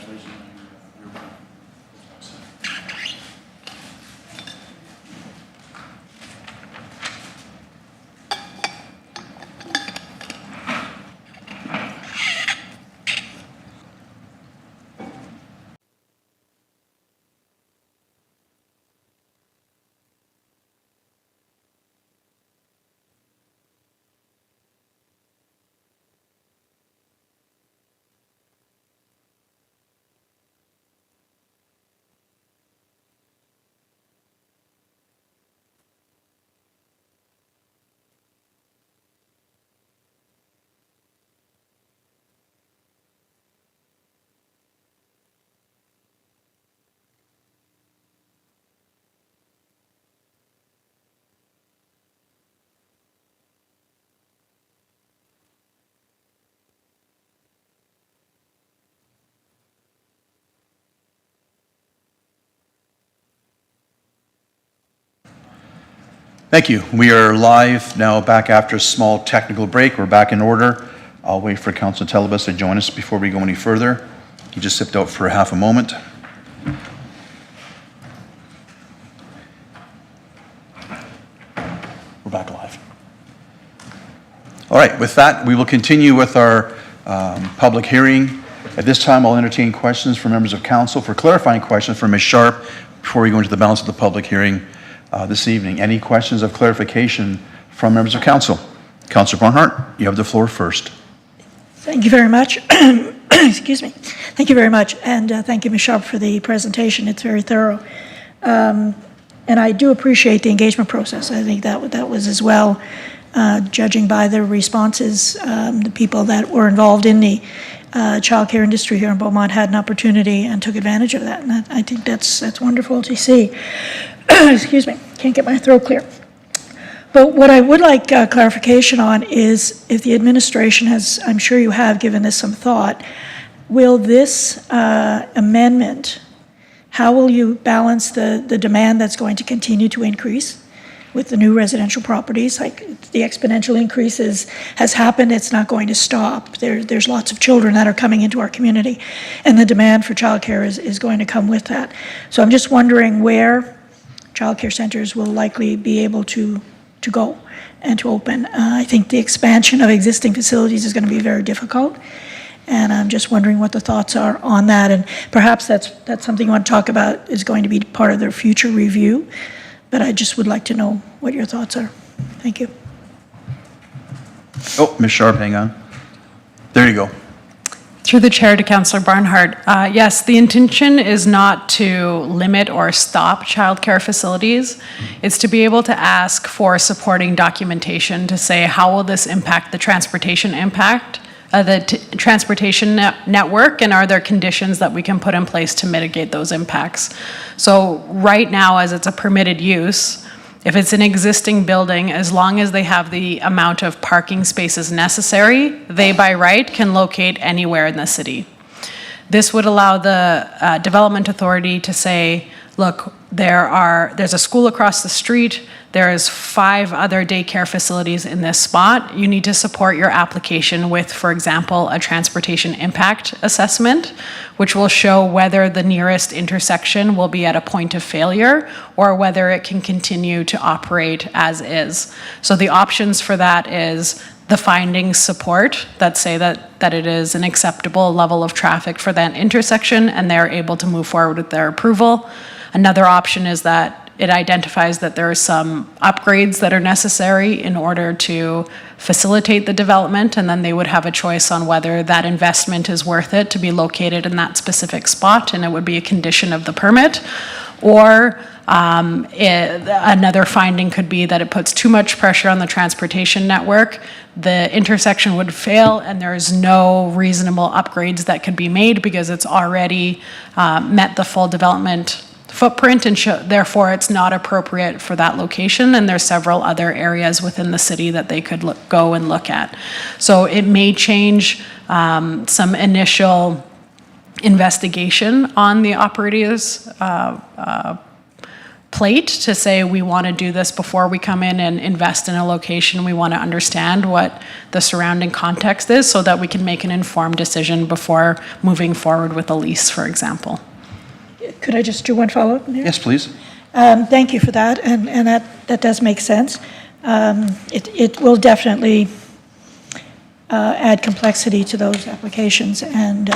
congratulations on your run. Thank you. We are live now, back after a small technical break. We're back in order. I'll wait for Councillor Telebas to join us before we go any further. He just sipped out for half a moment. We're back live. All right, with that, we will continue with our public hearing. At this time, I'll entertain questions from members of council for clarifying questions for Ms. Sharp before we go into the balance of the public hearing this evening. Any questions of clarification from members of council? Councillor Barnhart, you have the floor first. Thank you very much. Excuse me. Thank you very much, and thank you, Ms. Sharp, for the presentation. It's very thorough. And I do appreciate the engagement process. I think that was as well, judging by the responses, the people that were involved in the childcare industry here in Beaumont had an opportunity and took advantage of that. And I think that's wonderful to see. Excuse me, can't get my throat clear. But what I would like clarification on is if the administration has, I'm sure you have given this some thought, will this amendment, how will you balance the demand that's going to continue to increase with the new residential properties? Like the exponential increases has happened, it's not going to stop. There's lots of children that are coming into our community, and the demand for childcare is going to come with that. So I'm just wondering where childcare centers will likely be able to go and to open. I think the expansion of existing facilities is going to be very difficult, and I'm just wondering what the thoughts are on that. And perhaps that's something you want to talk about, is going to be part of their future review, but I just would like to know what your thoughts are. Thank you. Oh, Ms. Sharp, hang on. There you go. Through the chair to Councillor Barnhart, yes, the intention is not to limit or stop childcare facilities. It's to be able to ask for supporting documentation to say how will this impact the transportation impact, transportation network, and are there conditions that we can put in place to mitigate those impacts. So right now, as it's a permitted use, if it's an existing building, as long as they have the amount of parking spaces necessary, they by right can locate anywhere in the city. This would allow the development authority to say, look, there's a school across the street, there's 5 other daycare facilities in this spot. You need to support your application with, for example, a transportation impact assessment, which will show whether the nearest intersection will be at a point of failure or whether it can continue to operate as is. So the options for that is the findings support that say that it is an acceptable level of traffic for that intersection and they're able to move forward with their approval. Another option is that it identifies that there are some upgrades that are necessary in order to facilitate the development, and then they would have a choice on whether that investment is worth it to be located in that specific spot, and it would be a condition of the permit. Or another finding could be that it puts too much pressure on the transportation network, the intersection would fail, and there's no reasonable upgrades that could be made because it's already met the full development footprint, and therefore it's not appropriate for that location, and there's several other areas within the city that they could go and look at. So it may change some initial investigation on the operator's plate to say we want to do this before we come in and invest in a location. We want to understand what the surrounding context is so that we can make an informed decision before moving forward with a lease, for example. Could I just do one follow-up, Mayor? Yes, please. Thank you for that, and that does make sense. It will definitely add complexity to those applications, and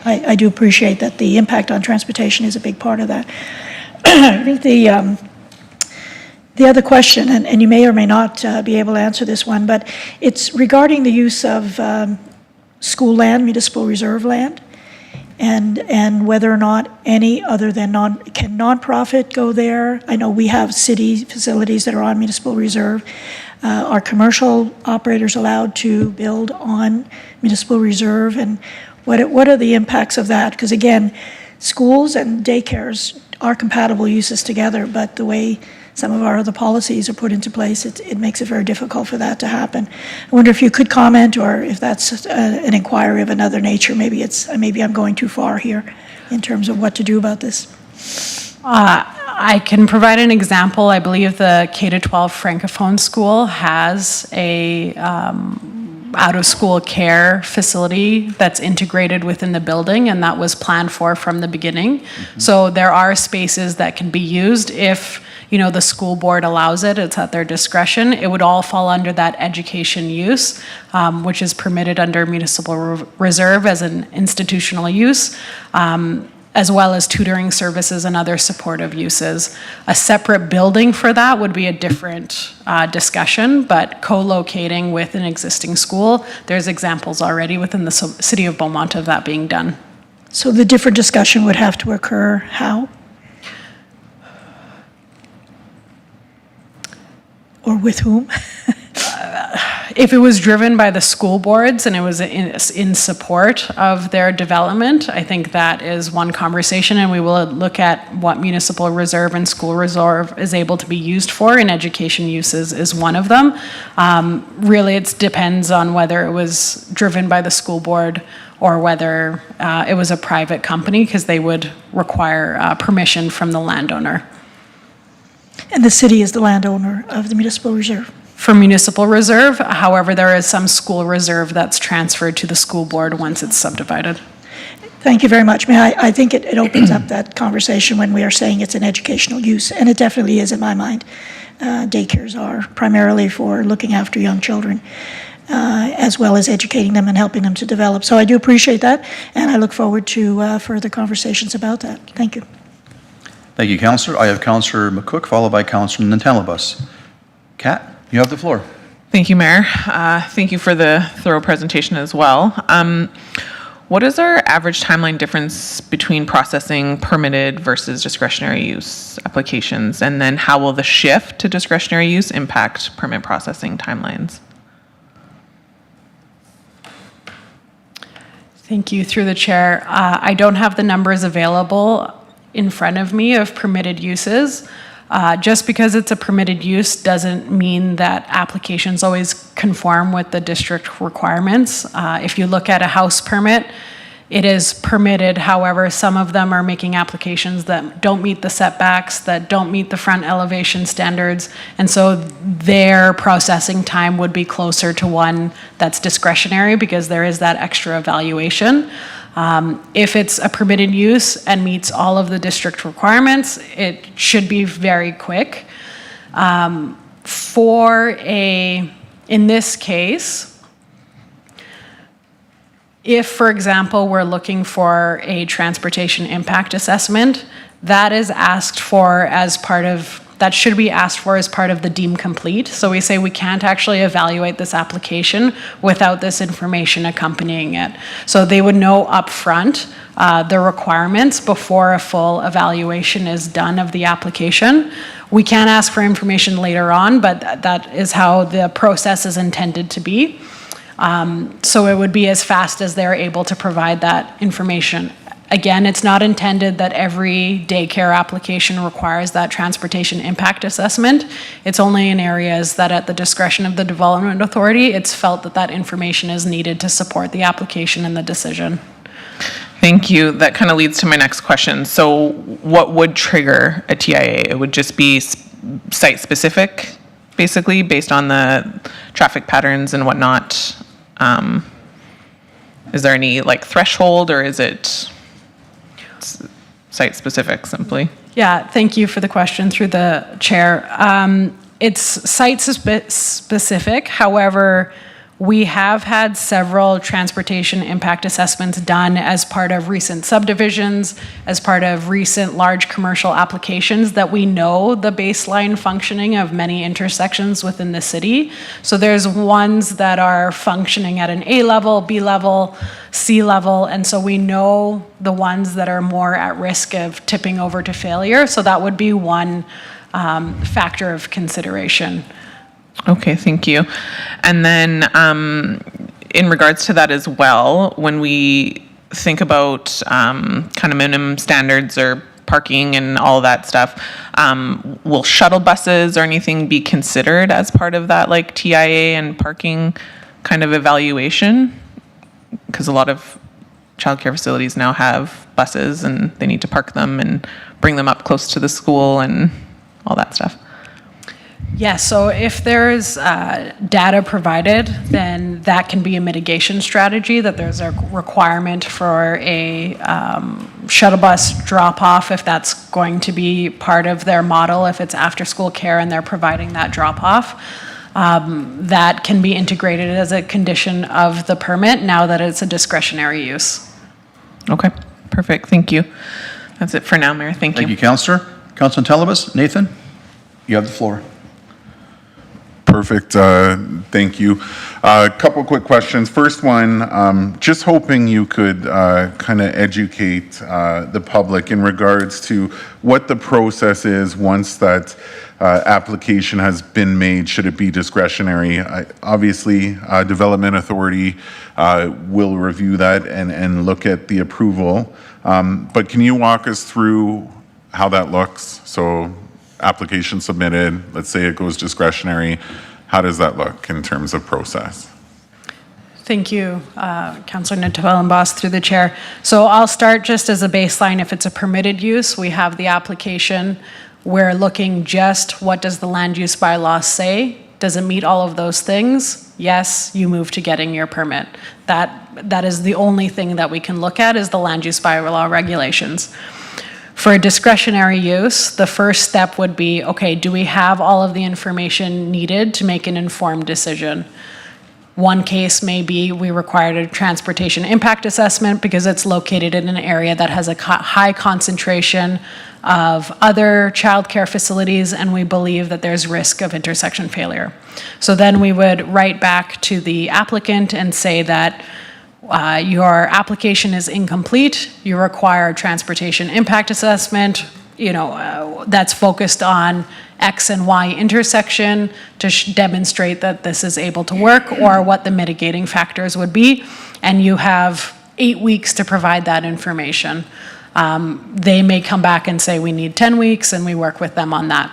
I do appreciate that the impact on transportation is a big part of that. I think the other question, and you may or may not be able to answer this one, but it's regarding the use of school land, municipal reserve land, and whether or not any other than can nonprofit go there? I know we have city facilities that are on municipal reserve. Are commercial operators allowed to build on municipal reserve? And what are the impacts of that? Because again, schools and daycares are compatible uses together, but the way some of our other policies are put into place, it makes it very difficult for that to happen. I wonder if you could comment, or if that's an inquiry of another nature. Maybe I'm going too far here in terms of what to do about this. I can provide an example. I believe the K-12 Francophone school has a out-of-school care facility that's integrated within the building, and that was planned for from the beginning. Mm-hmm. So there are spaces that can be used if, the school board allows it. It's at their discretion. It would all fall under that education use, which is permitted under municipal reserve as an institutional use. As well as tutoring services and other supportive uses. A separate building for that would be a different discussion, but co-locating with an existing school, there's examples already within the city of Beaumont of that being done. So the different discussion would have to occur how? Or with whom? If it was driven by the school boards and it was in support of their development, I think that is one conversation, and we will look at what municipal reserve and school reserve is able to be used for, and education uses is one of them. Really, it depends on whether it was driven by the school board or whether it was a private company, because they would require permission from the landowner. And the city is the landowner of the municipal reserve? For municipal reserve, however, there is some school reserve that's transferred to the school board once it's subdivided. Thank you very much. I think it opens up that conversation when we are saying it's an educational use, and it definitely is in my mind. Daycares are primarily for looking after young children, as well as educating them and helping them to develop. So I do appreciate that, and I look forward to further conversations about that. Thank you. Thank you, Councillor. I have Councillor McCook, followed by Councillor Nantalabus. Kat, you have the floor. Thank you, Mayor. Thank you for the thorough presentation as well. What is our average timeline difference between processing permitted versus discretionary use applications? And then how will the shift to discretionary use impact permit processing timelines? Thank you. Through the chair, I don't have the numbers available in front of me of permitted uses. Just because it's a permitted use doesn't mean that applications always conform with the district requirements. If you look at a house permit, it is permitted. However, some of them are making applications that don't meet the setbacks, that don't meet the front elevation standards, and so their processing time would be closer to one that's discretionary because there is that extra evaluation. If it's a permitted use and meets all of the district requirements, it should be very quick. In this case, if, for example, we're looking for a transportation impact assessment, that is asked for as part of that should be asked for as part of the deemed complete. So we say we can't actually evaluate this application without this information accompanying it. So they would know upfront the requirements before a full evaluation is done of the application. We can ask for information later on, but that is how the process is intended to be. So it would be as fast as they're able to provide that information. Again, it's not intended that every daycare application requires that transportation impact assessment. It's only in areas that at the discretion of the development authority, it's felt that that information is needed to support the application and the decision. Thank you. That kind of leads to my next question. So what would trigger a TIA? It would just be site-specific, basically, based on the traffic patterns and whatnot. Is there any like threshold, or is it site-specific simply? Yeah, thank you for the question through the chair. It's site-specific. However, we have had several transportation impact assessments done as part of recent subdivisions, as part of recent large commercial applications that we know the baseline functioning of many intersections within the city. So there's ones that are functioning at an A level, B level, C level, and so we know the ones that are more at risk of tipping over to failure. So that would be one factor of consideration. Okay, thank you. And then in regards to that as well, when we think about kind of minimum standards or parking and all that stuff, will shuttle buses or anything be considered as part of that like TIA and parking kind of evaluation? Because a lot of childcare facilities now have buses and they need to park them and bring them up close to the school and all that stuff. Yes, so if there's data provided, then that can be a mitigation strategy, that there's a requirement for a shuttle bus drop-off if that's going to be part of their model, if it's after-school care and they're providing that drop-off. That can be integrated as a condition of the permit now that it's a discretionary use. Okay, perfect, thank you. That's it for now, Mayor, thank you. Thank you, Councillor. Councilor Telebas, Nathan, you have the floor. Perfect. Thank you. A couple quick questions. First one, just hoping you could kind of educate the public in regards to what the process is once that application has been made. Should it be discretionary? Obviously, Development Authority will review that and look at the approval. But can you walk us through how that looks? So application submitted, let's say it goes discretionary, how does that look in terms of process? Thank you, Councillor Natalean-Boss, through the chair. So I'll start just as a baseline. If it's a permitted use, we have the application. We're looking just what does the land use bylaw say? Does it meet all of those things? Yes, you move to getting your permit. That is the only thing that we can look at is the land use bylaw regulations. For a discretionary use, the first step would be, okay, do we have all of the information needed to make an informed decision? One case may be we required a transportation impact assessment because it's located in an area that has a high concentration of other childcare facilities and we believe that there's risk of intersection failure. So then we would write back to the applicant and say that your application is incomplete, you require a transportation impact assessment, that's focused on X and Y intersection to demonstrate that this is able to work or what the mitigating factors would be. And you have 8 weeks to provide that information. They may come back and say we need 10 weeks and we work with them on that.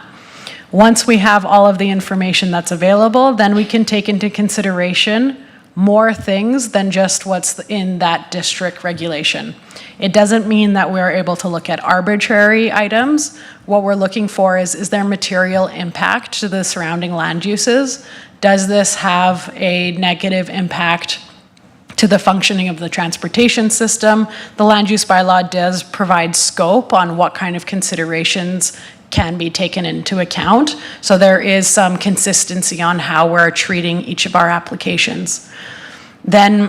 Once we have all of the information that's available, then we can take into consideration more things than just what's in that district regulation. It doesn't mean that we're able to look at arbitrary items. What we're looking for is there material impact to the surrounding land uses? Does this have a negative impact to the functioning of the transportation system? The land use bylaw does provide scope on what kind of considerations can be taken into account. So there is some consistency on how we're treating each of our applications. Then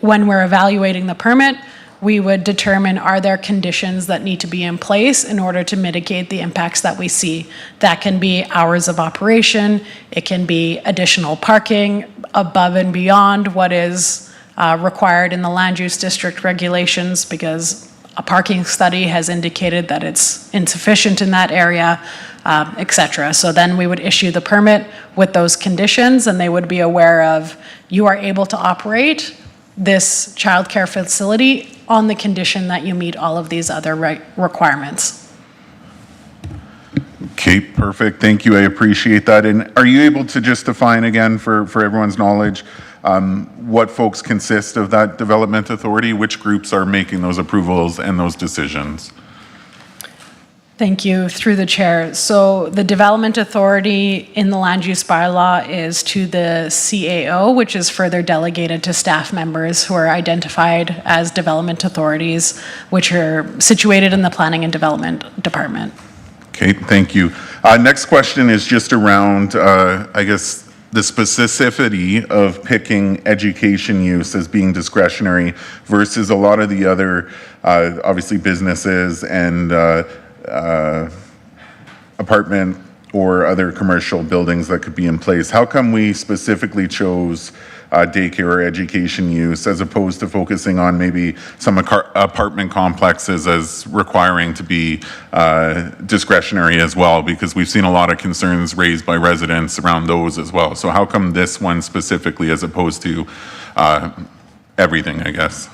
when we're evaluating the permit, we would determine are there conditions that need to be in place in order to mitigate the impacts that we see. That can be hours of operation, it can be additional parking above and beyond what is required in the land use district regulations because a parking study has indicated that it's insufficient in that area, et cetera. So then we would issue the permit with those conditions and they would be aware of you are able to operate this childcare facility on the condition that you meet all of these other requirements. Okay, perfect. Thank you. I appreciate that. And are you able to just define again for everyone's knowledge, what folks consist of that development authority, which groups are making those approvals and those decisions. Thank you, through the chair. So the development authority in the land use bylaw is to the CAO, which is further delegated to staff members who are identified as development authorities, which are situated in the planning and development department. Okay, thank you. Next question is just around, I guess, the specificity of picking education use as being discretionary versus a lot of the other, obviously, businesses and apartment or other commercial buildings that could be in place. How come we specifically chose daycare or education use as opposed to focusing on maybe some apartment complexes as requiring to be discretionary as well? Because we've seen a lot of concerns raised by residents around those as well. So how come this one specifically as opposed to everything, I guess?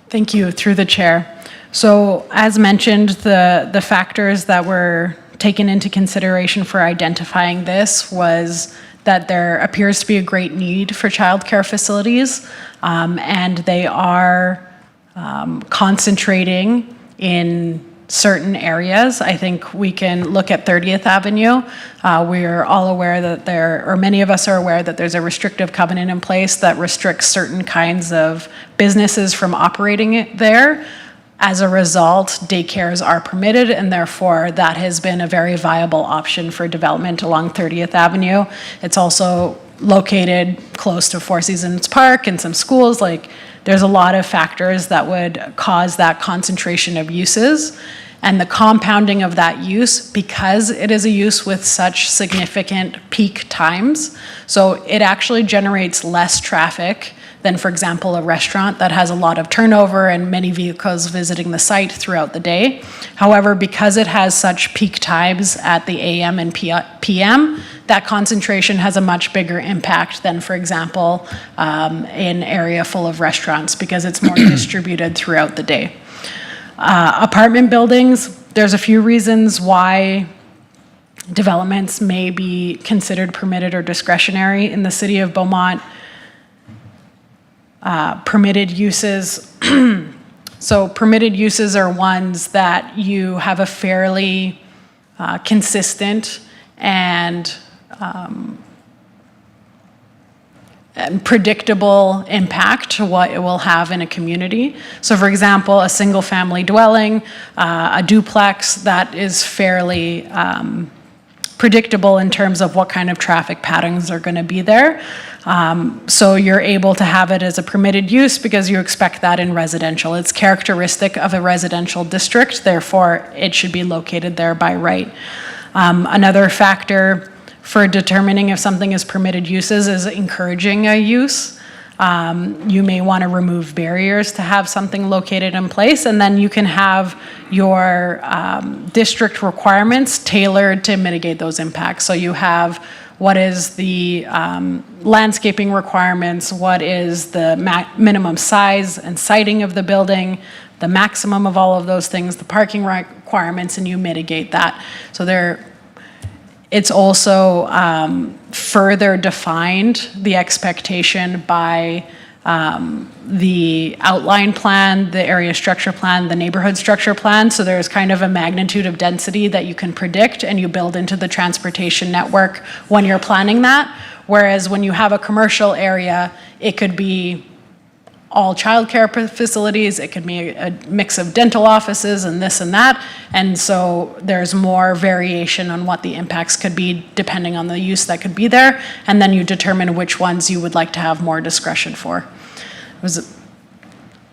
Thank you, through the chair. So as mentioned, the factors that were taken into consideration for identifying this was that there appears to be a great need for childcare facilities, and they are concentrating in certain areas. I think we can look at 30th Avenue. We're all aware that or many of us are aware that there's a restrictive covenant in place that restricts certain kinds of businesses from operating it there. As a result, daycares are permitted, and therefore that has been a very viable option for development along 30th Avenue. It's also located close to Four Seasons Park and some schools. Like, there's a lot of factors that would cause that concentration of uses. And the compounding of that use, because it is a use with such significant peak times, so it actually generates less traffic than, for example, a restaurant that has a lot of turnover and many vehicles visiting the site throughout the day. However, because it has such peak times at the AM and PM, that concentration has a much bigger impact than, for example, an area full of restaurants, because it's more distributed throughout the day. Apartment buildings, there's a few reasons why developments may be considered permitted or discretionary in the city of Beaumont. Permitted uses. So permitted uses are ones that you have a fairly consistent and predictable impact to what it will have in a community. So for example, a single family dwelling, a duplex, that is fairly predictable in terms of what kind of traffic patterns are going to be there. So you're able to have it as a permitted use because you expect that in residential. It's characteristic of a residential district, therefore it should be located there by right. Another factor for determining if something is permitted uses is encouraging a use. You may want to remove barriers to have something located in place, and then you can have your district requirements tailored to mitigate those impacts. So you have what is the landscaping requirements, what is the minimum size and siting of the building, the maximum of all of those things, the parking requirements, and you mitigate that. So it's also further defined the expectation by the outline plan, the area structure plan, the neighborhood structure plan. So there's kind of a magnitude of density that you can predict and you build into the transportation network when you're planning that. Whereas when you have a commercial area, it could be all childcare facilities, it could be a mix of dental offices and this and that. And so there's more variation on what the impacts could be depending on the use that could be there. And then you determine which ones you would like to have more discretion for.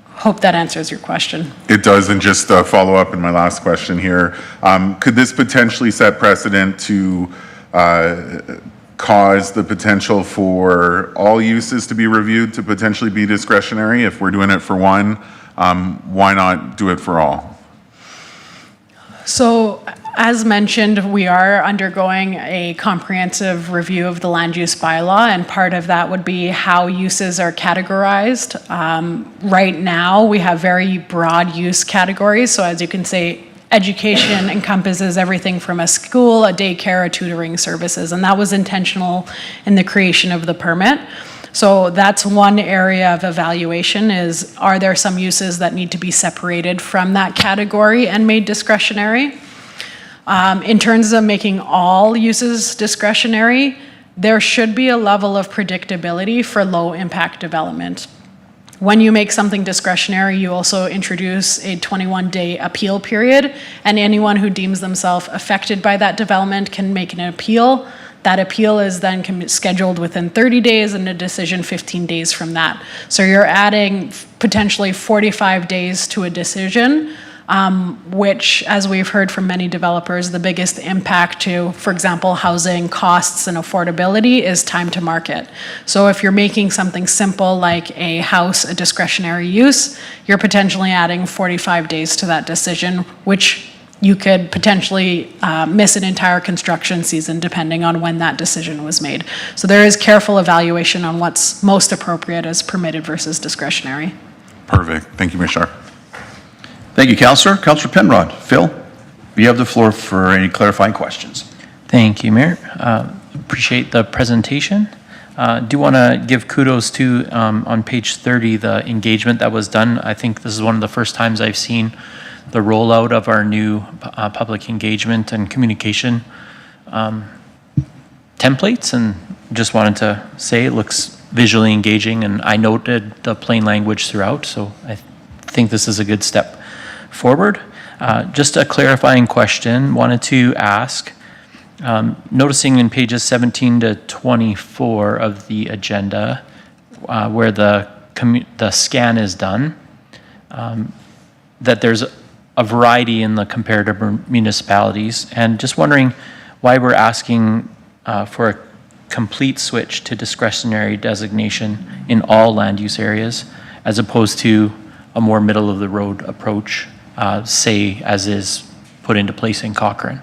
Hope that answers your question. It does, and just follow up in my last question here. Could this potentially set precedent to cause the potential for all uses to be reviewed to potentially be discretionary? If we're doing it for one, why not do it for all? So as mentioned, we are undergoing a comprehensive review of the land use bylaw, and part of that would be how uses are categorized. Right now, we have very broad use categories. So as you can education encompasses everything from a school, a daycare, a tutoring services, and that was intentional in the creation of the permit. So that's one area of evaluation is, are there some uses that need to be separated from that category and made discretionary? In terms of making all uses discretionary, there should be a level of predictability for low impact development. When you make something discretionary, you also introduce a 21-day appeal period, and anyone who deems themselves affected by that development can make an appeal. That appeal is then scheduled within 30 days and a decision 15 days from that. So you're adding potentially 45 days to a decision, which, as we've heard from many developers, the biggest impact to, for example, housing costs and affordability is time to market. So if you're making something simple like a house a discretionary use, you're potentially adding 45 days to that decision, which you could potentially miss an entire construction season depending on when that decision was made. So there is careful evaluation on what's most appropriate as permitted versus discretionary. Perfect. Thank you, Ms. Sharp. Thank you, Councillor. Councillor Penrod. Phil, you have the floor for any clarifying questions. Thank you, Mayor. Appreciate the presentation. Do want to give kudos to, on page 30, the engagement that was done. I think this is one of the first times I've seen the rollout of our new public engagement and communication templates, and just wanted to say it looks visually engaging, and I noted the plain language throughout, so I think this is a good step forward. Just a clarifying question, wanted to ask, noticing in pages 17 to 24 of the agenda, where the scan is done, that there's a variety in the comparative municipalities, and just wondering why we're asking for a complete switch to discretionary designation in all land use areas, as opposed to a more middle-of-the-road approach, say, as is put into place in Cochrane.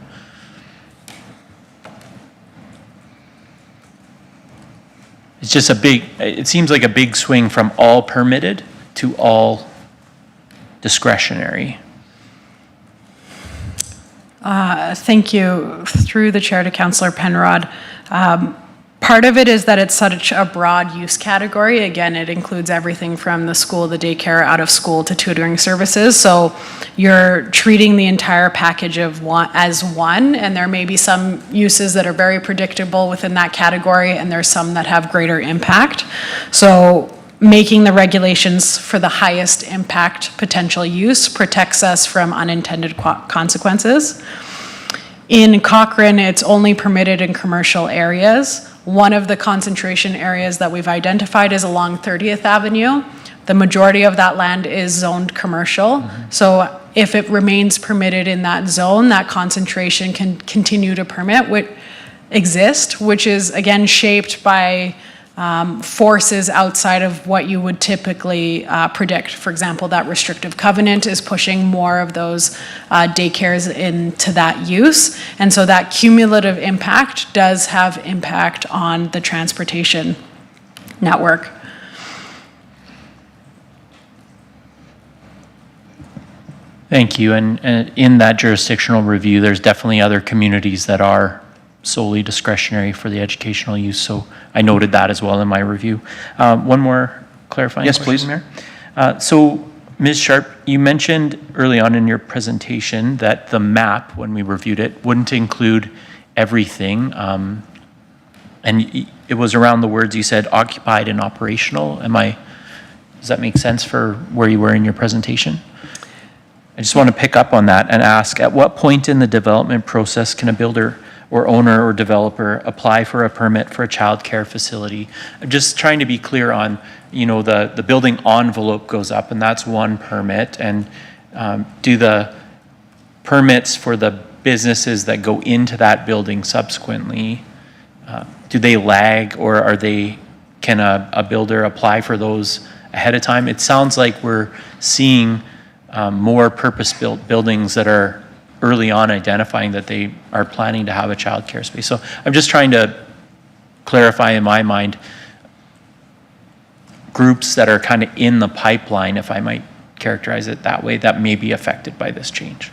It's just it seems like a big swing from all permitted to all discretionary. Thank you. Through the chair to Councillor Penrod. Part of it is that it's such a broad use category. Again, it includes everything from the school, the daycare, out of school to tutoring services. So you're treating the entire package of as one, and there may be some uses that are very predictable within that category, and there's some that have greater impact. So making the regulations for the highest impact potential use protects us from unintended consequences. In Cochrane, it's only permitted in commercial areas. One of the concentration areas that we've identified is along 30th Avenue. The majority of that land is zoned commercial. So if it remains permitted in that zone, that concentration can continue to exist, which is again shaped by forces outside of what you would typically predict. For example, that restrictive covenant is pushing more of those daycares into that use. And so that cumulative impact does have impact on the transportation network. Thank you. And in that jurisdictional review, there's definitely other communities that are solely discretionary for the educational use. So I noted that as well in my review. One more clarifying Yes, question, please. Mayor. So Ms. Sharp, you mentioned early on in your presentation that the map, when we reviewed it, wouldn't include everything. And it was around the words you said, occupied and operational. Does that make sense for where you were in your presentation? I just want to pick up on that and ask, at what point in the development process can a builder or owner or developer apply for a permit for a child care facility? I'm just trying to be clear on, the building envelope goes up, and that's one permit. And do the permits for the businesses that go into that building subsequently, do they lag, or can a builder apply for those ahead of time? It sounds like we're seeing more purpose-built buildings that are early on identifying that they are planning to have a child care space. So I'm just trying to clarify in my mind groups that are kind of in the pipeline, if I might characterize it that way, that may be affected by this change.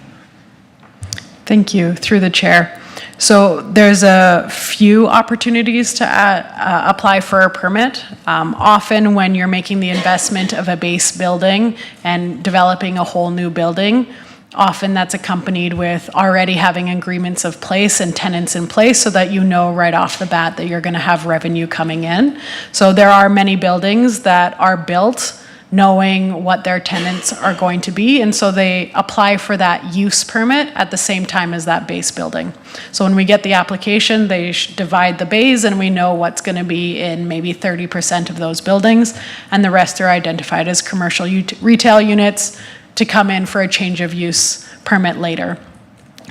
Thank you, through the chair. So there's a few opportunities to apply for a permit. Often when you're making the investment of a base building and developing a whole new building, often that's accompanied with already having agreements of place and tenants in place so that you know right off the bat that you're going to have revenue coming in. So there are many buildings that are built knowing what their tenants are going to be, and so they apply for that use permit at the same time as that base building. So when we get the application, they divide the bays, and we know what's going to be in maybe 30% of those buildings, and the rest are identified as commercial retail units to come in for a change of use permit later.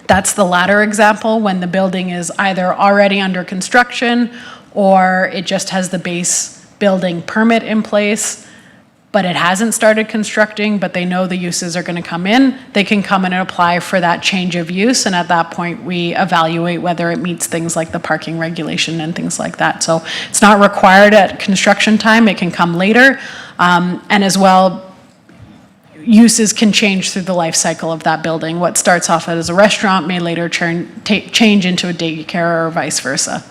That's the latter example, when the building is either already under construction or it just has the base building permit in place, but it hasn't started constructing, but they know the uses are going to come in. They can come in and apply for that change of use, and at that point, we evaluate whether it meets things like the parking regulation and things like that. So it's not required at construction time. It can come later. And as well, uses can change through the life cycle of that building. What starts off as a restaurant may later change into a daycare or vice versa.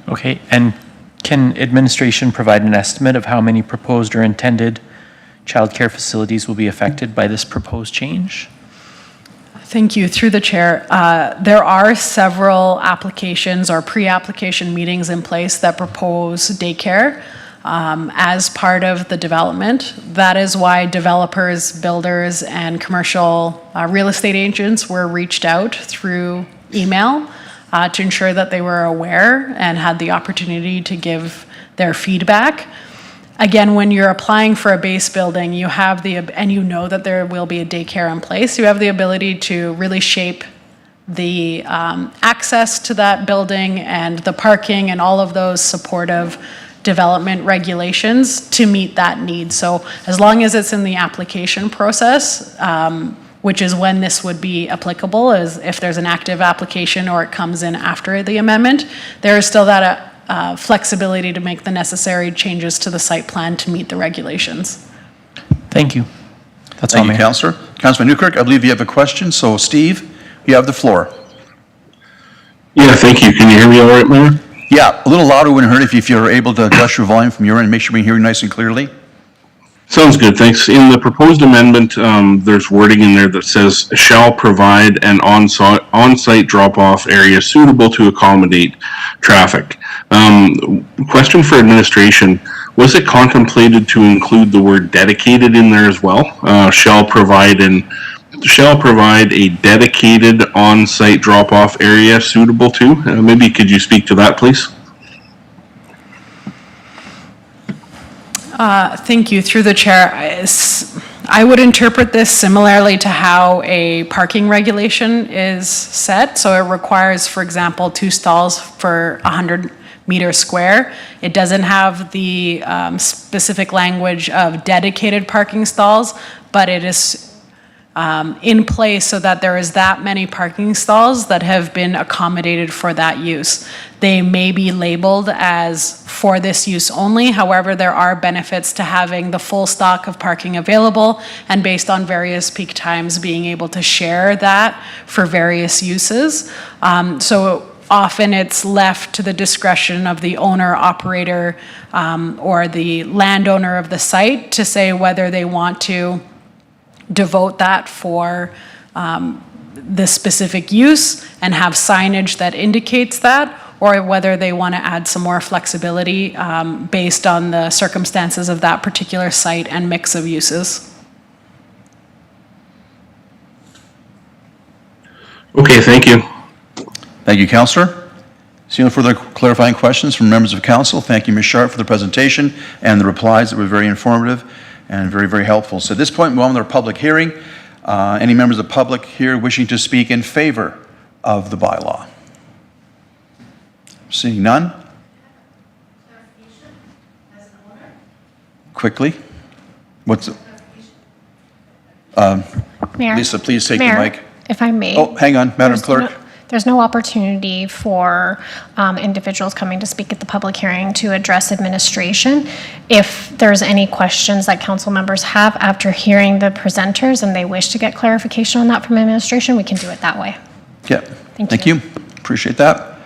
Okay, and can administration provide an estimate of how many proposed or intended childcare facilities will be affected by this proposed change? Thank you. Through the chair, there are several applications or pre-application meetings in place that propose daycare as part of the development. That is why developers, builders, and commercial real estate agents were reached out through email to ensure that they were aware and had the opportunity to give their feedback. Again, when you're applying for a base building, you have and you know that there will be a daycare in place, you have the ability to really shape the access to that building and the parking and all of those supportive development regulations to meet that need. So as long as it's in the application process, which is when this would be applicable, is if there's an active application or it comes in after the amendment, there is still that flexibility to make the necessary changes to the site plan to meet the regulations. Thank you. That's all, Thank you, Mayor. Councillor. Councilman Newkirk, I believe you have a question. So Steve, you have the floor. Yeah, thank you. Can you hear me all right, Mayor? Yeah, a little louder when heard if you're able to adjust your volume from your end and make sure we hear you nice and clearly. Sounds good, thanks. In the proposed amendment, there's wording in there that says, shall provide an on-site drop-off area suitable to accommodate traffic. Question for administration, was it contemplated to include the word dedicated in there as well? Shall provide a dedicated on-site drop-off area suitable to? Maybe could you speak to that, please? Thank you. Through the chair, I would interpret this similarly to how a parking regulation is set. So it requires, for example, 2 stalls for 100 meter square. It doesn't have the specific language of dedicated parking stalls, but it is in place so that there is that many parking stalls that have been accommodated for that use. They may be labeled as for this use only. However, there are benefits to having the full stock of parking available and based on various peak times being able to share that for various uses. So often it's left to the discretion of the owner, operator, or the landowner of the site to say whether they want to devote that for the specific use and have signage that indicates that, or whether they want to add some more flexibility based on the circumstances of that particular site and mix of uses. Okay, thank you. Thank you, Councillor. See no further clarifying questions from members of council. Thank you, Ms. Sharp, for the presentation and the replies that were very informative and very, very helpful. So at this point, we're on with our public hearing. Any members of the public here wishing to speak in favor of the bylaw? Seeing none? Quickly. What's Mayor. Lisa, please take the Mayor, mic. if I may. Oh, hang on, Madam There's Clerk. There's no opportunity for individuals coming to speak at the public hearing to address administration. If there's any questions that council members have after hearing the presenters and they wish to get clarification on that from administration, we can do it that way. Yeah. Thank you. Appreciate that.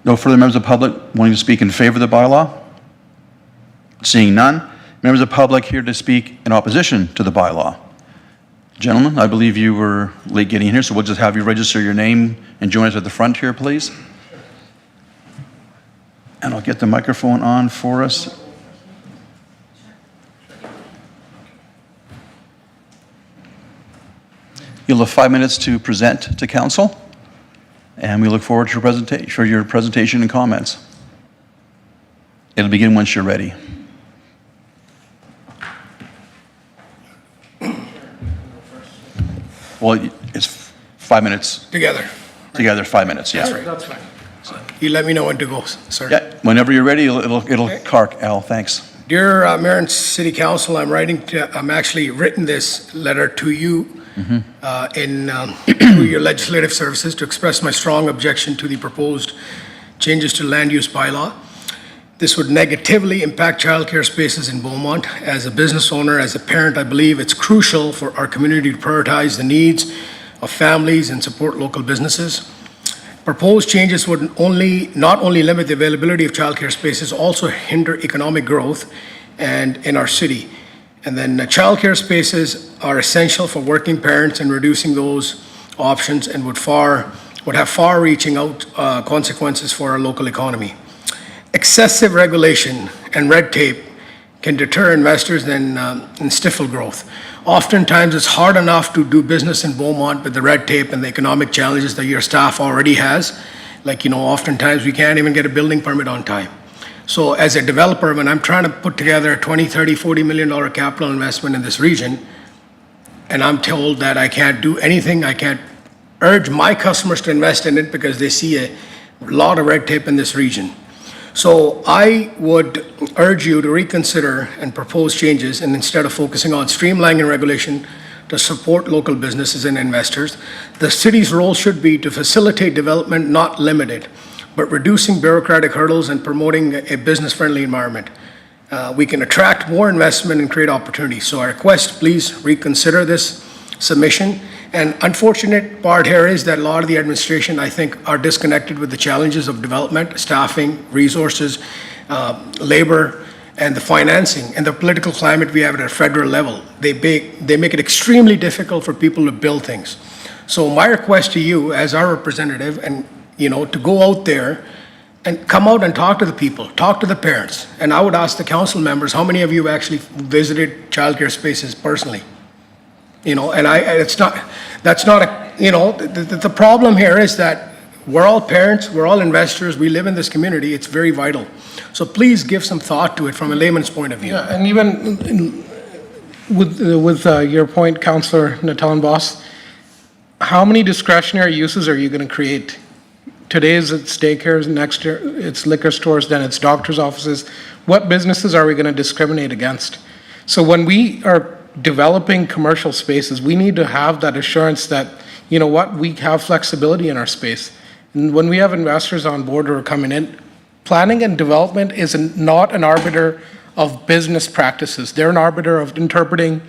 No further members of the public wanting to speak in favor of the bylaw? Seeing none. Members of the public here to speak in opposition to the bylaw? Gentlemen, I believe you were late getting in here, so we'll just have you register your name and join us at the front here, please. And I'll get the microphone on for us. You'll have 5 minutes to present to council, and we look forward to your presentation and comments. It'll begin once you're ready. Well, it's 5 minutes. Together. 5 minutes, yeah. That's fine. You let me know when to go, sir. Yeah, whenever you're ready, it'll cark, Al, thanks. Dear Mayor and City Council, I'm actually written this letter to you through your legislative services to express my strong objection to the proposed changes to land use bylaw. This would negatively impact childcare spaces in Beaumont. As a business owner, as a parent, I believe it's crucial for our community to prioritize the needs of families and support local businesses. Proposed changes would not only limit the availability of childcare spaces, also hinder economic growth and in our city. And then childcare spaces are essential for working parents, and reducing those options and would have far-reaching consequences for our local economy. Excessive regulation and red tape can deter investors and stifle growth. Oftentimes, it's hard enough to do business in Beaumont with the red tape and the economic challenges that your staff already has. Like, oftentimes we can't even get a building permit on time. So as a developer, when I'm trying to put together a $20, $30, $40 million capital investment in this region, and I'm told that I can't do anything, I can't urge my customers to invest in it because they see a lot of red tape in this region. So I would urge you to reconsider and propose changes, and instead of focusing on streamlining regulation to support local businesses and investors, the city's role should be to facilitate development, not limit it, but reducing bureaucratic hurdles and promoting a business-friendly environment. We can attract more investment and create opportunities. So I request, please reconsider this submission. And unfortunate part here is that a lot of the administration, I think, are disconnected with the challenges of development, staffing, resources, labor, and the financing and the political climate we have at a federal level. They make it extremely difficult for people to build things. So my request to you as our representative, and to go out there and come out and talk to the people, talk to the parents. And I would ask the council members, how many of you actually visited childcare spaces personally? And the problem here is that we're all parents, we're all investors, we live in this community, it's very vital. So please give some thought to it from a layman's point of view. Yeah, and even with your point, Councillor Natalan-Boss, how many discretionary uses are you going to create? Today it's daycares, next year it's liquor stores, then it's doctor's offices. What businesses are we going to discriminate against? So when we are developing commercial spaces, we need to have that assurance that, we have flexibility in our space. And when we have investors on board who are coming in, planning and development is not an arbiter of business practices. They're an arbiter of interpreting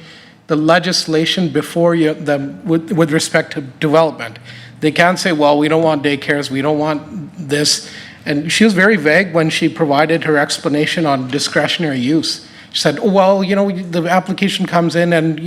the legislation before them with respect to development. They can't say, well, we don't want daycares, we don't want this. And she was very vague when she provided her explanation on discretionary use. She said, oh, well, the application comes in and,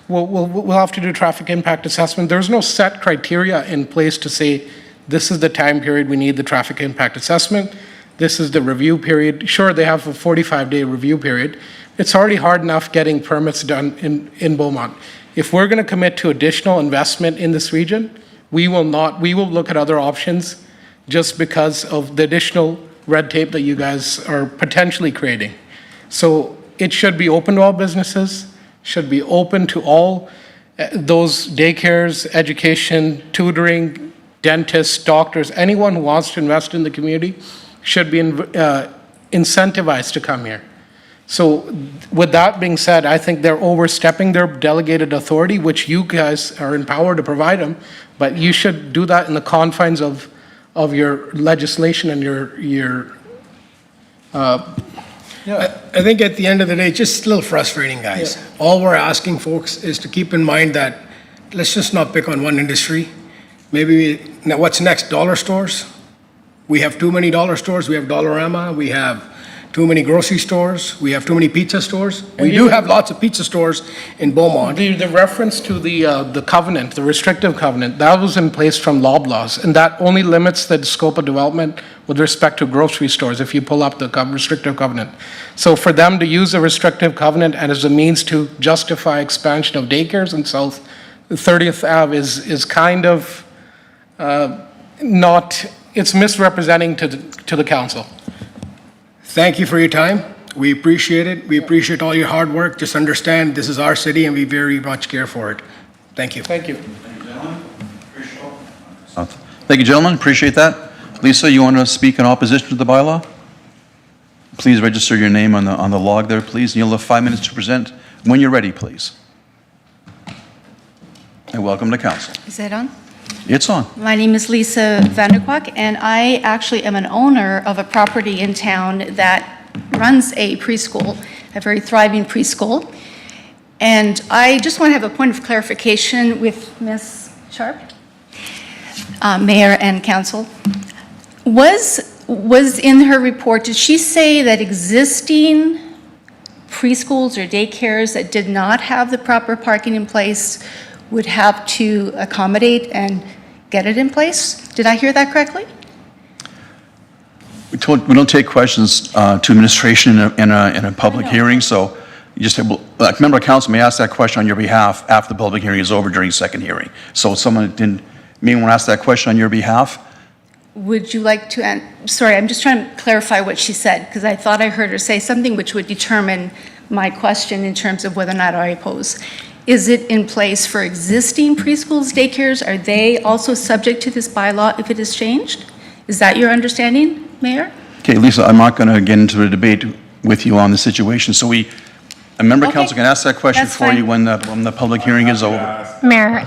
we'll have to do traffic impact assessment. There's no set criteria in place to say, this is the time period we need the traffic impact assessment. This is the review period. Sure, they have a 45-day review period. It's already hard enough getting permits done in Beaumont. If we're going to commit to additional investment in this region, we will look at other options just because of the additional red tape that you guys are potentially creating. So it should be open to all businesses, should be open to all those daycares, education, tutoring, dentists, doctors, anyone who wants to invest in the community should be incentivized to come here. So with that being said, I think they're overstepping their delegated authority, which you guys are empowered to provide them, but you should do that in the confines of your legislation and your I think at the end of the day, it's just a little frustrating, guys. All we're asking folks is to keep in mind that, let's just not pick on one industry. Now what's next? Dollar stores? We have too many dollar stores. We have Dollarama. We have too many grocery stores. We have too many pizza stores. We do have lots of pizza stores in Beaumont. The reference to the covenant, the restrictive covenant, that was in place from Loblaws, and that only limits the scope of development with respect to grocery stores if you pull up the restrictive covenant. So for them to use a restrictive covenant and as a means to justify expansion of daycares in South 30th Ave is kind of not, it's misrepresenting to the council. Thank you for your time. We appreciate it. We appreciate all your hard work. Just understand, this is our city and we very much care for it. Thank you. Thank you. Thank you, gentlemen, appreciate that. Lisa, you want to speak in opposition to the bylaw? Please register your name on the log there, please. You'll have 5 minutes to present when you're ready, please. And welcome to council. Is that on? It's on. My name is Lisa Vanderkwak, and I actually am an owner of a property in town that runs a preschool, a very thriving preschool. And I just want to have a point of clarification with Ms. Sharp, Mayor and Council. Was in her report, did she say that existing preschools or daycares that did not have the proper parking in place would have to accommodate and get it in place? Did I hear that correctly? We don't take questions to administration in a public hearing, so you just, like, member of council may ask that question on your behalf after the public hearing is over during second hearing. So if someone may want to ask that question on your behalf. Would you like to, sorry, I'm just trying to clarify what she said, because I thought I heard her say something which would determine my question in terms of whether or not I oppose. Is it in place for existing preschools, daycares? Are they also subject to this bylaw if it is changed? Is that your understanding, Mayor? Okay, Lisa, I'm not going to get into a debate with you on the situation, so a member of Okay, council can ask that question that's for you fine. when the public hearing is over. Mayor,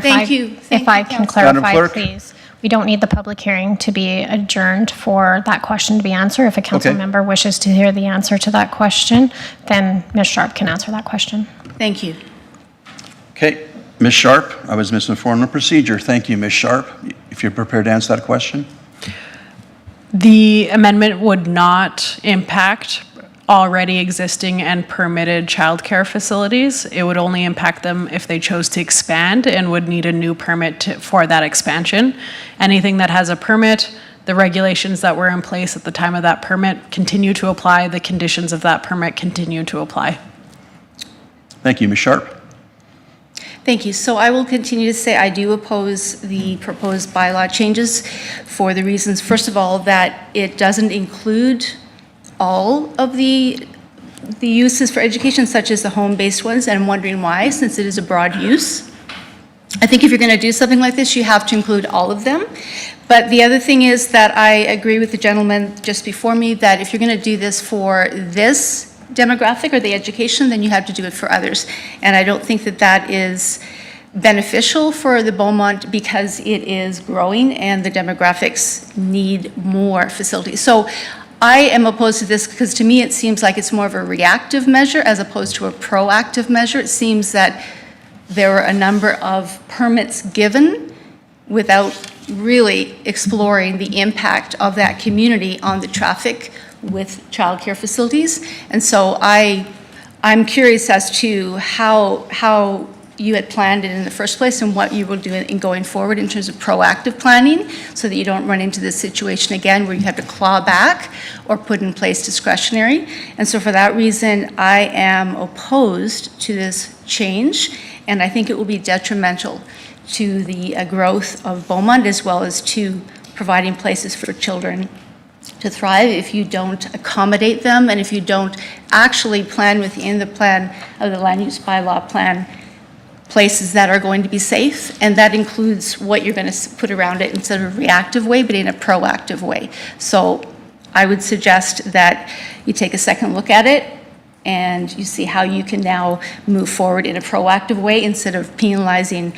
Thank you. Thank if I you, can Council. Madam clarify, Clerk? please. We don't need the public hearing to be adjourned for that question to be answered. If a council Okay. member wishes to hear the answer to that question, then Ms. Sharp can answer that question. Thank you. Okay, Ms. Sharp, I was misinformed on procedure. Thank you, Ms. Sharp. If you're prepared to answer that question. The amendment would not impact already existing and permitted childcare facilities. It would only impact them if they chose to expand and would need a new permit for that expansion. Anything that has a permit, the regulations that were in place at the time of that permit continue to apply. The conditions of that permit continue to apply. Thank you, Ms. Sharp. Thank you. So I will continue to say I do oppose the proposed bylaw changes for the reasons, first of all, that it doesn't include all of the uses for education, such as the home-based ones, and I'm wondering why, since it is a broad use. I think if you're going to do something like this, you have to include all of them. But the other thing is that I agree with the gentleman just before me that if you're going to do this for this demographic or the education, then you have to do it for others. And I don't think that that is beneficial for the Beaumont because it is growing and the demographics need more facilities. So I am opposed to this because to me it seems like it's more of a reactive measure as opposed to a proactive measure. It seems that there were a number of permits given without really exploring the impact of that community on the traffic with childcare facilities. And so I'm curious as to how you had planned it in the first place and what you will do in going forward in terms of proactive planning so that you don't run into this situation again where you have to claw back or put in place discretionary. And so for that reason, I am opposed to this change, and I think it will be detrimental to the growth of Beaumont as well as to providing places for children to thrive if you don't accommodate them and if you don't actually plan within the plan of the land use bylaw plan places that are going to be safe, and that includes what you're going to put around it instead of a reactive way, but in a proactive way. So I would suggest that you take a second look at it and you see how you can now move forward in a proactive way instead of penalizing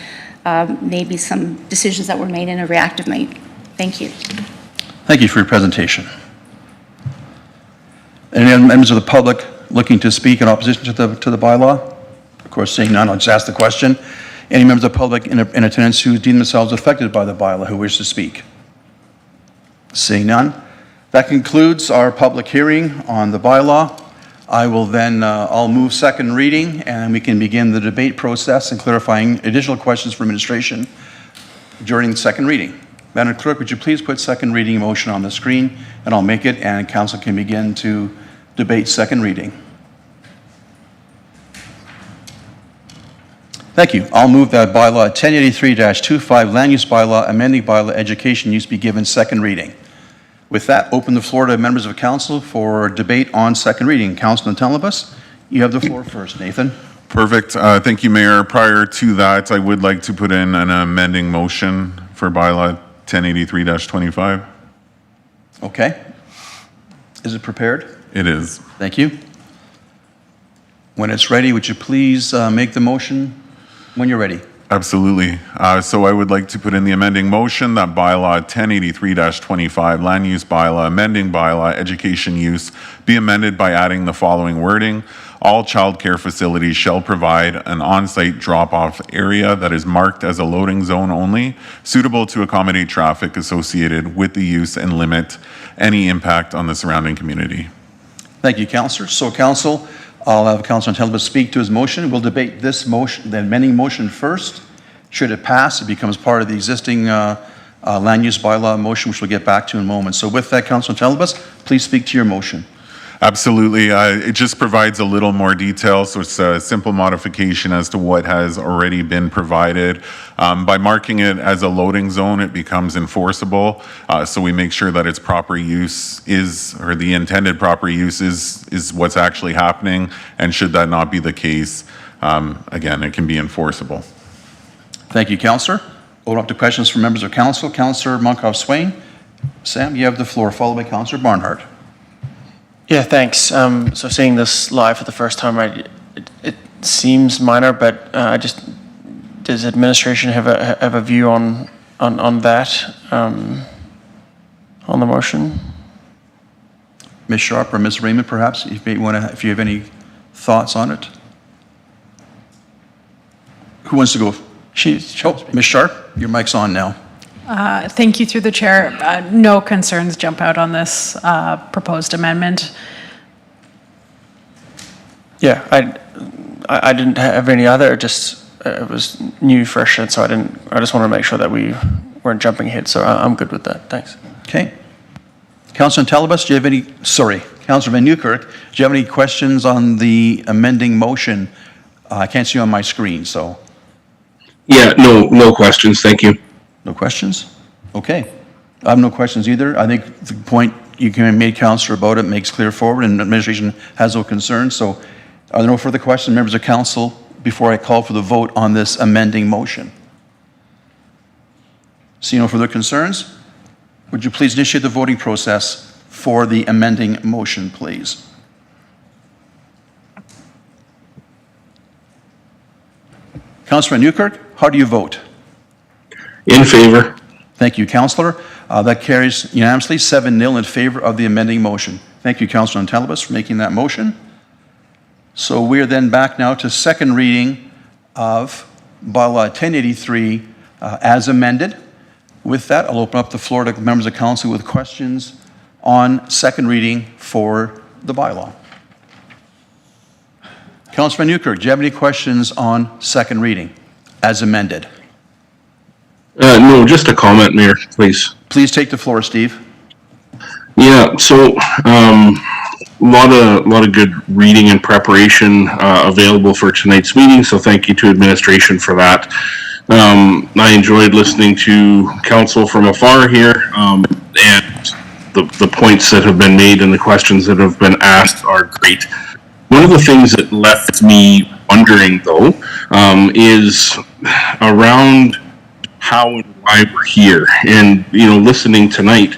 maybe some decisions that were made in a reactive way. Thank you. Thank you for your presentation. Any other members of the public looking to speak in opposition to the bylaw? Of course, seeing none, I'll just ask the question. Any members of the public in attendance who deem themselves affected by the bylaw who wish to speak? Seeing none. That concludes our public hearing on the bylaw. I will then, I'll move second reading and we can begin the debate process and clarifying additional questions for administration during the second reading. Madam Clerk, would you please put second reading motion on the screen and I'll make it and council can begin to debate second reading. Thank you. I'll move that bylaw 1083-25 land use bylaw amending bylaw education use be given second reading. With that, open the floor to members of council for debate on second reading. Councilor Telebus, you have the floor first. Nathan. Perfect. Thank you, Mayor. Prior to that, I would like to put in an amending motion for bylaw 1083-25. Okay. Is it prepared? It is. Thank you. When it's ready, would you please make the motion when you're ready? Absolutely. So I would like to put in the amending motion that bylaw 1083-25 land use bylaw amending bylaw education use be amended by adding the following wording. All childcare facilities shall provide an on-site drop-off area that is marked as a loading zone only, suitable to accommodate traffic associated with the use and limit any impact on the surrounding community. Thank you, Councillor. So, Council, I'll have Councillor Telebus speak to his motion. We'll debate this motion, the amending motion first. Should it pass, it becomes part of the existing land use bylaw motion, which we'll get back to in a moment. So with that, Councillor Telebus, please speak to your motion. Absolutely. It just provides a little more detail, so it's a simple modification as to what has already been provided. By marking it as a loading zone, it becomes enforceable, so we make sure that its proper use is, or the intended proper use is what's actually happening, and should that not be the case, again, it can be enforceable. Thank you, Councillor. Open up to questions from members of council. Councillor Monkoff-Swain. Sam, you have the floor, followed by Councillor Barnhart. Yeah, thanks. So seeing this live for the first time, it seems minor, but does administration have a view on that, on the motion? Ms. Sharp or Ms. Raymond, perhaps, if you have any thoughts on it? Who wants to go? Ms. Sharp, your mic's on now. Thank you through the chair. No concerns jump out on this proposed amendment. Yeah, I didn't have any other. Just it was new, fresh, and so I just want to make sure that we weren't jumping ahead. So I'm good with that. Thanks. Okay. Councillor Telebus, do you have any? Sorry, Councillor Van Newkirk, do you have any questions on the amending motion? I can't see on my screen, so. Yeah, no questions. Thank you. No questions? Okay. I have no questions either. I think the point you can make, Councillor, about it makes clear forward, and administration has no concerns. So are there no further questions, members of council, before I call for the vote on this amending motion? See no further concerns? Would you please initiate the voting process for the amending motion, please? Councillor Newkirk, how do you vote? In favor. Thank you, Councillor. That carries unanimously 7-0 in favor of the amending motion. Thank you, Councillor Telebus, for making that motion. So we are then back now to second reading of bylaw 1083 as amended. With that, I'll open up the floor to members of council with questions on second reading for the bylaw. Councillor Van Newkirk, do you have any questions on second reading as amended? No, just a comment, Mayor, please. Please take the floor, Steve. Yeah, so lot of good reading and preparation available for tonight's meeting, so thank you to administration for that. I enjoyed listening to council from afar here, and the points that have been made and the questions that have been asked are great. One of the things that left me wondering, though, is around how and why we're here. And, listening tonight,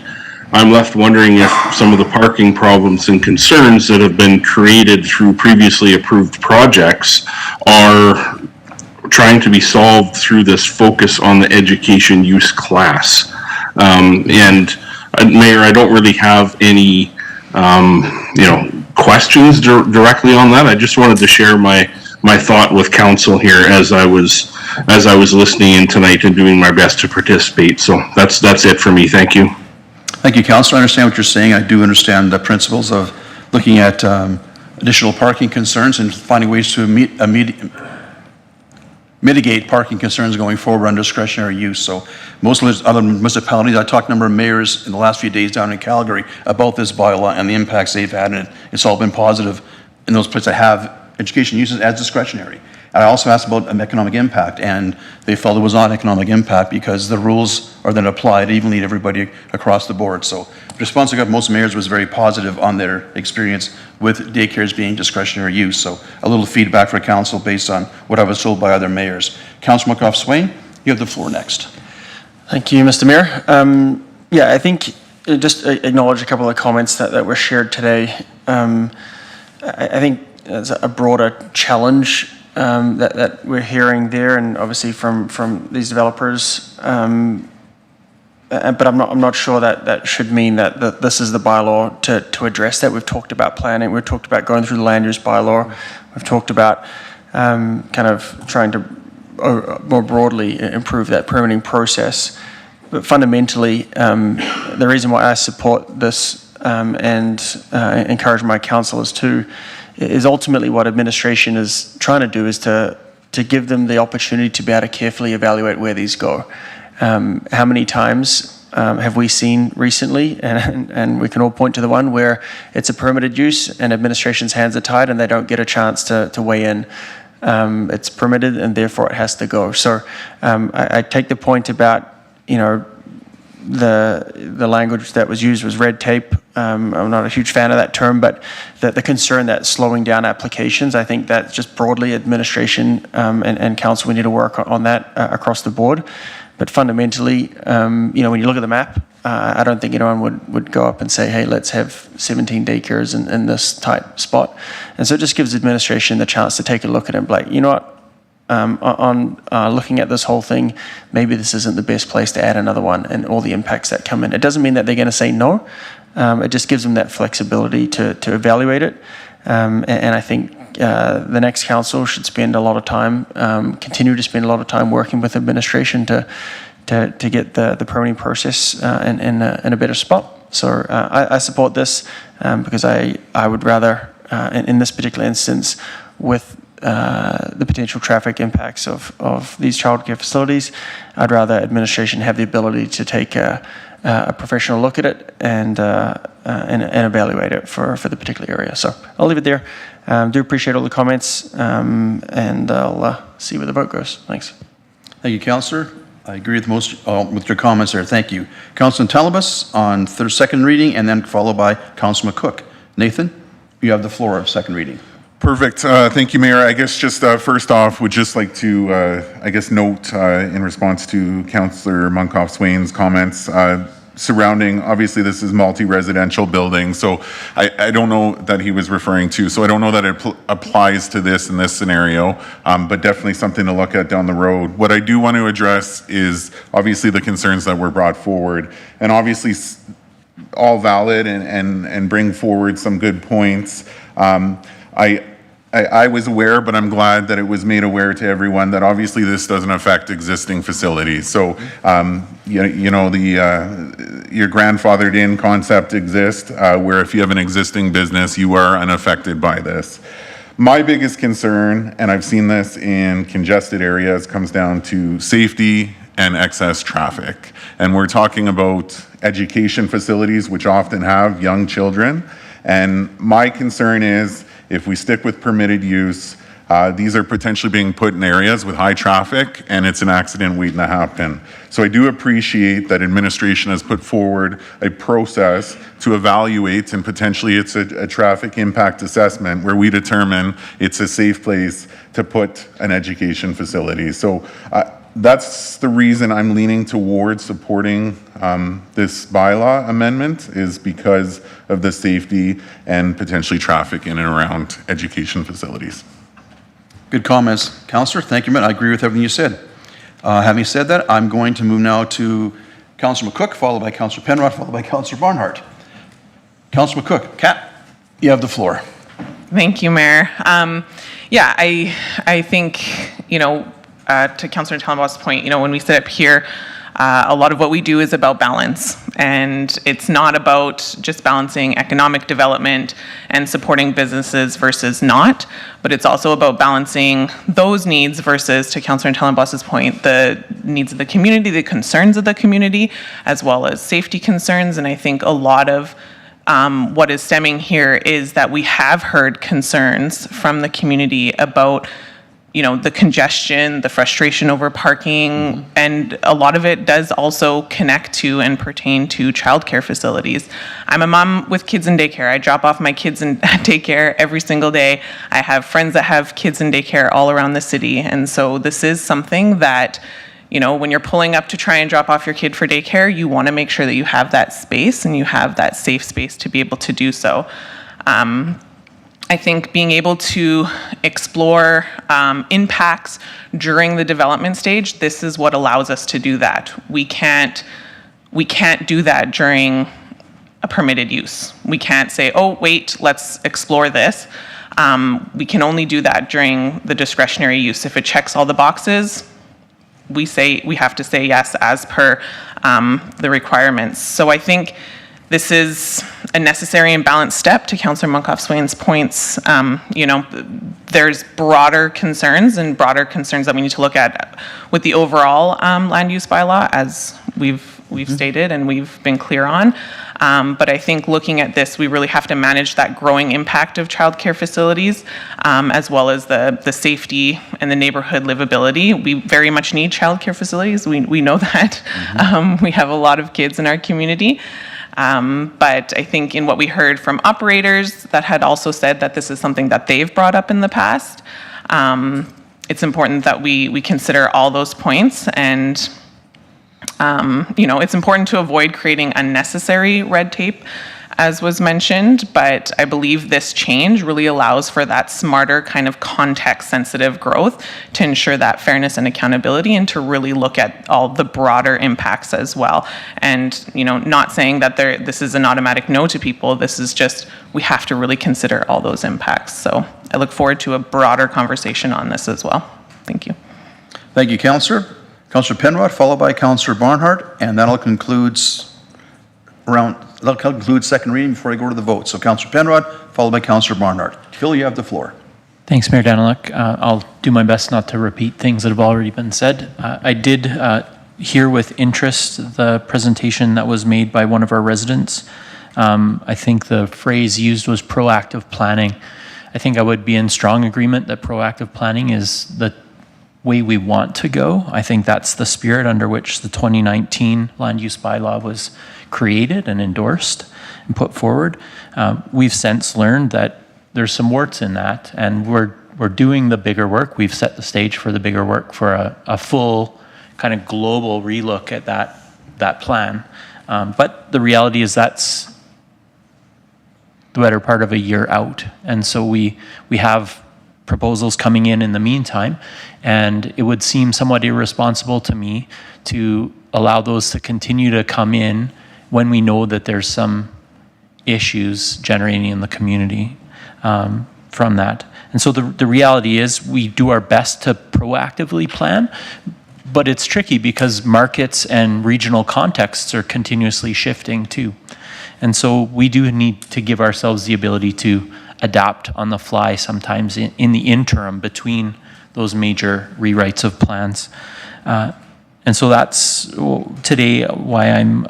I'm left wondering if some of the parking problems and concerns that have been created through previously approved projects are trying to be solved through this focus on the education use class. And Mayor, I don't really have any, questions directly on that. I just wanted to share my thought with council here as I was listening in tonight and doing my best to participate. So that's it for me. Thank you. Thank you, Councillor. I understand what you're saying. I do understand the principles of looking at additional parking concerns and finding ways to mitigate parking concerns going forward on discretionary use. So most of those other municipalities, I talked to a number of mayors in the last few days down in Calgary about this bylaw and the impacts they've had, and it's all been positive in those places that have education uses as discretionary. And I also asked about an economic impact, and they felt it was not economic impact because the rules are then applied evenly to everybody across the board. So the response I got from most mayors was very positive on their experience with daycares being discretionary use. So a little feedback for council based on what I was told by other mayors. Councillor McGough-Swain, you have the floor next. Thank you, Mr. Mayor. I think just acknowledge a couple of comments that were shared today. I think there's a broader challenge that we're hearing there, and obviously from these developers. But I'm not sure that should mean that this is the bylaw to address that. We've talked about planning. We've talked about going through the land use bylaw. We've talked about kind of trying to more broadly improve that permitting process. But fundamentally, the reason why I support this and encourage my councillors too is ultimately what administration is trying to do is to give them the opportunity to be able to carefully evaluate where these go. How many times have we seen recently, and we can all point to the one where it's a permitted use and administration's hands are tied and they don't get a chance to weigh in. It's permitted and therefore it has to go. So I take the point about, the language that was used was red tape. I'm not a huge fan of that term, but the concern that slowing down applications, I think that just broadly administration and council, we need to work on that across the board. But fundamentally, when you look at the map, I don't think anyone would go up and say, hey, let's have 17 daycares in this tight spot. And so it just gives administration the chance to take a look at it and be like, you know what, looking at this whole thing, maybe this isn't the best place to add another one and all the impacts that come in. It doesn't mean that they're going to say no. It just gives them that flexibility to evaluate it. And I think the next council should spend a lot of time, continue to spend a lot of time working with administration to get the permitting process in a better spot. So I support this because I would rather, in this particular instance, with the potential traffic impacts of these childcare facilities, I'd rather administration have the ability to take a professional look at it and evaluate it for the particular area. So I'll leave it there. Do appreciate all the comments, and I'll see where the vote goes. Thanks. Thank you, Councillor. I agree with most with your comments there. Thank you. Councillor Talabas on second reading, and then followed by Councillor McCook. Nathan, you have the floor of second reading. Perfect. Thank you, Mayor. I guess just first off, would just like to, note in response to Councillor Munkoff-Swain's comments surrounding, obviously this is multi-residential building, so I don't know that he was referring to, so I don't know that it applies to this in this scenario, but definitely something to look at down the road. What I do want to address is obviously the concerns that were brought forward, and obviously all valid and bring forward some good points. I was aware, but I'm glad that it was made aware to everyone that obviously this doesn't affect existing facilities. So, your grandfathered in concept exists, where if you have an existing business, you are unaffected by this. My biggest concern, and I've seen this in congested areas, comes down to safety and excess traffic. And we're talking about education facilities, which often have young children. And my concern is, if we stick with permitted use, these are potentially being put in areas with high traffic, and it's an accident waiting to happen. So I do appreciate that administration has put forward a process to evaluate, and potentially it's a traffic impact assessment where we determine it's a safe place to put an education facility. So That's the reason I'm leaning towards supporting this bylaw amendment, is because of the safety and potentially traffic in and around education facilities. Good comments, Councillor. Thank you, man. I agree with everything you said. Having said that, I'm going to move now to Councillor McCook, followed by Councillor Penrod, followed by Councillor Barnhart. Councillor McCook, Kat, you have the floor. Thank you, Mayor. Yeah, I think, you know, to Councillor Tallenboss' point, you know, when we sit up here, a lot of what we do is about balance, and it's not about just balancing economic development and supporting businesses versus not, but it's also about balancing those needs versus, to Councillor Tallenboss' point, the needs of the community, the concerns of the community, as well as safety concerns. And I think a lot of what is stemming here is that we have heard concerns from the community about, you know, the congestion, the frustration over parking, and a lot of it does also connect to and pertain to childcare facilities. I'm a mom with kids in daycare. I drop off my kids in daycare every single day. I have friends that have kids in daycare all around the city, and so this is something that, you know, when you're pulling up to try and drop off your kid for daycare, you want to make sure that you have that space and you have that safe space to be able to do so. I think being able to explore impacts during the development stage, this is what allows us to do that. We can't do that during a permitted use. We can't say, oh, wait, let's explore this. We can only do that during the discretionary use. If it checks all the boxes, we have to say yes as per the requirements. So I think this is a necessary and balanced step, to Councillor Munkoff-Swain's points. You know, there's broader concerns that we need to look at with the overall land use bylaw, as we've stated and we've been clear on. But I think looking at this, we really have to manage that growing impact of childcare facilities, as well as the safety and the neighborhood livability. We very much need childcare facilities. We know that. We have a lot of kids in our community. But I think in what we heard from operators that had also said that this is something that they've brought up in the past, it's important that we consider all those points. And you know, it's important to avoid creating unnecessary red tape, as was mentioned, but I believe this change really allows for that smarter kind of context-sensitive growth to ensure that fairness and accountability, and to really look at all the broader impacts as well. And, you know, not saying that this is an automatic no to people, this is just, we have to really consider all those impacts. So I look forward to a broader conversation on this as well. Thank you. Thank you, Councillor. Councillor Penrod, followed by Councillor Barnhart, and that'll conclude second reading before I go to the vote. So Councillor Penrod, followed by Councillor Barnhart. Phil, you have the floor. Thanks, Mayor Daniluk. I'll do my best not to repeat things that have already been said. I did hear with interest the presentation that was made by one of our residents. I think the phrase used was proactive planning. I think I would be in strong agreement that proactive planning is the way we want to go. I think that's the spirit under which the 2019 land use bylaw was created and endorsed and put forward. We've since learned that there's some warts in that, and we're doing the bigger work. We've set the stage for the bigger work for a full kind of global relook at that plan. But the reality is that's the better part of a year out. And so we have proposals coming in the meantime, and it would seem somewhat irresponsible to me to allow those to continue to come in when we know that there's some issues generating in the community from that. And so the reality is we do our best to proactively plan, but it's tricky because markets and regional contexts are continuously shifting too. And so we do need to give ourselves the ability to adapt on the fly sometimes in the interim between those major rewrites of plans. And so that's today why I'm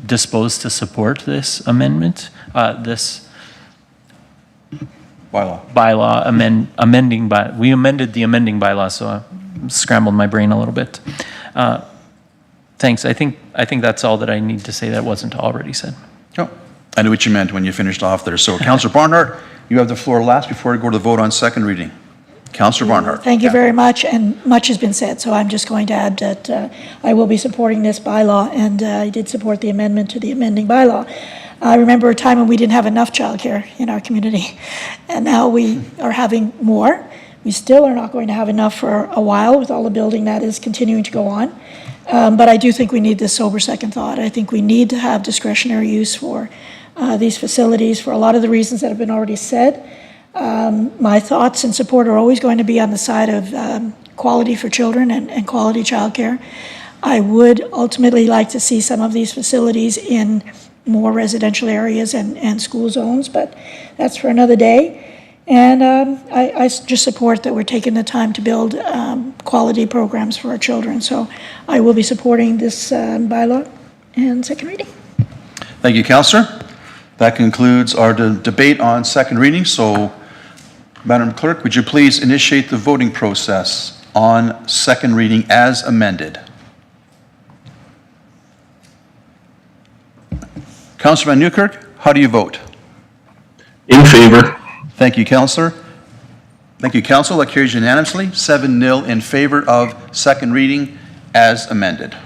disposed to support this amendment, this bylaw amending by, we amended the amending bylaw, so I scrambled my brain a little bit. Thanks. I think that's all that I need to say that wasn't already said. Oh, I knew what you meant when you finished off there. So Councillor Barnhart, you have the floor last before I go to the vote on second reading. Councillor Barnhart. Thank you very much, and much has been said, so I'm just going to add that I will be supporting this bylaw, and I did support the amendment to the amending bylaw. I remember a time when we didn't have enough childcare in our community, and now we are having more. We still are not going to have enough for a while with all the building that is continuing to go on. But I do think we need this sober second thought. I think we need to have discretionary use for these facilities for a lot of the reasons that have been already said. My thoughts and support are always going to be on the side of quality for children and quality childcare. I would ultimately like to see some of these facilities in more residential areas and school zones, but that's for another day. And I just support that we're taking the time to build quality programs for our children. So I will be supporting this bylaw and second reading. Thank you, Councillor. That concludes our debate on second reading. So, Madam Clerk, would you please initiate the voting process on second reading as amended? Councillor Van Newkirk, how do you vote? In favor. Thank you, Councillor. Thank you, Council. That carries unanimously, 7-0 in favor of second reading as amended. I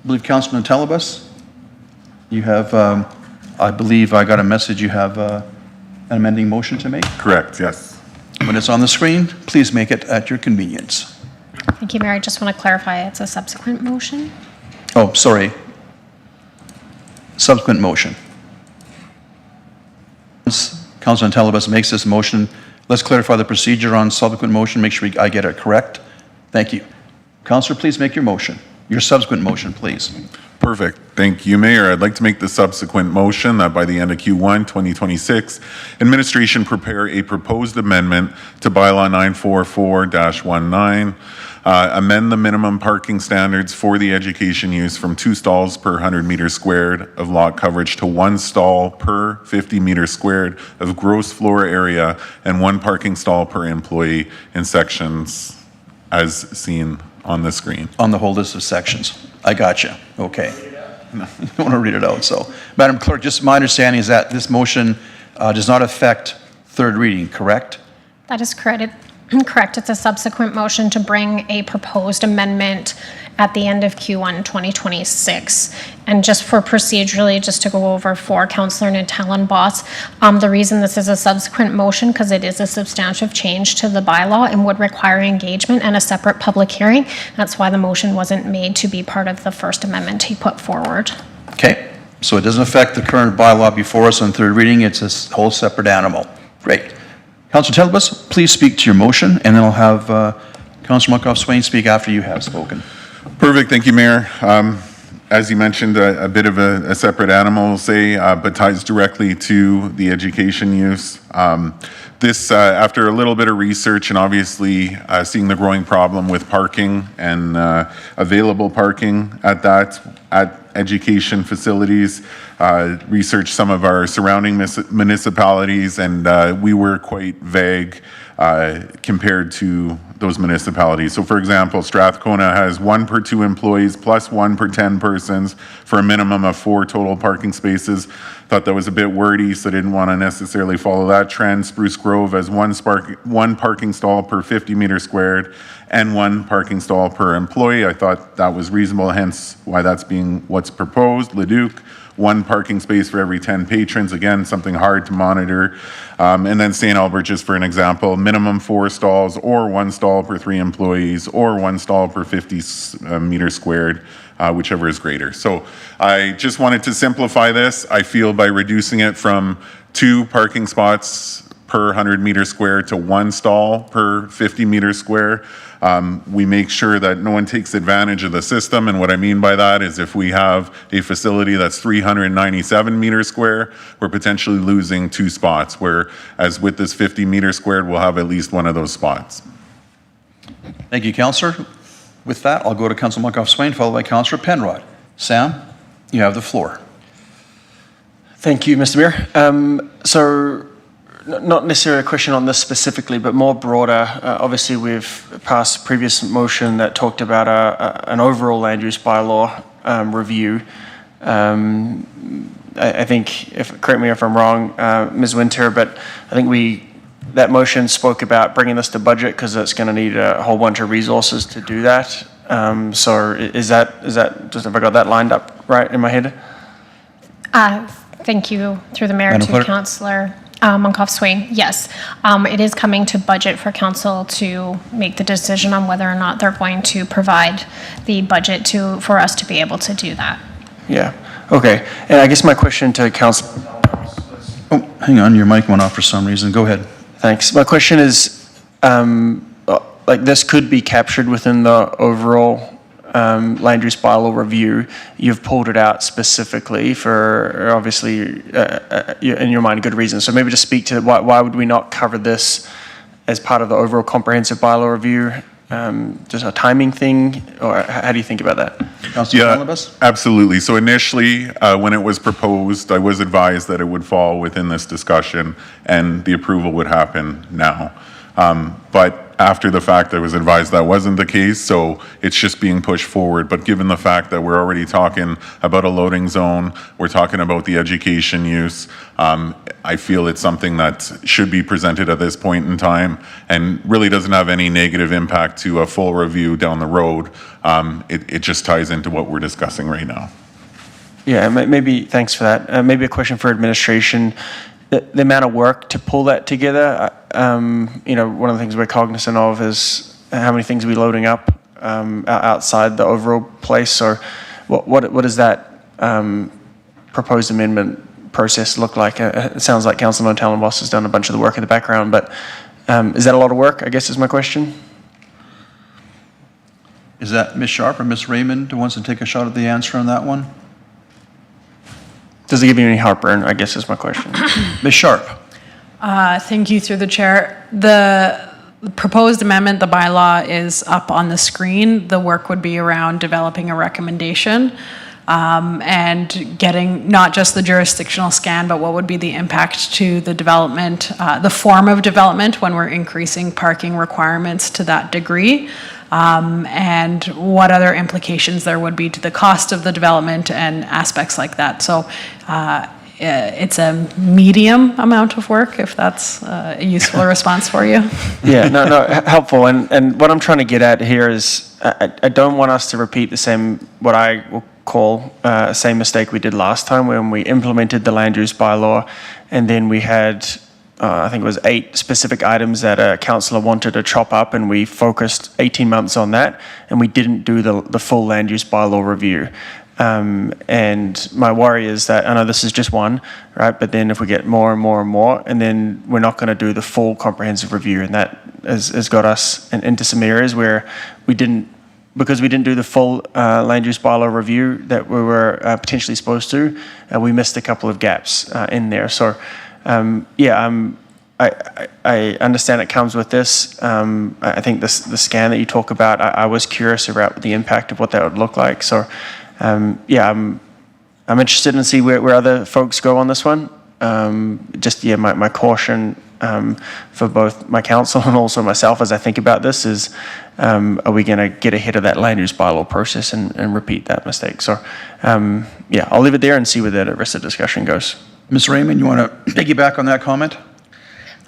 believe Councilman Telebus, you have, I believe I got a message, you have an amending motion to make. Correct, yes. When it's on the screen, please make it at your convenience. Thank you, Mayor. I just want to clarify, it's a subsequent motion? Oh, sorry. Subsequent motion. Councilman Telebus makes this motion. Let's clarify the procedure on subsequent motion, make sure I get it correct. Thank you. Councilor, please make your motion. Your subsequent motion, please. Perfect. Thank you, Mayor. I'd like to make the subsequent motion that by the end of Q1 2026, administration prepare a proposed amendment to bylaw 944-19, amend the minimum parking standards for the education use from 2 stalls per 100 meters squared of lot coverage to 1 stall per 50 meters squared of gross floor area and 1 parking stall per employee in sections as seen on the screen. On the whole list of sections. I got you. Okay. No, you don't want to read it out. So, Madam Clerk, just my understanding is that this motion does not affect third reading, correct? That is correct. Correct. It's a subsequent motion to bring a proposed amendment at the end of Q1 2026. And just for procedurally, just to go over for Councillor Natalan-Boss, the reason this is a subsequent motion, because it is a substantive change to the bylaw and would require engagement and a separate public hearing. That's why the motion wasn't made to be part of the first amendment he put forward. Okay. So it doesn't affect the current bylaw before us on third reading. It's a whole separate animal. Great. Councillor Telebus, please speak to your motion, and then I'll have Councillor Muckhoff-Swain speak after you have spoken. Perfect. Thank you, Mayor. As you mentioned, a bit of a separate animal, say, but ties directly to the education use. This, after a little bit of research and obviously seeing the growing problem with parking and available parking at education facilities, researched some of our surrounding municipalities, and we were quite vague compared to those municipalities. So for example, Strathcona has 1 per 2 employees plus 1 per 10 persons for a minimum of 4 total parking spaces. Thought that was a bit wordy, so didn't want to necessarily follow that trend. Spruce Grove has 1 parking stall per 50 meters squared and 1 parking stall per employee. I thought that was reasonable, hence why that's being what's proposed. Leduc, 1 parking space for every 10 patrons. Again, something hard to monitor. And then St. Albert, just for an example, minimum 4 stalls or 1 stall per 3 employees or 1 stall per 50 meters squared, whichever is greater. So I just wanted to simplify this. I feel by reducing it from 2 parking spots per 100 meters square to 1 stall per 50 meters square, we make sure that no one takes advantage of the system. And what I mean by that is if we have a facility that's 397 meters square, we're potentially losing 2 spots, whereas with this 50 meters squared, we'll have at least 1 of those spots. Thank you, Councillor. With that, I'll go to Councillor Muckhoff-Swain, followed by Councillor Penrod. Sam, you have the floor. Thank you, Mr. Mayor. So, not necessarily a question on this specifically, but more broader. Obviously, we've passed a previous motion that talked about an overall land use bylaw review. I think, correct me if I'm wrong, Ms. Winter, but I think we that motion spoke about bringing this to budget because it's going to need a whole bunch of resources to do that. So is that, just have I got that lined up right in my head? Thank you, through the mayor, Madam to Clerk? Councillor Monkoff-Swain. Yes, it is coming to budget for council to make the decision on whether or not they're going to provide the budget for us to be able to do that. Yeah, okay. And I guess my question to council, Oh, hang on, your mic went off for some reason. Go ahead. thanks. My question is, like this could be captured within the overall land use bylaw review. You've pulled it out specifically for obviously, in your mind, good reasons. So maybe just speak to why would we not cover this as part of the overall comprehensive bylaw review? Just a timing thing, or how do you think about that? Councilor Yeah, Columbus? absolutely. So initially, when it was proposed, I was advised that it would fall within this discussion and the approval would happen now. But after the fact, I was advised that wasn't the case, so it's just being pushed forward. But given the fact that we're already talking about a loading zone, we're talking about the education use, I feel it's something that should be presented at this point in time and really doesn't have any negative impact to a full review down the road. It just ties into what we're discussing right now. Yeah, maybe, thanks for that. Maybe a question for administration. The amount of work to pull that together, you know, one of the things we're cognizant of is how many things are we loading up outside the overall place, or what does that proposed amendment process look like? It sounds like Councillor Montalembos has done a bunch of the work in the background, but is that a lot of work, I guess is my question? Is that Ms. Sharp or Ms. Raymond who wants to take a shot at the answer on that one? Does it give you any heartburn, I guess is my question. Ms. Sharp? Thank you, through the chair. The proposed amendment, the bylaw, is up on the screen. The work would be around developing a recommendation and getting not just the jurisdictional scan, but what would be the impact to the development, the form of development when we're increasing parking requirements to that degree, and what other implications there would be to the cost of the development and aspects like that. So it's a medium amount of work, if that's a useful response for you. Yeah, no, helpful. And what I'm trying to get at here is I don't want us to repeat the same, what I will call same mistake we did last time when we implemented the land use bylaw, and then we had I think it was 8 specific items that a councillor wanted to chop up, and we focused 18 months on that, and we didn't do the full land use bylaw review. And my worry is that, I know this is just one, right? But then if we get more and more and more, and then we're not going to do the full comprehensive review, and that has got us into some areas where because we didn't do the full land use bylaw review that we were potentially supposed to, we missed a couple of gaps in there. So I understand it comes with this. I think the scan that you talk about, I was curious about the impact of what that would look like. So I'm interested in see where other folks go on this one. My caution for both my council and also myself as I think about this is, are we going to get ahead of that land use bylaw process and repeat that mistake? So I'll leave it there and see where the rest of the discussion goes. Ms. Raymond, you want to piggyback on that comment?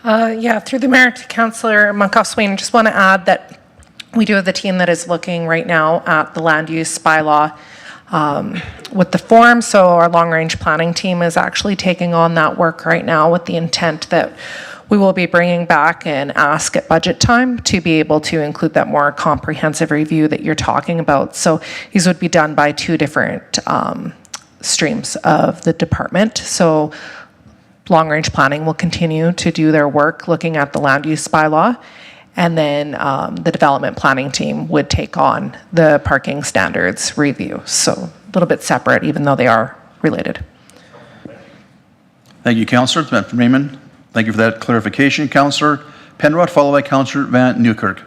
Through the mayor to Councillor Monkoff-Swain, I just want to add that we do have the team that is looking right now at the land use bylaw with the form. So our long-range planning team is actually taking on that work right now with the intent that we will be bringing back and ask at budget time to be able to include that more comprehensive review that you're talking about. So these would be done by 2 different streams of the department. So long-range planning will continue to do their work looking at the land use bylaw, and then the development planning team would take on the parking standards review. So a little bit separate, even though they are related. Thank you, Councillor Raymond. Thank you for that clarification. Councillor Penrod, followed by Councillor Van Nieuwkerk.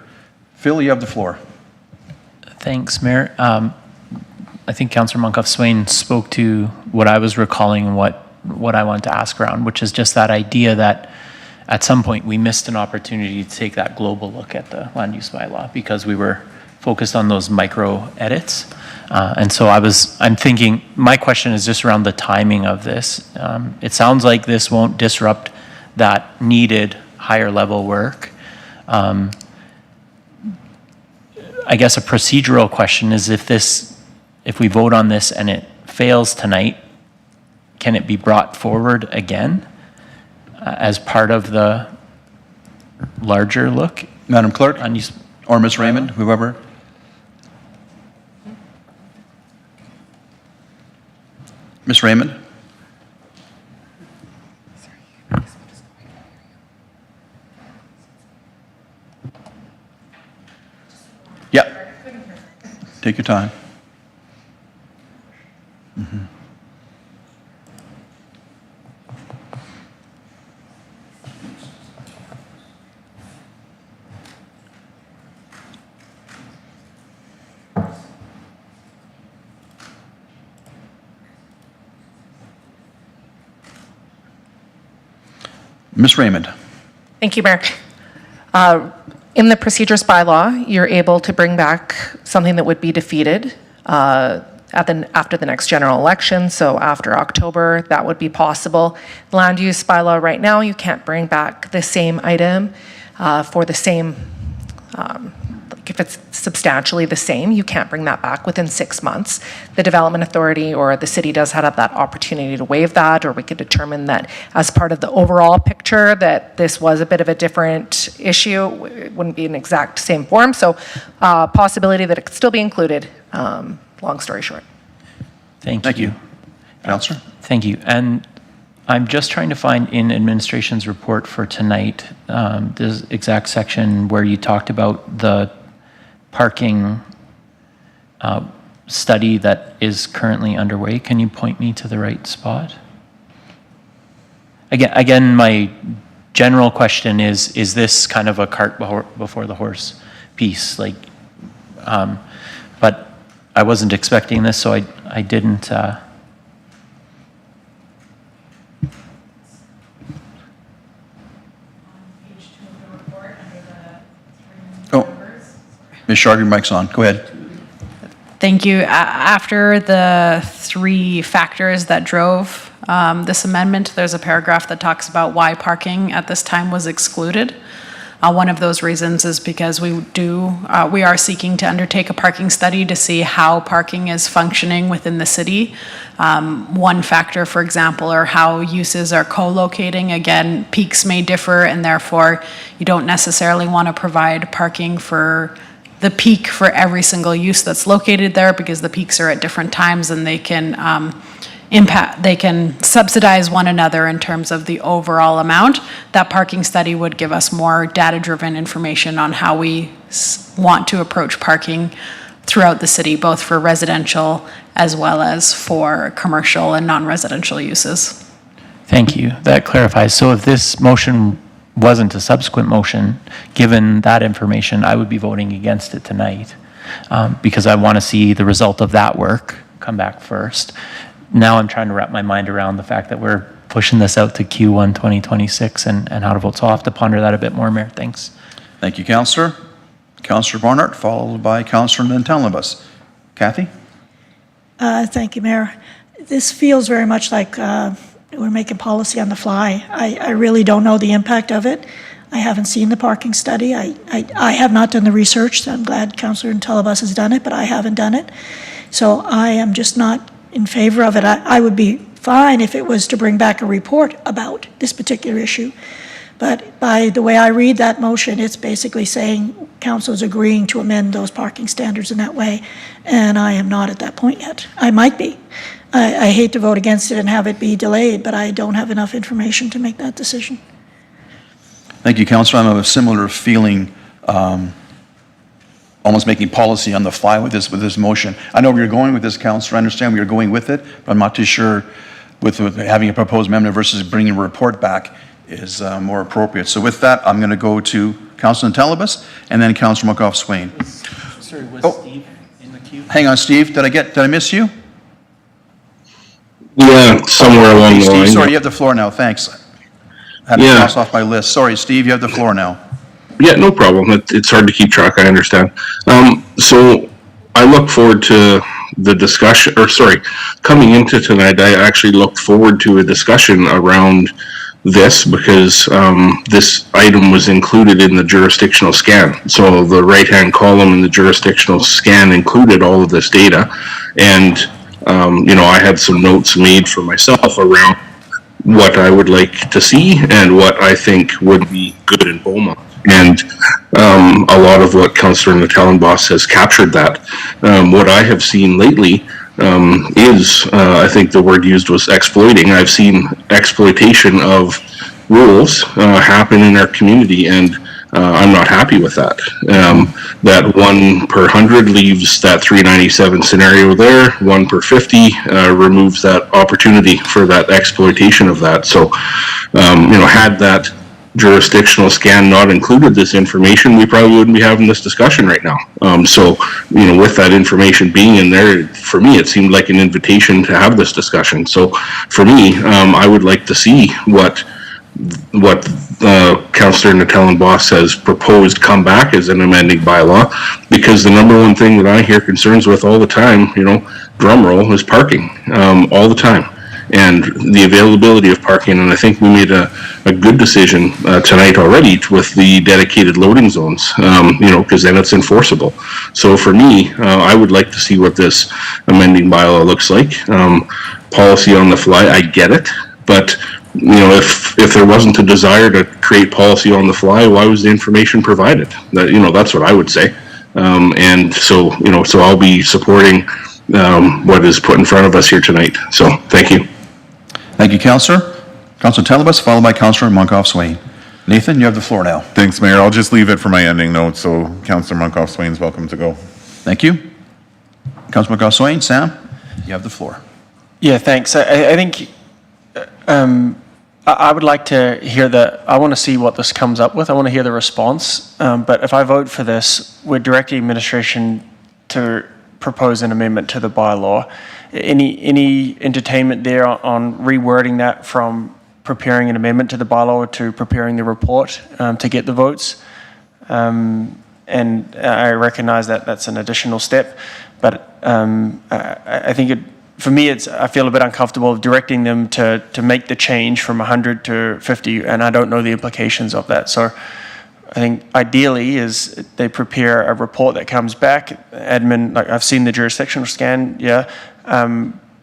Phil, you have the floor. Thanks, Mayor. I think Councillor Monkoff-Swain spoke to what I was recalling and what I wanted to ask around, which is just that idea that at some point we missed an opportunity to take that global look at the land use bylaw because we were focused on those micro edits. And so I'm thinking, my question is just around the timing of this. It sounds like this won't disrupt that needed higher level work. I guess a procedural question is if we vote on this and it fails tonight, can it be brought forward again as part of the larger look? Madam Clerk, or Ms. Raymond, whoever. Ms. Raymond? Yeah. Take your time. Ms. Raymond. Thank you, Mayor. In the procedures bylaw, you're able to bring back something that would be defeated after the next general election, so after October, that would be possible. Land use bylaw right now, you can't bring back the same item for the same, like if it's substantially the same, you can't bring that back within 6 months. The development authority or the city does have that opportunity to waive that, or we could determine that as part of the overall picture that this was a bit of a different issue. It wouldn't be an exact same form, so possibility that it could still be included, long story short. Thank you. Councillor? Thank you. And I'm just trying to find in administration's report for tonight, this exact section where you talked about the parking study that is currently underway. Can you point me to the right spot? Again, my general question is this kind of a cart before the horse piece? Like, but I wasn't expecting this, so I didn't. Oh, Ms. Sharp, your mic's on. Go ahead. Thank you. After the three factors that drove this amendment, there's a paragraph that talks about why parking at this time was excluded. One of those reasons is because we are seeking to undertake a parking study to see how parking is functioning within the city. One factor, for example, are how uses are co-locating. Again, peaks may differ, and therefore you don't necessarily want to provide parking for the peak for every single use that's located there, because the peaks are at different times and they can they can subsidize one another in terms of the overall amount. That parking study would give us more data-driven information on how we want to approach parking throughout the city, both for residential as well as for commercial and non-residential uses. Thank you. That clarifies. So if this motion wasn't a subsequent motion, given that information, I would be voting against it tonight because I want to see the result of that work come back first. Now I'm trying to wrap my mind around the fact that we're pushing this out to Q1 2026 and how to vote. So I'll have to ponder that a bit more, Mayor. Thanks. Thank you, Councillor. Councillor Barnhart, followed by Councillor Nantalibus. Kathy? Thank you, Mayor. This feels very much like we're making policy on the fly. I really don't know the impact of it. I haven't seen the parking study. I have not done the research, so I'm glad Councillor Nantalibus has done it, but I haven't done it. So I am just not in favor of it. I would be fine if it was to bring back a report about this particular issue. But by the way I read that motion, it's basically saying council's agreeing to amend those parking standards in that way, and I am not at that point yet. I might be. I hate to vote against it and have it be delayed, but I don't have enough information to make that decision. Thank you, Councillor. I'm of a similar feeling, almost making policy on the fly with this motion. I know where you're going with this, Councillor. I understand where you're going with it, but I'm not too sure with having a proposed amendment versus bringing a report back is more appropriate. So with that, I'm going to go to Councillor Nantalibus and then Councillor McGough-Swain. Sorry, was Steve in the queue? Hang on, Steve. Did I miss you? Yeah, somewhere along the Steve, line. sorry, you have the floor now. Thanks. I had to cross off my list. Sorry, Steve, you have the floor now. Yeah, no problem. It's hard to keep track, I understand. So I look forward to the discussion, coming into tonight, I actually looked forward to a discussion around this because this item was included in the jurisdictional scan. So the right-hand column in the jurisdictional scan included all of this data. And, I had some notes made for myself around what I would like to see and what I think would be good in Beaumont. And a lot of what Councillor Natellenbos has captured that. What I have seen lately is, I think the word used was exploiting. I've seen exploitation of rules happen in our community, and I'm not happy with that. That 1 per 100 leaves that 397 scenario there, 1 per 50 removes that opportunity for that exploitation of that. So, had that jurisdictional scan not included this information, we probably wouldn't be having this discussion right now. With that information being in there, for me, it seemed like an invitation to have this discussion. So for me, I would like to see what Councillor Natellenbos has proposed come back as an amending bylaw, because the number one thing that I hear concerns with all the time, drum roll, is parking, all the time. And the availability of parking, and I think we made a good decision tonight already with the dedicated loading zones, because then it's enforceable. So for me, I would like to see what this amending bylaw looks like. Policy on the fly, I get it, but if there wasn't a desire to create policy on the fly, why was the information provided? That's what I would say. And so I'll be supporting what is put in front of us here tonight. So thank you. Thank you, Councillor. Councillor Natellenbos, followed by Councillor Monkoff-Swain. Nathan, you have the floor now. Thanks, Mayor. I'll just leave it for my ending note, so Councillor Monkoff-Swain's welcome to go. Thank you. Councillor Monkoff-Swain, Sam, you have the floor. Yeah, thanks. I think I would like to hear I want to see what this comes up with. I want to hear the response. But if I vote for this, we're directing administration to propose an amendment to the bylaw. Any entertainment there on rewording that from preparing an amendment to the bylaw to preparing the report to get the votes? And I recognize that that's an additional step, but I think for me, I feel a bit uncomfortable directing them to make the change from 100 to 50, and I don't know the implications of that. So I think ideally is they prepare a report that comes back. Admin, like I've seen the jurisdictional scan, yeah,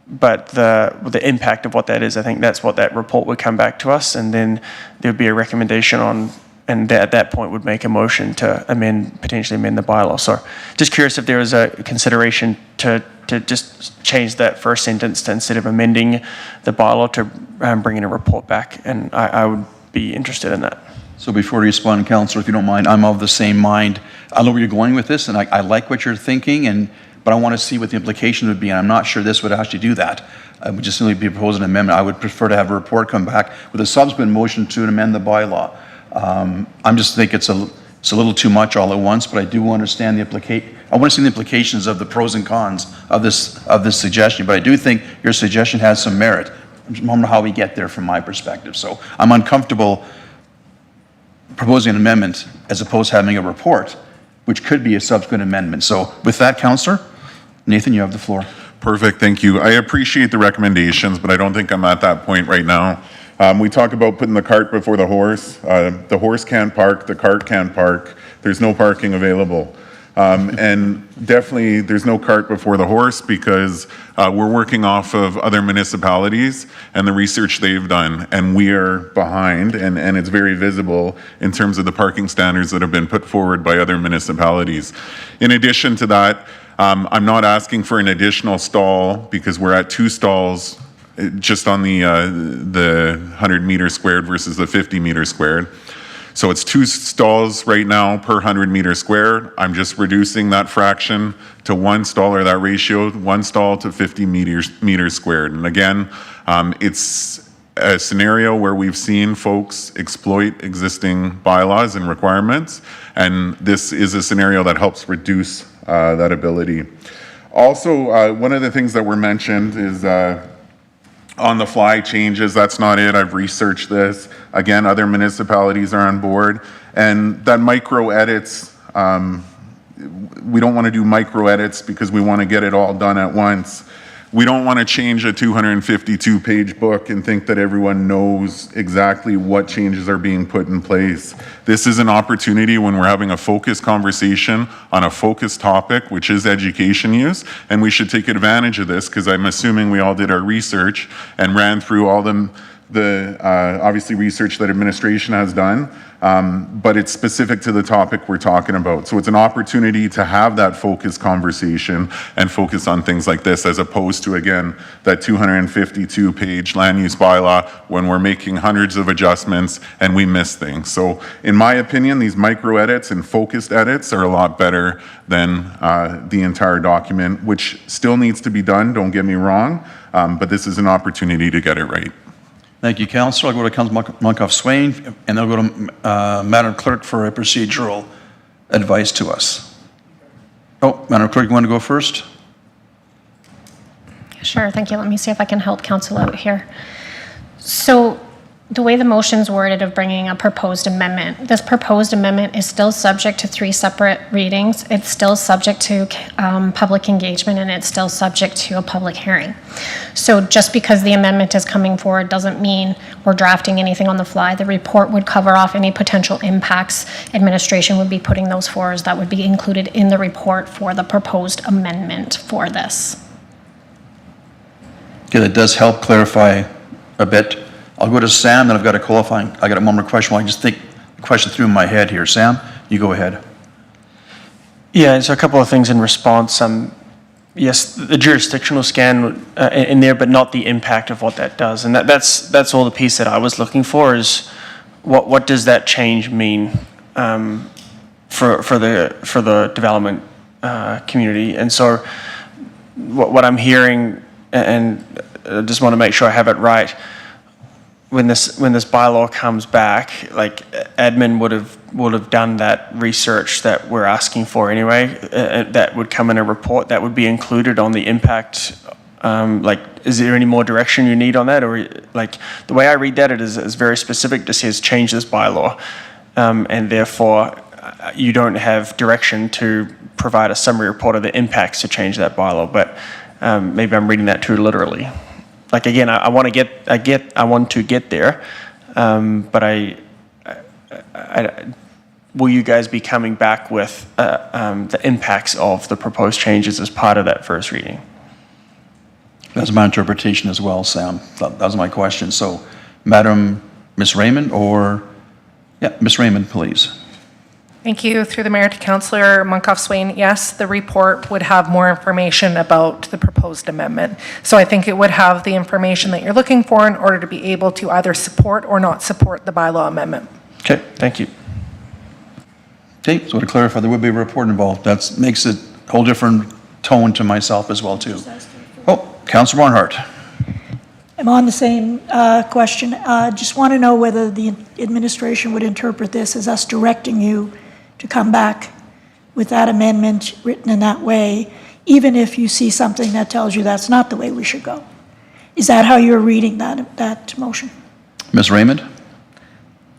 but the impact of what that is, I think that's what that report would come back to us, and then there'd be a recommendation on, and at that point would make a motion to potentially amend the bylaw. So just curious if there was a consideration to just change that first sentence to, instead of amending the bylaw, to bring in a report back, and I would be interested in that. So before you respond, Councillor, if you don't mind, I'm of the same mind. I know where you're going with this, and I like what you're thinking, but I want to see what the implication would be, and I'm not sure this would actually do that. I would just simply be proposing an amendment. I would prefer to have a report come back with a subsequent motion to amend the bylaw. I'm just think it's a little too much all at once, but I do understand the I want to see the implications of the pros and cons of this suggestion, but I do think your suggestion has some merit. I don't know how we get there from my perspective. So I'm uncomfortable proposing an amendment as opposed to having a report, which could be a subsequent amendment. So with that, Councillor, Nathan, you have the floor. Perfect, thank you. I appreciate the recommendations, but I don't think I'm at that point right now. We talk about putting the cart before the horse. The horse can't park, the cart can't park. There's no parking available. And definitely there's no cart before the horse because we're working off of other municipalities and the research they've done, and we are behind, and it's very visible in terms of the parking standards that have been put forward by other municipalities. In addition to that, I'm not asking for an additional stall because we're at 2 stalls just on the 100 meters squared versus the 50 meters squared. So it's 2 stalls right now per 100 meters squared. I'm just reducing that fraction to 1 stall, or that ratio, 1 stall to 50 meters squared. And again, it's a scenario where we've seen folks exploit existing bylaws and requirements, and this is a scenario that helps reduce that ability. Also, one of the things that were mentioned is on-the-fly changes. That's not it. I've researched this. Again, other municipalities are on board. And that micro edits, we don't want to do micro edits because we want to get it all done at once. we don't want to change a 252-page book and think that everyone knows exactly what changes are being put in place. This is an opportunity when we're having a focused conversation on a focused topic, which is education use, and we should take advantage of this because I'm assuming we all did our research and ran through all the obviously research that administration has done, but it's specific to the topic we're talking about. So it's an opportunity to have that focused conversation and focus on things like this as opposed to, again, that 252-page land use bylaw when we're making hundreds of adjustments and we miss things. So in my opinion, these micro edits and focused edits are a lot better than the entire document, which still needs to be done, don't get me wrong, but this is an opportunity to get it right. Thank you, Councillor. I'll go to Councillor Monkoff-Swain, and then I'll go to Madam Clerk for a procedural advice to us. Oh, Madam Clerk, you want to go first? Sure, thank you. Let me see if I can help council out here. So the way the motion's worded of bringing a proposed amendment, this proposed amendment is still subject to 3 separate readings. It's still subject to public engagement, and it's still subject to a public hearing. So just because the amendment is coming forward doesn't mean we're drafting anything on the fly. The report would cover off any potential impacts. Administration would be putting those forward that would be included in the report for the proposed amendment for this. Okay, that does help clarify a bit. I'll go to Sam, then I've got a qualifying, I got one more question while I just think the question through my head here. Sam, you go ahead. Yeah, so a couple of things in response. Yes, the jurisdictional scan in there, but not the impact of what that does. And that's all the piece that I was looking for is what does that change mean for the development community? And so what I'm hearing, and I just want to make sure I have it right, when this bylaw comes back, like admin would have done that research that we're asking for anyway. That would come in a report that would be included on the impact. Like, is there any more direction you need on that, or like the way I read that, it is very specific. Just says change this bylaw, and therefore you don't have direction to provide a summary report of the impacts to change that bylaw. But maybe I'm reading that too literally. Like again, I want to get there, but will you guys be coming back with the impacts of the proposed changes as part of that first reading? That's my interpretation as well, Sam. That was my question. So, Madam, Ms. Raymond, Ms. Raymond, please. Thank you. Through the mayor to Councillor Monkoff-Swain, yes, the report would have more information about the proposed amendment. So I think it would have the information that you're looking for in order to be able to either support or not support the bylaw amendment. Okay, thank you. Okay, so to clarify, there would be a report involved. That makes it a whole different tone to myself as well, too. Oh, Councillor Barnhart. I'm on the same question. Just want to know whether the administration would interpret this as us directing you to come back with that amendment written in that way, even if you see something that tells you that's not the way we should go. Is that how you're reading that motion? Ms. Raymond?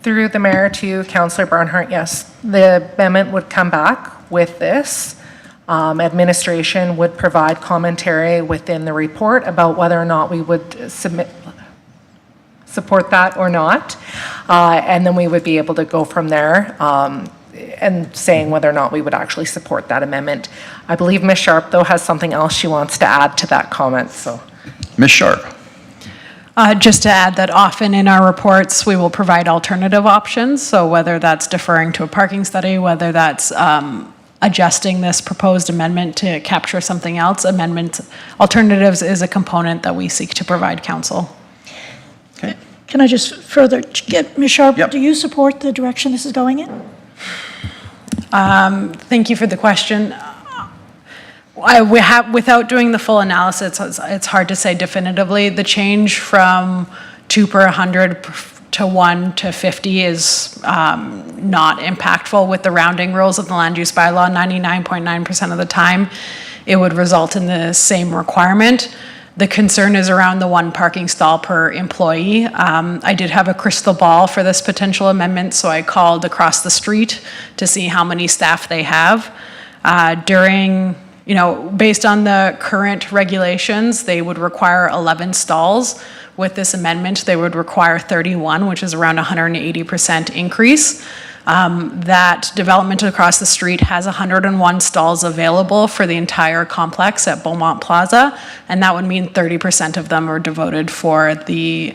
Through the mayor to Councillor Barnhart, yes, the amendment would come back with this. Administration would provide commentary within the report about whether or not we would support that or not. And then we would be able to go from there and saying whether or not we would actually support that amendment. I believe Ms. Sharp, though, has something else she wants to add to that comment. So, Ms. Sharp. Just to add that often in our reports, we will provide alternative options. So whether that's deferring to a parking study, whether that's adjusting this proposed amendment to capture something else, alternatives is a component that we seek to provide council. Okay. Can I just further get, Ms. Sharp, Yep. do you support the direction this is going in? Thank you for the question. Without doing the full analysis, it's hard to say definitively. The change from 2 per 100 to 1 to 50 is not impactful with the rounding rules of the land use bylaw. 99.9% of the time, it would result in the same requirement. The concern is around the 1 parking stall per employee. I did have a crystal ball for this potential amendment, so I called across the street to see how many staff they have. During based on the current regulations, they would require 11 stalls. With this amendment, they would require 31, which is around 180% increase. That development across the street has 101 stalls available for the entire complex at Beaumont Plaza, and that would mean 30% of them are devoted for the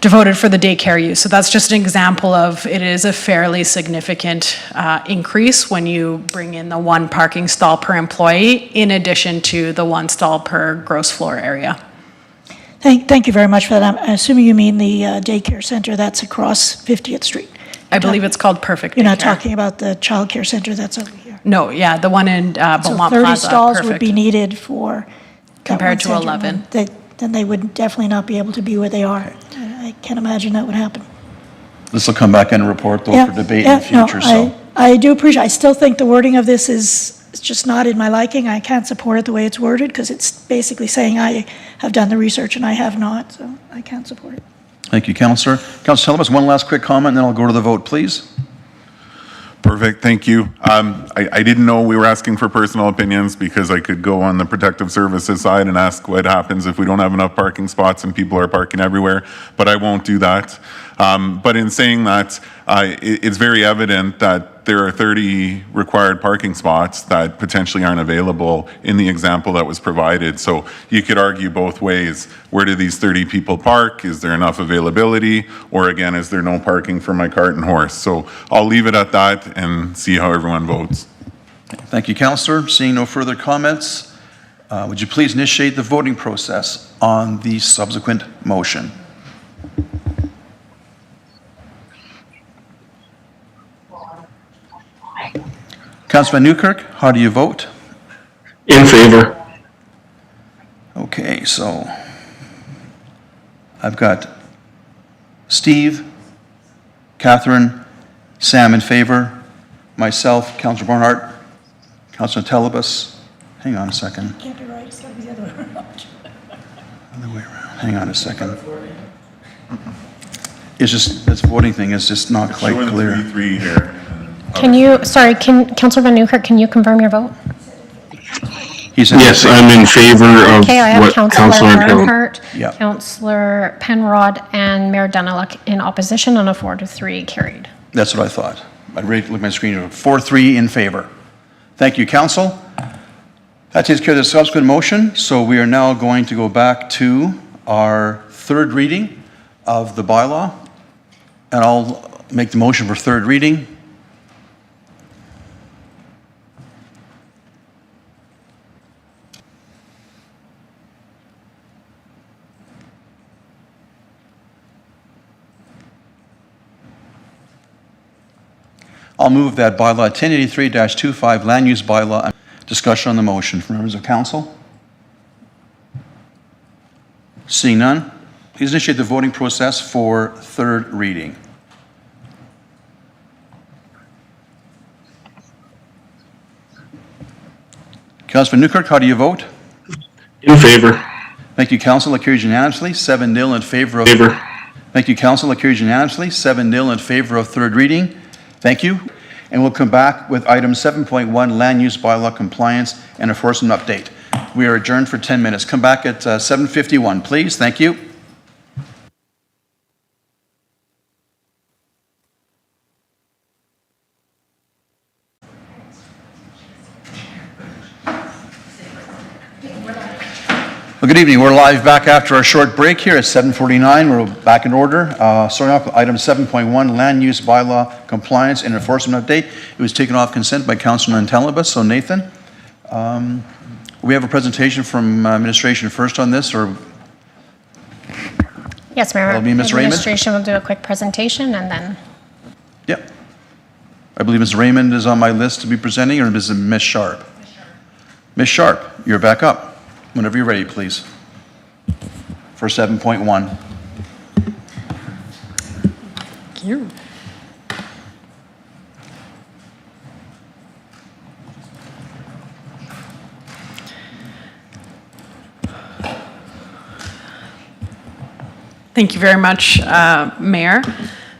daycare use. So that's just an example of, it is a fairly significant increase when you bring in the 1 parking stall per employee in addition to the 1 stall per gross floor area. Thank you very much for that. I'm assuming you mean the daycare center that's across 50th Street. I believe it's called Perfect You're not Daycare. talking about the childcare center that's over here. No, yeah, the one in Beaumont So Plaza. 30 stalls would Perfect. be needed for that Compared one to center, 11. Then they would definitely not be able to be where they are. I can't imagine that would happen. This will come back in a report, though, for debate in the no, future, so. I do appreciate, I still think the wording of this is it's just not in my liking. I can't support it the way it's worded, because it's basically saying I have done the research and I have not, so I can't support it. Thank you, Councillor. Councillor Telebas, one last quick comment, and then I'll go to the vote, please. Perfect, thank you. I didn't know we were asking for personal opinions because I could go on the protective services side and ask what happens if we don't have enough parking spots and people are parking everywhere, but I won't do that. But in saying that, it's very evident that there are 30 required parking spots that potentially aren't available in the example that was provided. So you could argue both ways. Where do these 30 people park? Is there enough availability? Or again, is there no parking for my cart and horse? So I'll leave it at that and see how everyone votes. Thank you, Councillor. Seeing no further comments, would you please initiate the voting process on the subsequent motion? Councillor Van Newkirk, how do you vote? In favor. Okay, so I've got Steve, Catherine, Sam in favor, myself, Councillor Barnhart, Councillor Telebas. Hang on a second. Can't be right, it's got to be the other way around. Other way around. Hang on a second. It's just, this voting thing is just not quite Showing clear. 3-3 here. Councillor Van Newkirk, can you confirm your vote? He's in Yes, favor. I'm in favor of Okay, I have what Councillor Councillor Barnhart, Yeah. Councillor Penrod, and Mayor Dunlop in opposition on a 4-3 carried. That's what I thought. I read, look at my screen, 4-3 in favor. Thank you, council. That takes care of the subsequent motion, so we are now going to go back to our third reading of the bylaw, and I'll make the motion for third reading. I'll move that bylaw 1083-25 land use bylaw. Discussion on the motion from members of council. Seeing none, please initiate the voting process for third reading. Councillor Newkirk, how do you vote? In favor. Thank you, council. That carries unanimously. 7-0 in favor of. Favor. Thank you, council. That carries unanimously. 7-0 in favor of third reading. Thank you. And we'll come back with item 7.1, land use bylaw compliance and enforcement update. We are adjourned for 10 minutes. Come back at 7:51, please. Thank you. Well, good evening. We're live back after our short break here at 7:49. We're back in order. Starting off with item 7.1, land use bylaw compliance and enforcement update. It was taken off consent by Councilman Telebas. So Nathan, we have a presentation from administration first on this, or Yes, Mayor. That'll be Ms. Raymond? Administration will do a quick presentation and then. yep. I believe Ms. Raymond is on my list to be presenting, or is it Ms. Sharp? Ms. Sharp, you're back up. Whenever you're ready, please. For 7.1. Thank you. Thank you very much, Mayor.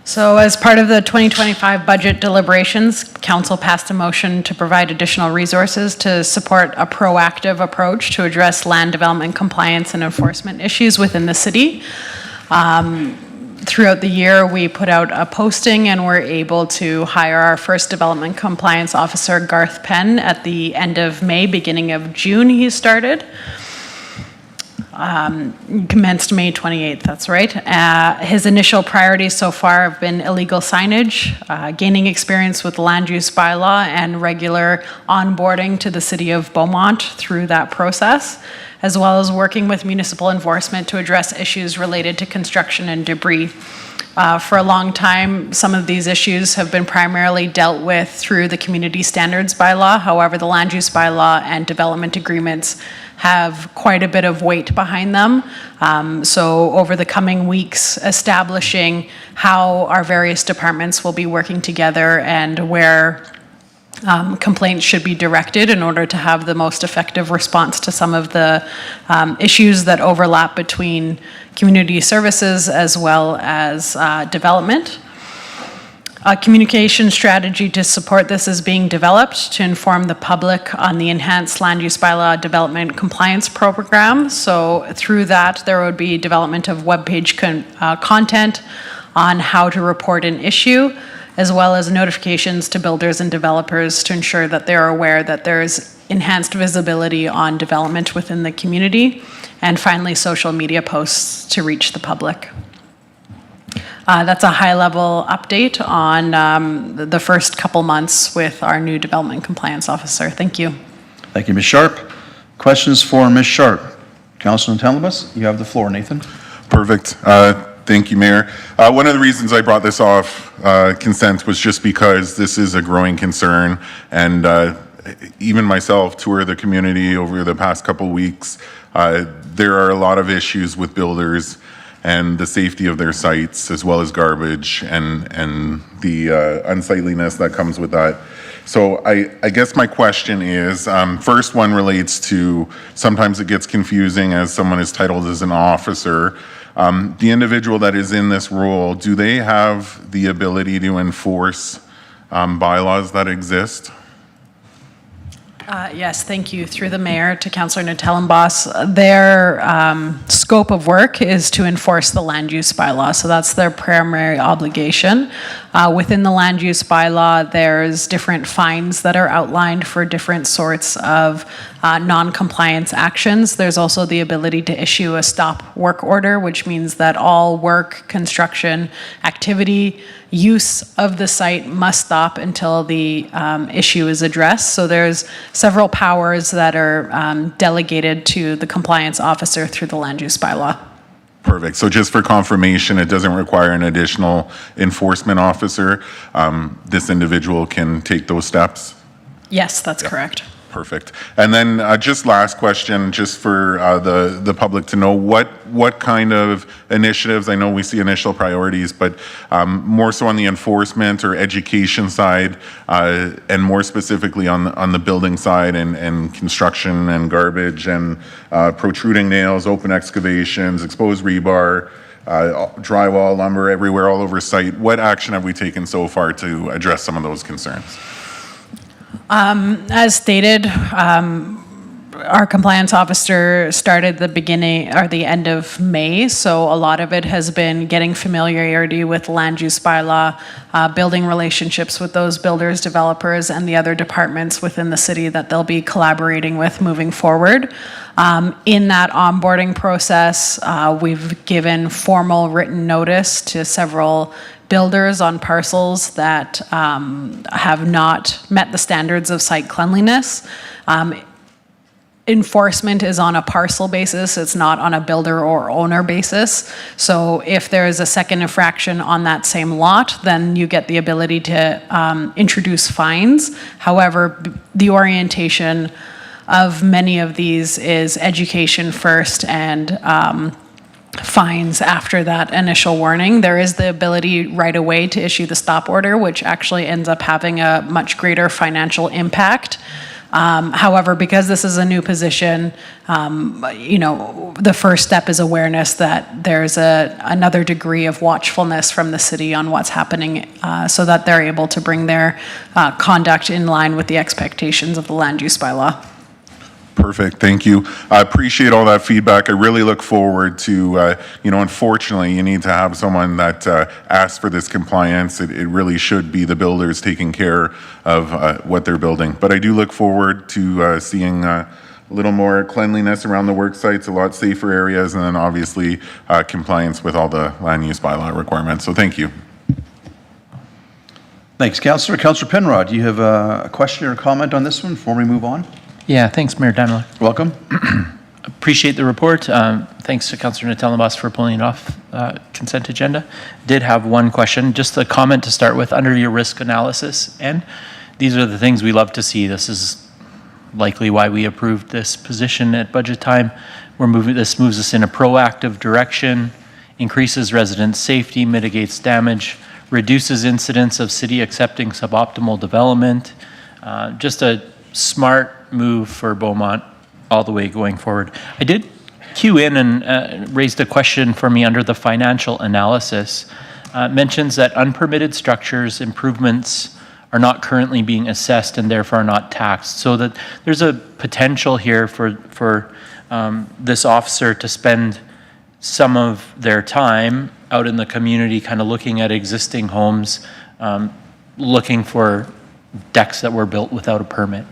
So as part of the 2025 budget deliberations, council passed a motion to provide additional resources to support a proactive approach to address land development compliance and enforcement issues within the city. Throughout the year, we put out a posting and were able to hire our first development compliance officer, Garth Penn, at the end of May, beginning of June he started. Commenced May 28th, that's right. His initial priorities so far have been illegal signage, gaining experience with land use bylaw, and regular onboarding to the city of Beaumont through that process, as well as working with municipal enforcement to address issues related to construction and debris. For a long time, some of these issues have been primarily dealt with through the community standards bylaw. However, the land use bylaw and development agreements have quite a bit of weight behind them. So over the coming weeks, establishing how our various departments will be working together and where complaints should be directed in order to have the most effective response to some of the issues that overlap between community services as well as development. A communication strategy to support this is being developed to inform the public on the enhanced land use bylaw development compliance program. So through that, there would be development of webpage content on how to report an issue, as well as notifications to builders and developers to ensure that they're aware that there's enhanced visibility on development within the community. And finally, social media posts to reach the public. That's a high-level update on the first couple months with our new development compliance officer. Thank you. Thank you, Ms. Sharp. Questions for Ms. Sharp? Councilor Natelebas, you have the floor, Nathan. Perfect. Thank you, Mayor. One of the reasons I brought this off consent was just because this is a growing concern, and even myself tour the community over the past couple weeks. There are a lot of issues with builders and the safety of their sites, as well as garbage and the unsightliness that comes with that. So I guess my question is, first one relates to, sometimes it gets confusing as someone is titled as an officer. The individual that is in this role, do they have the ability to enforce bylaws that exist? Yes, thank you. Through the mayor to Councillor Natelenbos, their scope of work is to enforce the land use bylaw, so that's their primary obligation. Within the land use bylaw, there's different fines that are outlined for different sorts of non-compliance actions. There's also the ability to issue a stop work order, which means that all work, construction, activity, use of the site must stop until the issue is addressed. So there's several powers that are delegated to the compliance officer through the land use bylaw. Perfect. So just for confirmation, it doesn't require an additional enforcement officer. This individual can take those steps? Yes, that's correct. Perfect. And then just last question, just for the public to know, what kind of initiatives, I know we see initial priorities, but more so on the enforcement or education side, and more specifically on the building side and construction and garbage and protruding nails, open excavations, exposed rebar, drywall, lumber everywhere, all over site. What action have we taken so far to address some of those concerns? As stated, our compliance officer started the beginning or the end of May, so a lot of it has been getting familiarity with land use bylaw, building relationships with those builders, developers, and the other departments within the city that they'll be collaborating with moving forward. In that onboarding process, we've given formal written notice to several builders on parcels that have not met the standards of site cleanliness. Enforcement is on a parcel basis, it's not on a builder or owner basis. So if there is a second infraction on that same lot, then you get the ability to introduce fines. However, the orientation of many of these is education first and fines after that initial warning. There is the ability right away to issue the stop order, which actually ends up having a much greater financial impact However, because this is a new position, the first step is awareness that there's another degree of watchfulness from the city on what's happening, so that they're able to bring their conduct in line with the expectations of the land use bylaw. Perfect, thank you. I appreciate all that feedback. I really look forward to, unfortunately, you need to have someone that asks for this compliance. It really should be the builders taking care of what they're building. But I do look forward to seeing a little more cleanliness around the work sites, a lot safer areas, and then obviously compliance with all the land use bylaw requirements. So thank you. Thanks, Councillor. Councillor Penrod, do you have a question or comment on this one before we move on? Yeah, thanks, Mayor Daimler. Welcome. Appreciate the report. Thanks to Councillor Natellenbos for pulling it off consent agenda. Did have one question, just a comment to start with under your risk analysis. And these are the things we love to see. This is likely why we approved this position at budget time. This moves us in a proactive direction, increases resident safety, mitigates damage, reduces incidents of city accepting suboptimal development. Just a smart move for Beaumont all the way going forward. I did cue in and raised a question for me under the financial analysis. Mentions that unpermitted structures improvements are not currently being assessed and therefore are not taxed. So that there's a potential here for this officer to spend some of their time out in the community kind of looking at existing homes, looking for decks that were built without a permit.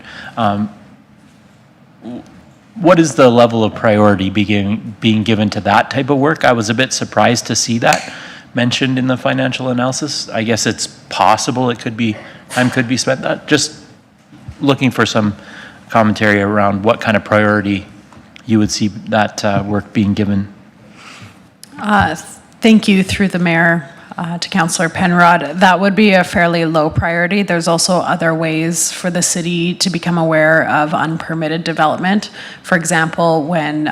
What is the level of priority being given to that type of work? I was a bit surprised to see that mentioned in the financial analysis. I guess it's possible time could be spent that. Just looking for some commentary around what kind of priority you would see that work being given. Thank you through the mayor to Councillor Penrod. That would be a fairly low priority. There's also other ways for the city to become aware of unpermitted development. For example, when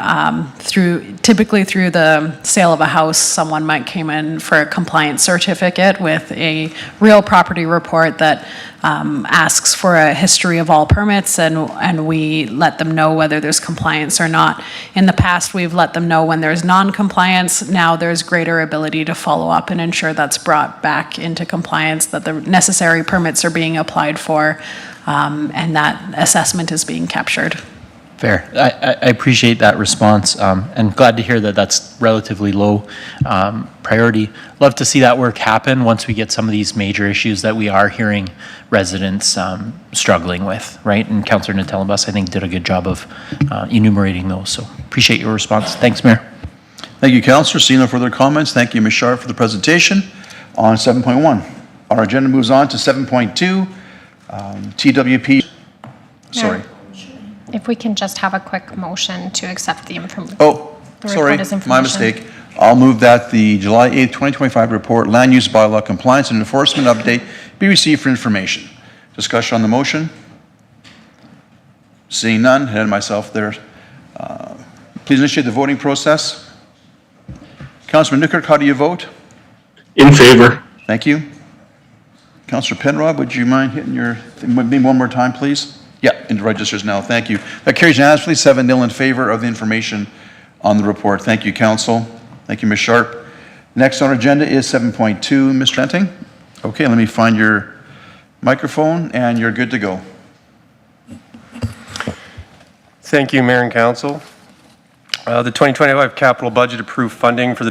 typically through the sale of a house, someone might come in for a compliance certificate with a real property report that asks for a history of all permits, and we let them know whether there's compliance or not. In the past, we've let them know when there's non-compliance. Now there's greater ability to follow up and ensure that's brought back into compliance, that the necessary permits are being applied for, and that assessment is being captured. Fair. I appreciate that response, and glad to hear that that's relatively low priority. Love to see that work happen once we get some of these major issues that we are hearing residents struggling with, right? And Councillor Natellenbos, I think, did a good job of enumerating those. So appreciate your response. Thanks, Mayor. Thank you, Councillor. Seeing no further comments, thank you, Ms. Sharp, for the presentation on 7.1. Our agenda moves on to 7.2, TWP. Sorry. If we can just have a quick motion to accept the information. Oh, sorry, my mistake. I'll move that the July 8th, 2025 report, land use bylaw compliance and enforcement update be received for information. Discussion on the motion? Seeing none, ahead of myself there. Please initiate the voting process. Councillor Newkirk, how do you vote? In favor. Thank you. Councillor Penrod, would you mind hitting your thing one more time, please? Yeah, into registers now. Thank you. That carries unanimously 7-0 in favor of the information on the report. Thank you, Council. Thank you, Ms. Sharp. Next on our agenda is 7.2, Mr. Renting. Okay, let me find your microphone and you're good to go. Thank you, Mayor and Council. The 2025 capital budget approved funding for the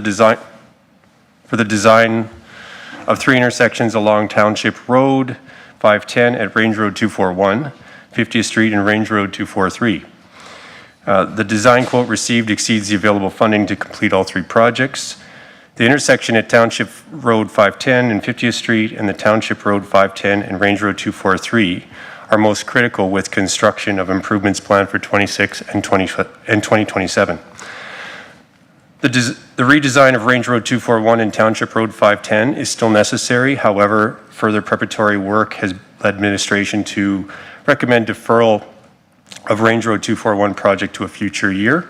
design of 3 intersections along Township Road 510 at Range Road 241. 50th Street and Range Road 243. The design quote received exceeds the available funding to complete all 3 projects. The intersection at Township Road 510 and 50th Street and the Township Road 510 and Range Road 243 are most critical with construction of improvements planned for 26 and 2027. The redesign of Range Road 241 and Township Road 510 is still necessary. However, further preparatory work has led administration to recommend deferral of Range Road 241 project to a future year.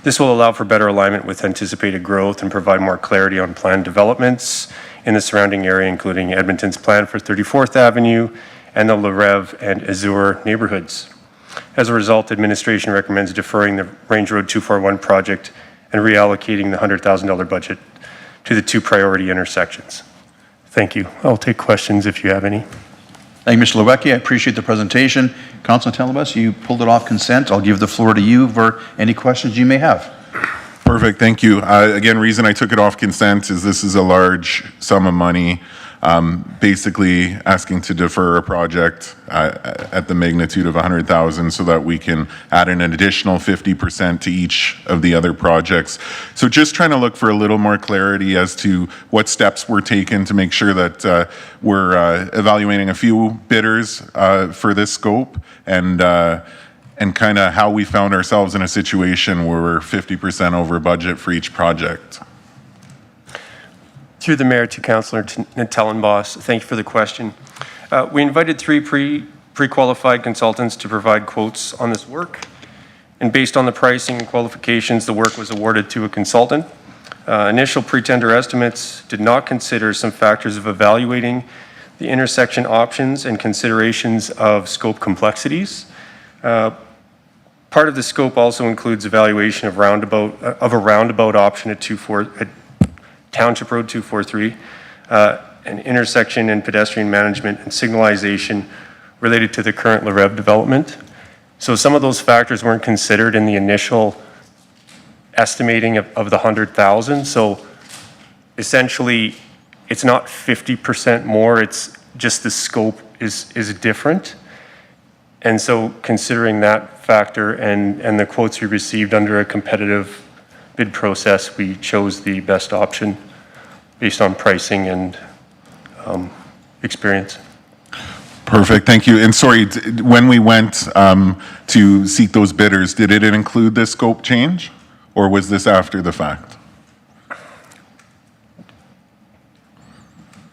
This will allow for better alignment with anticipated growth and provide more clarity on planned developments in the surrounding area, including Edmonton's plan for 34th Avenue and the Larev and Azure neighborhoods. As a result, administration recommends deferring the Range Road 241 project and reallocating the $100,000 budget to the two priority intersections. Thank you. I'll take questions if you have any. Thank you, Mr. Lewecki. I appreciate the presentation. Councilor Telebas, you pulled it off consent. I'll give the floor to you for any questions you may have. Perfect, thank you. Again, reason I took it off consent is this is a large sum of money, basically asking to defer a project at the magnitude of 100,000 so that we can add an additional 50% to each of the other projects. So just trying to look for a little more clarity as to what steps were taken to make sure that we're evaluating a few bidders for this scope and kind of how we found ourselves in a situation where we're 50% over budget for each project. Through the mayor to Councillor Tellenboss, thank you for the question. We invited three pre-qualified consultants to provide quotes on this work. And based on the pricing and qualifications, the work was awarded to a consultant. Initial pre-tender estimates did not consider some factors of evaluating the intersection options and considerations of scope complexities. Part of the scope also includes evaluation of a roundabout option at Township Road 243, an intersection and pedestrian management and signalization related to the current Larev development. So some of those factors weren't considered in the initial estimating of the 100,000. So essentially, it's not 50% more, it's just the scope is different. And so considering that factor and the quotes we received under a competitive bid process, we chose the best option based on pricing and experience. Perfect, thank you. And sorry, when we went to seek those bidders, did it include this scope change or was this after the fact?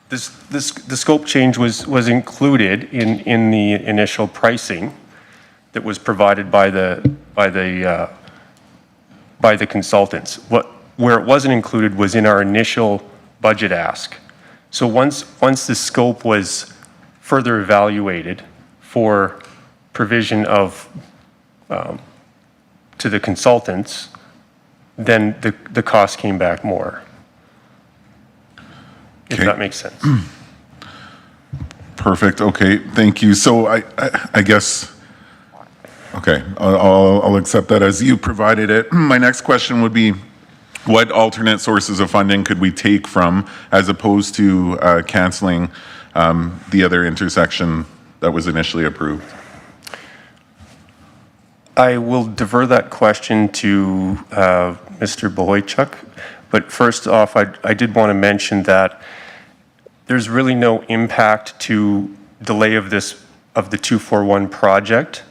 The scope change was included in the initial pricing that was provided by the consultants. Where it wasn't included was in our initial budget ask. So once the scope was further evaluated for provision of to the consultants, then the cost came back more. If that makes sense. Perfect, okay, thank you. So I guess, okay, I'll accept that as you provided it. My next question would be, what alternate sources of funding could we take from as opposed to canceling the other intersection that was initially approved? I will defer that question to Mr. Boychuk, but first off, I did want to mention that there's really no impact to delay of the 241 project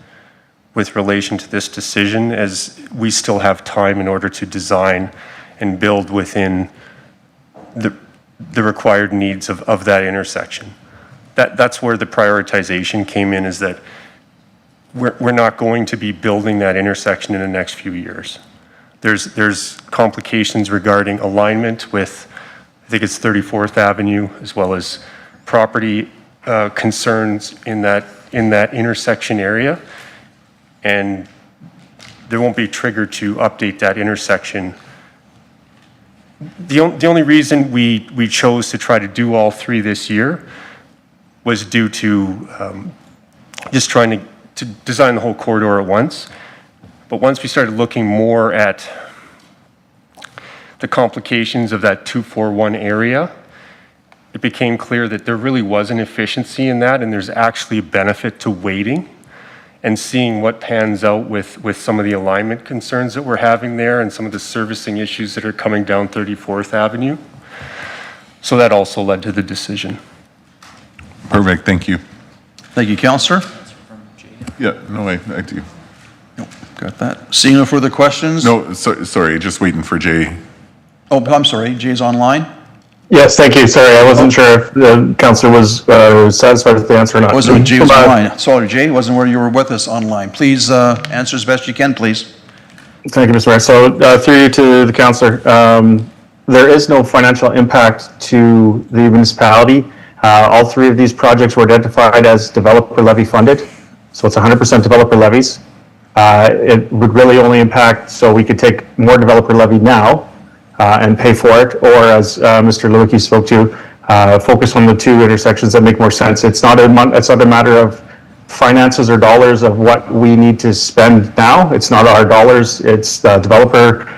with relation to this decision, as we still have time in order to design and build within the required needs of that intersection. That's where the prioritization came in, is that we're not going to be building that intersection in the next few years. There's complications regarding alignment with, I think it's 34th Avenue, as well as property concerns in that intersection area. And there won't be a trigger to update that intersection. The only reason we chose to try to do all three this year was due to just trying to design the whole corridor at once. But once we started looking more at the complications of that 241 area, it became clear that there really was an efficiency in that, and there's actually a benefit to waiting and seeing what pans out with some of the alignment concerns that we're having there and some of the servicing issues that are coming down 34th Avenue. So that also led to the decision. Perfect, thank you. Thank you, Councillor. Yeah, no, I do. Nope, got that. Seeing no further questions? No, sorry, just waiting for Jay. Oh, I'm sorry, Jay's online? Yes, thank you. Sorry, I wasn't sure if the councillor was satisfied with the answer or not. Wasn't Jay was online. Sorry, Jay, wasn't where you were with us online. Please answer as best you can, please. Thank you, Mr. Mayor. So through you to the councillor, there is no financial impact to the municipality All three of these projects were identified as developer levy funded, so it's 100% developer levies. It would really only impact, so we could take more developer levy now and pay for it, or as Mr. Lewicki spoke to, focus on the two intersections that make more sense. It's not a matter of finances or dollars of what we need to spend now. It's not our dollars, it's the developer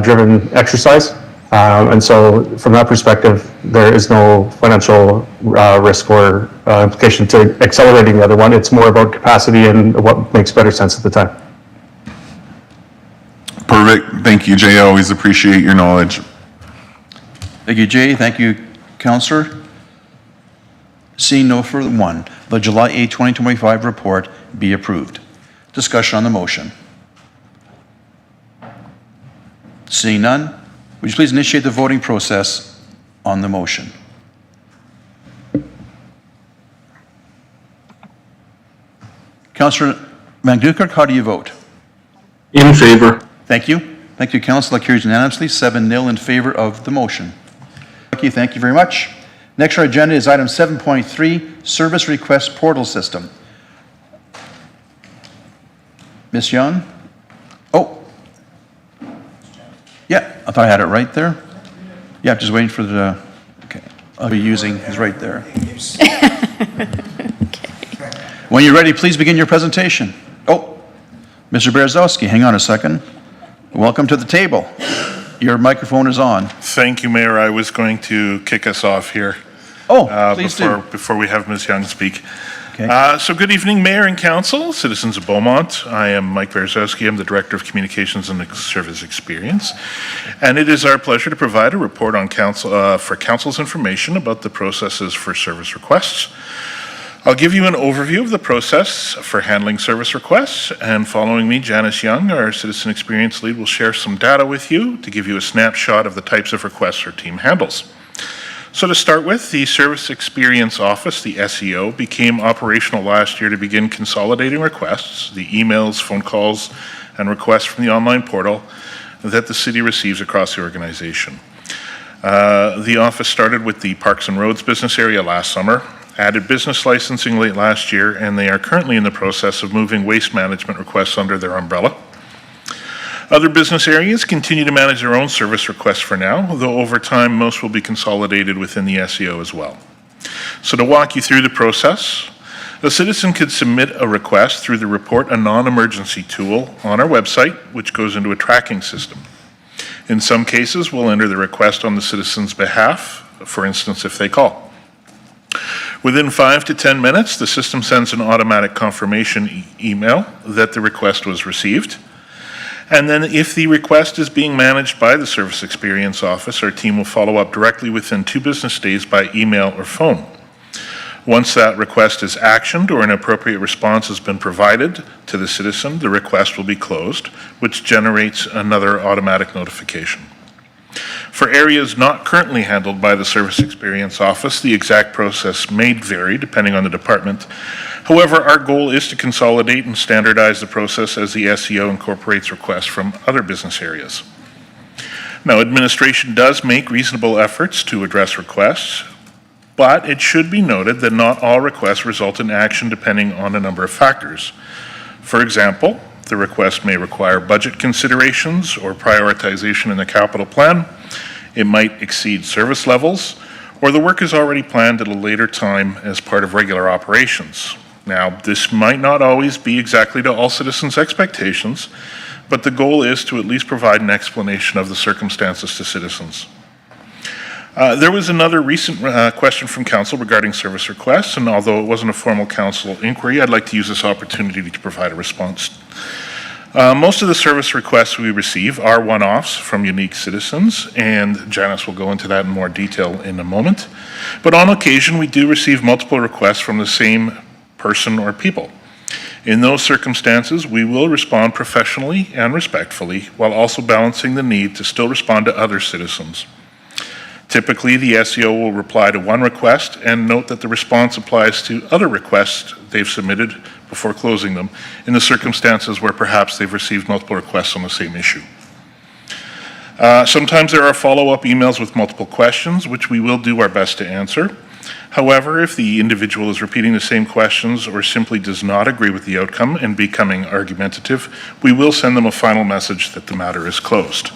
driven exercise. And so from that perspective, there is no financial risk or implication to accelerating the other one. It's more about capacity and what makes better sense at the time. Perfect. Thank you, Jay. I always appreciate your knowledge. Thank you, Jay. Thank you, Councillor. Seeing no further, the July 8, 2025 report be approved. Discussion on the motion. Seeing none, would you please initiate the voting process on the motion? Councillor Van Dukerk, how do you vote? In favor. Thank you. Thank you, Council. That carries unanimously, 7-0 in favor of the motion. Thank you very much. Next on our agenda is item 7.3, Service Request Portal System. Ms. Young? Oh. Yeah, I thought I had it right there. Yeah, I'm just waiting for the, okay. I'll be using, is right there. When you're ready, please begin your presentation. Oh, Mr. Berezowski, hang on a second. Welcome to the table. Your microphone is on. Thank you, Mayor. I was going to kick us off here. Oh, please before we have Ms. Young speak. Okay. So good evening, Mayor and Council, citizens of Beaumont. I am Mike Berezowski. I'm the Director of Communications and Service Experience. And it is our pleasure to provide a report on for Council's information about the processes for service requests. I'll give you an overview of the process for handling service requests, and following me, Janice Young, our Citizen Experience Lead, will share some data with you to give you a snapshot of the types of requests our team handles. So to start with, the Service Experience Office, the SEO, became operational last year to begin consolidating requests, the emails, phone calls, and requests from the online portal that the city receives across the organization. The office started with the Parks and Roads business area last summer, added business licensing late last year, and they are currently in the process of moving waste management requests under their umbrella. Other business areas continue to manage their own service requests for now, though over time most will be consolidated within the SEO as well. So to walk you through the process, a citizen could submit a request through the Report a Non-Emergency tool on our website, which goes into a tracking system. In some cases, we'll enter the request on the citizen's behalf, for instance, if they call. Within 5 to 10 minutes, the system sends an automatic confirmation email that the request was received. And then if the request is being managed by the Service Experience Office, our team will follow up directly within 2 business days by email or phone. Once that request is actioned or an appropriate response has been provided to the citizen, the request will be closed, which generates another automatic notification. For areas not currently handled by the Service Experience Office, the exact process may vary depending on the department. However, our goal is to consolidate and standardize the process as the SEO incorporates requests from other business areas. Now, administration does make reasonable efforts to address requests, but it should be noted that not all requests result in action depending on a number of factors. For example, the request may require budget considerations or prioritization in the capital plan. It might exceed service levels, or the work is already planned at a later time as part of regular operations. Now, this might not always be exactly to all citizens' expectations, but the goal is to at least provide an explanation of the circumstances to citizens. There was another recent question from Council regarding service requests, and although it wasn't a formal Council inquiry, I'd like to use this opportunity to provide a response. Most of the service requests we receive are one-offs from unique citizens, and Janice will go into that in more detail in a moment. But on occasion, we do receive multiple requests from the same person or people. In those circumstances, we will respond professionally and respectfully while also balancing the need to still respond to other citizens. Typically, the SEO will reply to one request and note that the response applies to other requests they've submitted before closing them in the circumstances where perhaps they've received multiple requests on the same issue. Sometimes there are follow-up emails with multiple questions, which we will do our best to answer. However, if the individual is repeating the same questions or simply does not agree with the outcome and becoming argumentative, we will send them a final message that the matter is closed.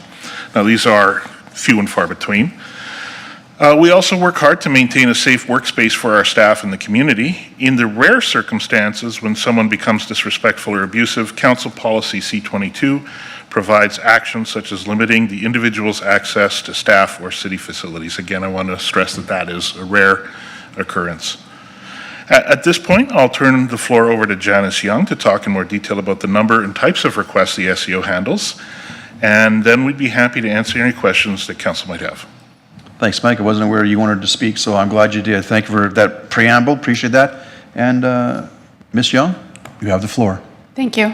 Now, these are few and far between. We also work hard to maintain a safe workspace for our staff and the community. In the rare circumstances when someone becomes disrespectful or abusive, Council Policy C-22 provides actions such as limiting the individual's access to staff or city facilities. Again, I want to stress that that is a rare occurrence. At this point, I'll turn the floor over to Janice Young to talk in more detail about the number and types of requests the SEO handles, and then we'd be happy to answer any questions that Council might have. Thanks, Mike. I wasn't aware you wanted to speak, so I'm glad you did. Thank you for that preamble. Appreciate that. And Ms. Young, you have the floor. Thank you.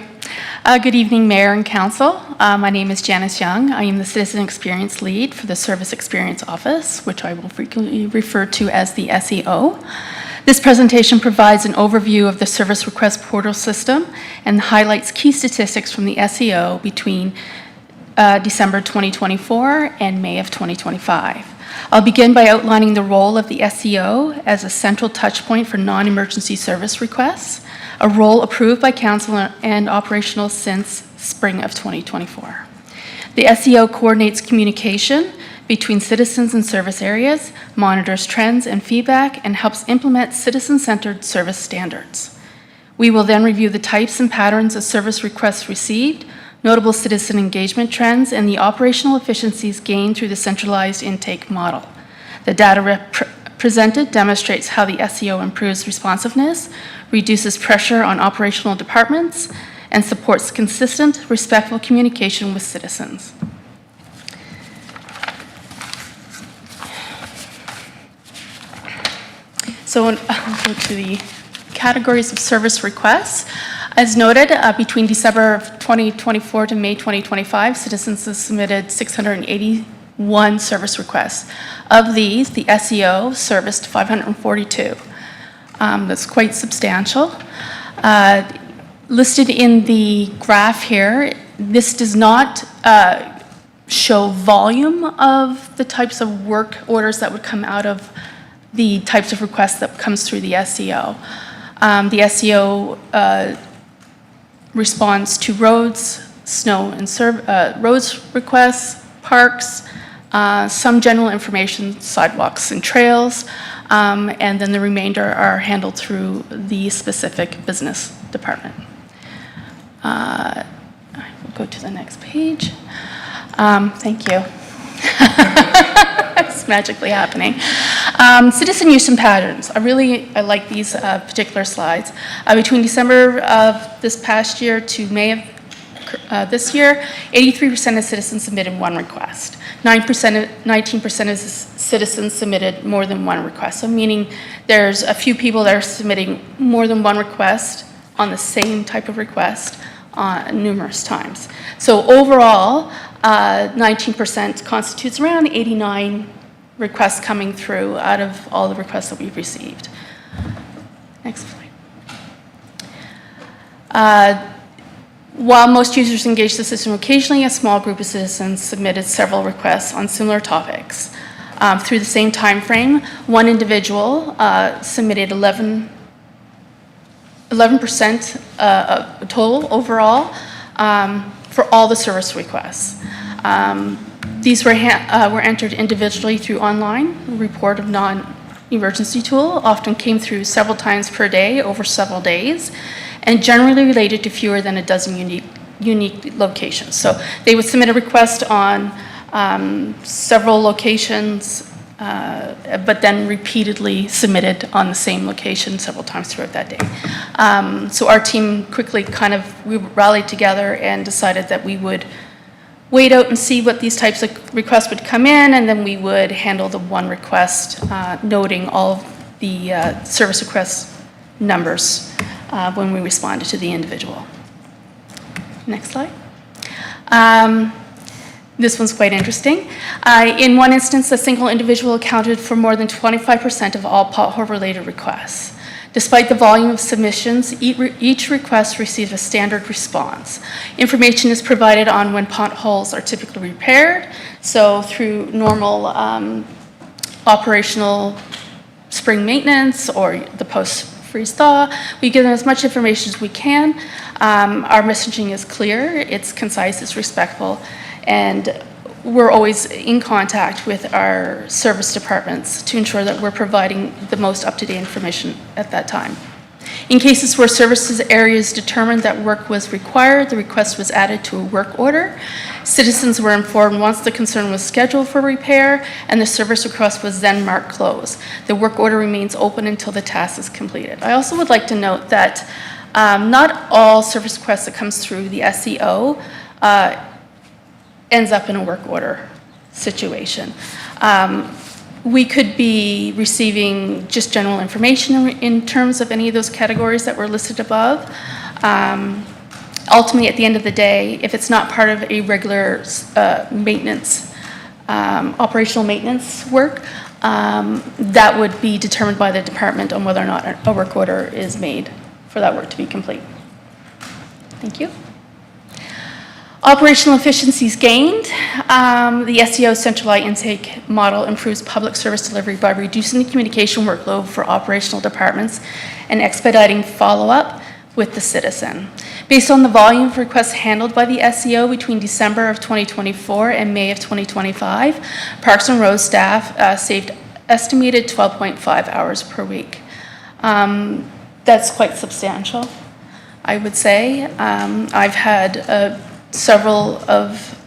Good evening, Mayor and Council. My name is Janice Young. I am the Citizen Experience Lead for the Service Experience Office, which I will frequently refer to as the SEO. This presentation provides an overview of the service request portal system and highlights key statistics from the SEO between December 2024 and May of 2025. I'll begin by outlining the role of the SEO as a central touchpoint for non-emergency service requests, a role approved by Council and operational since spring of 2024. The SEO coordinates communication between citizens and service areas, monitors trends and feedback, and helps implement citizen-centered service standards. We will then review the types and patterns of service requests received, notable citizen engagement trends, and the operational efficiencies gained through the centralized intake model. The data presented demonstrates how the SEO improves responsiveness, reduces pressure on operational departments, and supports consistent, respectful communication with citizens. So I'll go to the categories of service requests. As noted, between December of 2024 to May 2025, citizens have submitted 681 service requests. Of these, the SEO serviced 542. That's quite substantial. Listed in the graph here, this does not show volume of the types of work orders that would come out of the types of requests that comes through the SEO. The SEO responds to roads, snow and roads requests, parks, some general information, sidewalks and trails, and then the remainder are handled through the specific business department. I will go to the next page. Thank you. It's magically happening. Citizen use and patterns. I like these particular slides. Between December of this past year to May of this year, 83% of citizens submitted one request. 19% of citizens submitted more than one request. So meaning there's a few people that are submitting more than one request on the same type of request numerous times. So overall, 19% constitutes around 89 requests coming through out of all the requests that we've received. Next slide. While most users engage the system occasionally, a small group of citizens submitted several requests on similar topics. Through the same time frame, one individual submitted 11% total overall for all the service requests. These were entered individually through online. Report of non-emergency tool often came through several times per day over several days, and generally related to fewer than a dozen unique locations. So they would submit a request on several locations, but then repeatedly submitted on the same location several times throughout that day. So our team quickly we rallied together and decided that we would wait out and see what these types of requests would come in, and then we would handle the one request, noting all of the service request numbers when we responded to the individual. Next slide. This one's quite interesting. In one instance, a single individual accounted for more than 25% of all pothole-related requests. Despite the volume of submissions, each request receives a standard response. Information is provided on when potholes are typically repaired, so through normal operational spring maintenance or the post-freeze thaw. We give them as much information as we can. Our messaging is clear, it's concise, it's respectful, and we're always in contact with our service departments to ensure that we're providing the most up-to-date information at that time. In cases where services areas determined that work was required, the request was added to a work order. Citizens were informed once the concern was scheduled for repair, and the service request was then marked closed. The work order remains open until the task is completed. I also would like to note that not all service requests that comes through the SEO ends up in a work order situation. We could be receiving just general information in terms of any of those categories that were listed above. Ultimately, at the end of the day, if it's not part of a regular maintenance, operational maintenance work, that would be determined by the department on whether or not a work order is made for that work to be complete. Thank you. Operational efficiencies gained. The SEO centralized intake model improves public service delivery by reducing the communication workload for operational departments and expediting follow-up with the citizen. Based on the volume of requests handled by the SEO between December of 2024 and May of 2025, Parks and Roads staff saved estimated 12.5 hours per week. That's quite substantial, I would say. I've had several of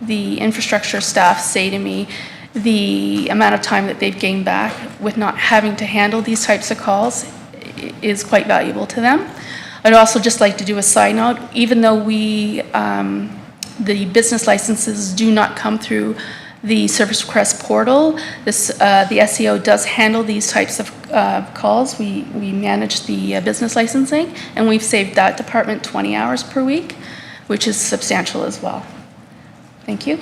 the infrastructure staff say to me the amount of time that they've gained back with not having to handle these types of calls is quite valuable to them. I'd also just like to do a side note, even though the business licenses do not come through the service request portal, the SEO does handle these types of calls. We manage the business licensing, and we've saved that department 20 hours per week, which is substantial as well. Thank you.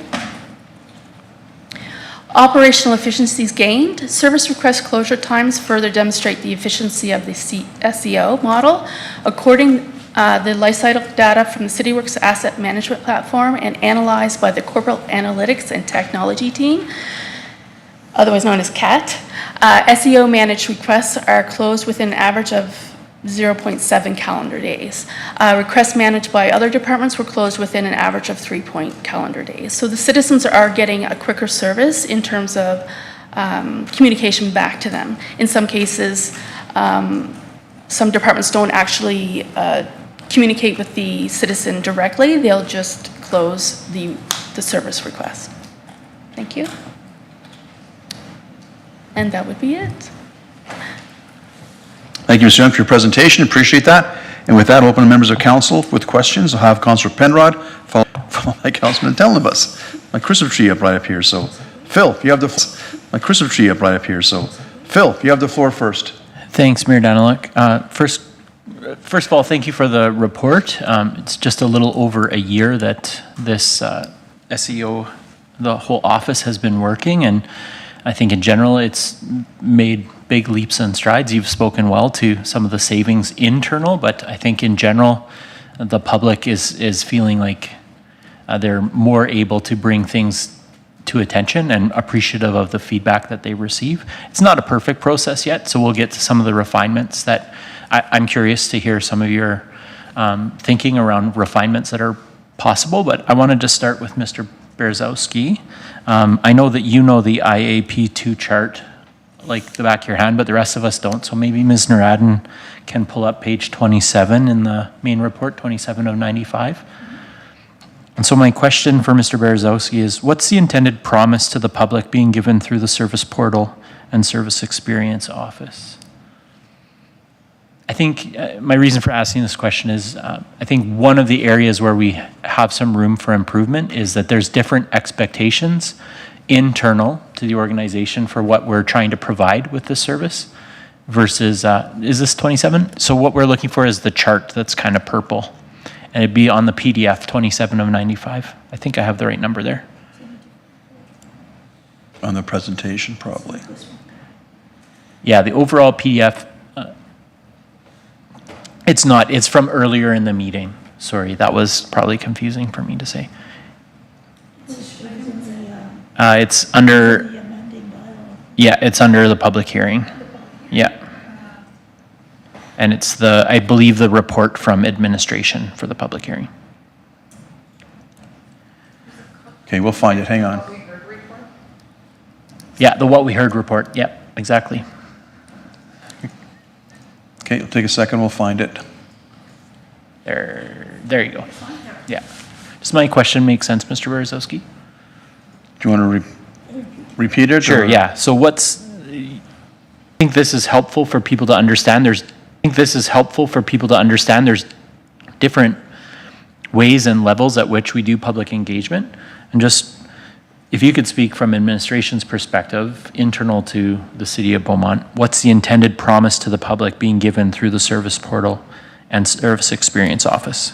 Operational efficiencies gained. Service request closure times further demonstrate the efficiency of the SEO model. According the lifecycle data from the CityWorks Asset Management Platform and analyzed by the Corporate Analytics and Technology Team, otherwise known as CAT, SEO managed requests are closed within an average of 0.7 calendar days. Requests managed by other departments were closed within an average of 3 calendar days. So the citizens are getting a quicker service in terms of communication back to them. In some cases, some departments don't actually communicate with the citizen directly. They'll just close the service request. Thank you. And that would be it. Thank you, Mr. Young, for your presentation. Appreciate that. And with that, I'll open to members of council with questions. I'll have Councillor Penrod, followed by Councilman Tellenbus. My Christopher tree up right up here. So, Phil, you have the floor first. Thanks, Mayor Daniluk. First of all, thank you for the report. It's just a little over a year that this SEO, the whole office has been working, and I think in general it's made big leaps and strides. You've spoken well to some of the savings internal, but I think in general the public is feeling like they're more able to bring things to attention and appreciative of the feedback that they receive. It's not a perfect process yet, so we'll get to some of the refinements that I'm curious to hear some of your thinking around refinements that are possible, but I wanted to start with Mr. Berzowski. I know that you know the IAP2 chart like the back of your hand, but the rest of us don't, so maybe Ms. Naradin can pull up page 27 in the main report, 27 of 95. And so my question for Mr. Berzowski is, what's the intended promise to the public being given through the service portal and service experience office? I think my reason for asking this question is I think one of the areas where we have some room for improvement is that there's different expectations internal to the organization for what we're trying to provide with this service versus, is this 27? So what we're looking for is the chart that's kind of purple. And it'd be on the PDF, 27 of 95. I think I have the right number there. On the presentation, probably. Yeah, the overall PDF, it's not, it's from earlier in the meeting. Sorry, that was probably confusing for me to say. It's under, yeah, it's under the public hearing. Yeah. And it's I believe, the report from administration for the public hearing. Okay, we'll find it, hang on. Yeah, the what we heard report, yep, exactly. Okay, it'll take a second, we'll find it. There you go. Yeah. Does my question make sense, Mr. Berezowski? Do you want to repeat it? Sure, or- yeah. So I think this is helpful for people to understand. There's different ways and levels at which we do public engagement. And just, if you could speak from administration's perspective, internal to the city of Beaumont, what's the intended promise to the public being given through the service portal and service experience office?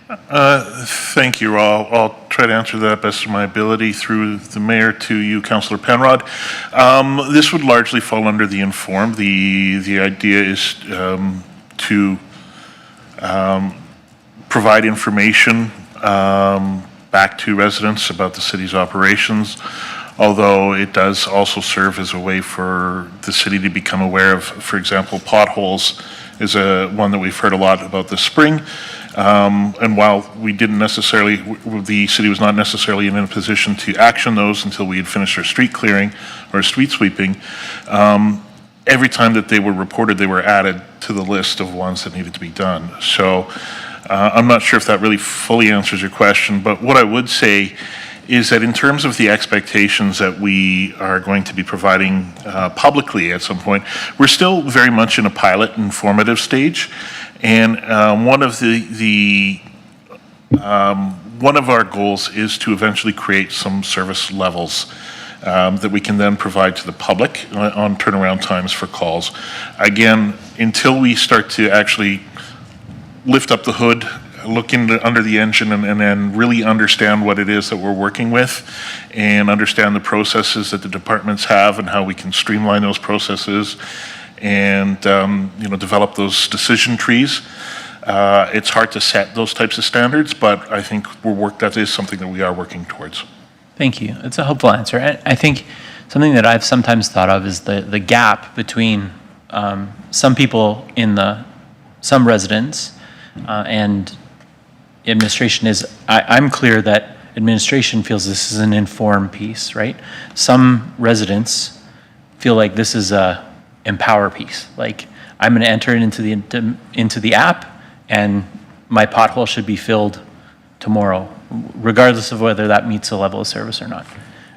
Thank you, Raul. I'll try to answer that best of my ability through the mayor to you, Councillor Penrod. This would largely fall under the inform. The idea is to provide information back to residents about the city's operations, although it does also serve as a way for the city to become aware of, for example, potholes is one that we've heard a lot about this spring. And while we didn't necessarily, the city was not necessarily in a position to action those until we had finished our street clearing or street sweeping, every time that they were reported, they were added to the list of ones that needed to be done. So I'm not sure if that really fully answers your question, but what I would say is that in terms of the expectations that we are going to be providing publicly at some point, we're still very much in a pilot informative stage. And one of our goals is to eventually create some service levels that we can then provide to the public on turnaround times for calls. Again, until we start to actually lift up the hood, look under the engine and then really understand what it is that we're working with and understand the processes that the departments have and how we can streamline those processes and develop those decision trees. It's hard to set those types of standards, but I think that is something that we are working towards. Thank you. It's a helpful answer. I think something that I've sometimes thought of is the gap between some people some residents and administration is, I'm clear that administration feels this is an informed piece, right? Some residents feel like this is a empower piece. Like, I'm going to enter it into the app and my pothole should be filled tomorrow, regardless of whether that meets the level of service or not.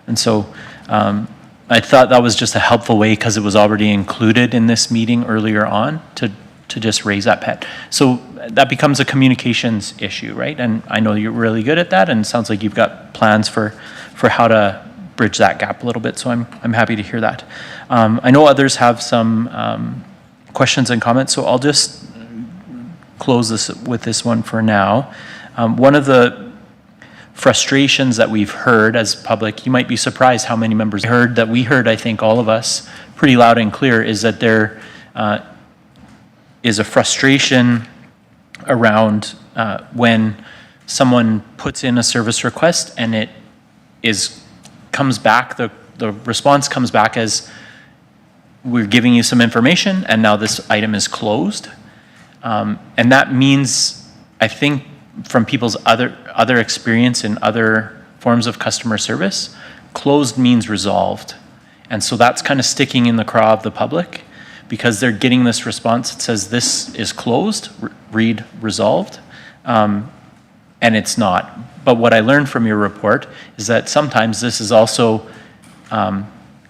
And so I thought that was just a helpful way, because it was already included in this meeting earlier on, to just raise that pet. So that becomes a communications issue, right? And I know you're really good at that, and it sounds like you've got plans for how to bridge that gap a little bit, so I'm happy to hear that. I know others have some questions and comments, so I'll just close this with this one for now. One of the frustrations that we've heard as public, you might be surprised how many members heard, I think all of us, pretty loud and clear, is that there is a frustration around when someone puts in a service request and it comes back, the response comes back as, we're giving you some information and now this item is closed. And that means, I think, from people's other experience in other forms of customer service, closed means resolved. And so that's kind of sticking in the craw of the public, because they're getting this response that says this is closed, read resolved, and it's not. But what I learned from your report is that sometimes this is also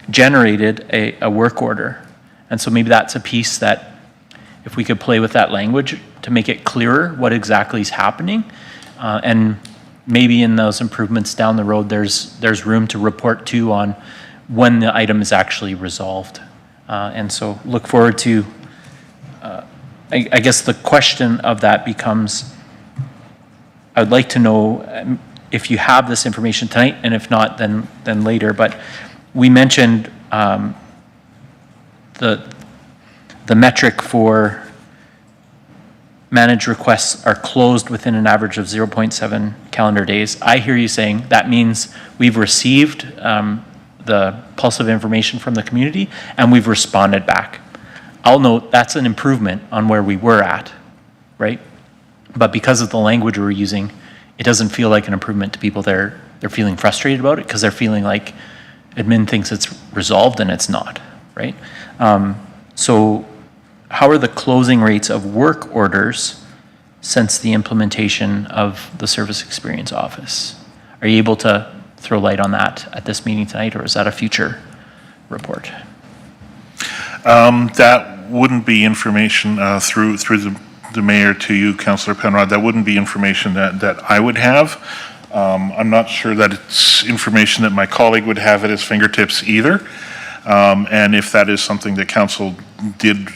generated a work order. And so maybe that's a piece that, if we could play with that language to make it clearer what exactly is happening, and maybe in those improvements down the road, there's room to report to on when the item is actually resolved. And so look forward to, I guess the question of that becomes, I would like to know if you have this information tonight, and if not, then later. But we mentioned the metric for managed requests are closed within an average of 0.7 calendar days. I hear you saying that means we've received the pulse of information from the community and we've responded back. I'll note that's an improvement on where we were at, right? But because of the language we're using, it doesn't feel like an improvement to people. They're feeling frustrated about it because they're feeling like admin thinks it's resolved and it's not, right? So how are the closing rates of work orders since the implementation of the Service Experience Office? Are you able to throw light on that at this meeting tonight, or is that a future report? That wouldn't be information through the mayor to you, Councillor Penrod. That wouldn't be information that I would have. I'm not sure that it's information that my colleague would have at his fingertips either. And if that is something that council did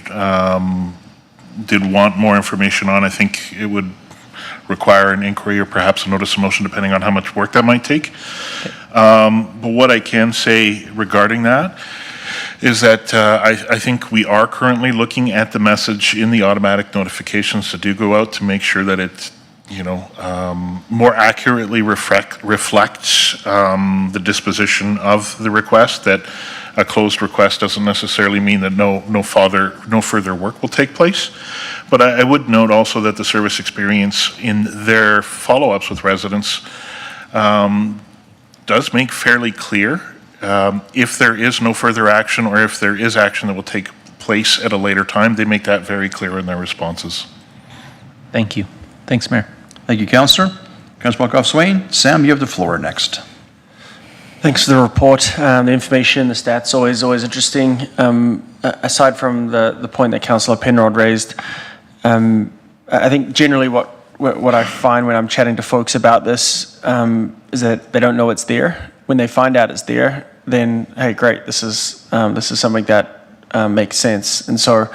want more information on, I think it would require an inquiry or perhaps a notice of motion, depending on how much work that might take. But what I can say regarding that is that I think we are currently looking at the message in the automatic notifications that do go out to make sure that it, more accurately reflects the disposition of the request. That a closed request doesn't necessarily mean that no further work will take place. But I would note also that the Service Experience in their follow-ups with residents does make fairly clear if there is no further action, or if there is action that will take place at a later time. They make that very clear in their responses. Thank you. Thanks, Mayor. Thank you, Councillor. Councillor Markov-Swain. Sam, you have the floor next. Thanks for the report. The information, the stats, always interesting. Aside from the point that Councillor Penrod raised, I think generally what I find when I'm chatting to folks about this is that they don't know it's there. When they find out it's there, then hey, great, this is something that makes sense. And so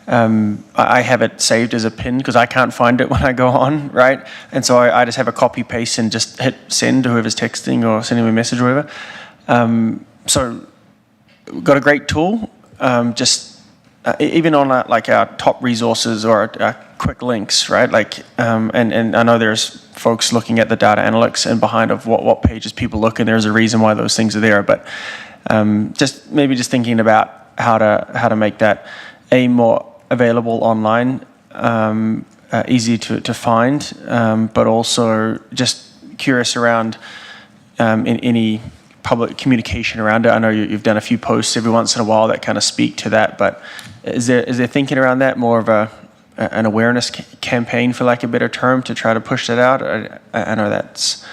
I have it saved as a pin because I can't find it when I go on, right? And so I just have a copy paste and just hit send to whoever's texting or sending me a message or whatever. So we've got a great tool. Even on our top resources or our quick links, right? And I know there's folks looking at the data analytics and behind of what pages people look, and there's a reason why those things are there. But just thinking about how to make that more available online, easy to find, but also just curious around in any public communication around it. I know you've done a few posts every once in a while that kind of speak to that, but is there thinking around that, more of an awareness campaign, for lack of a better term, to try to push that out? I know that's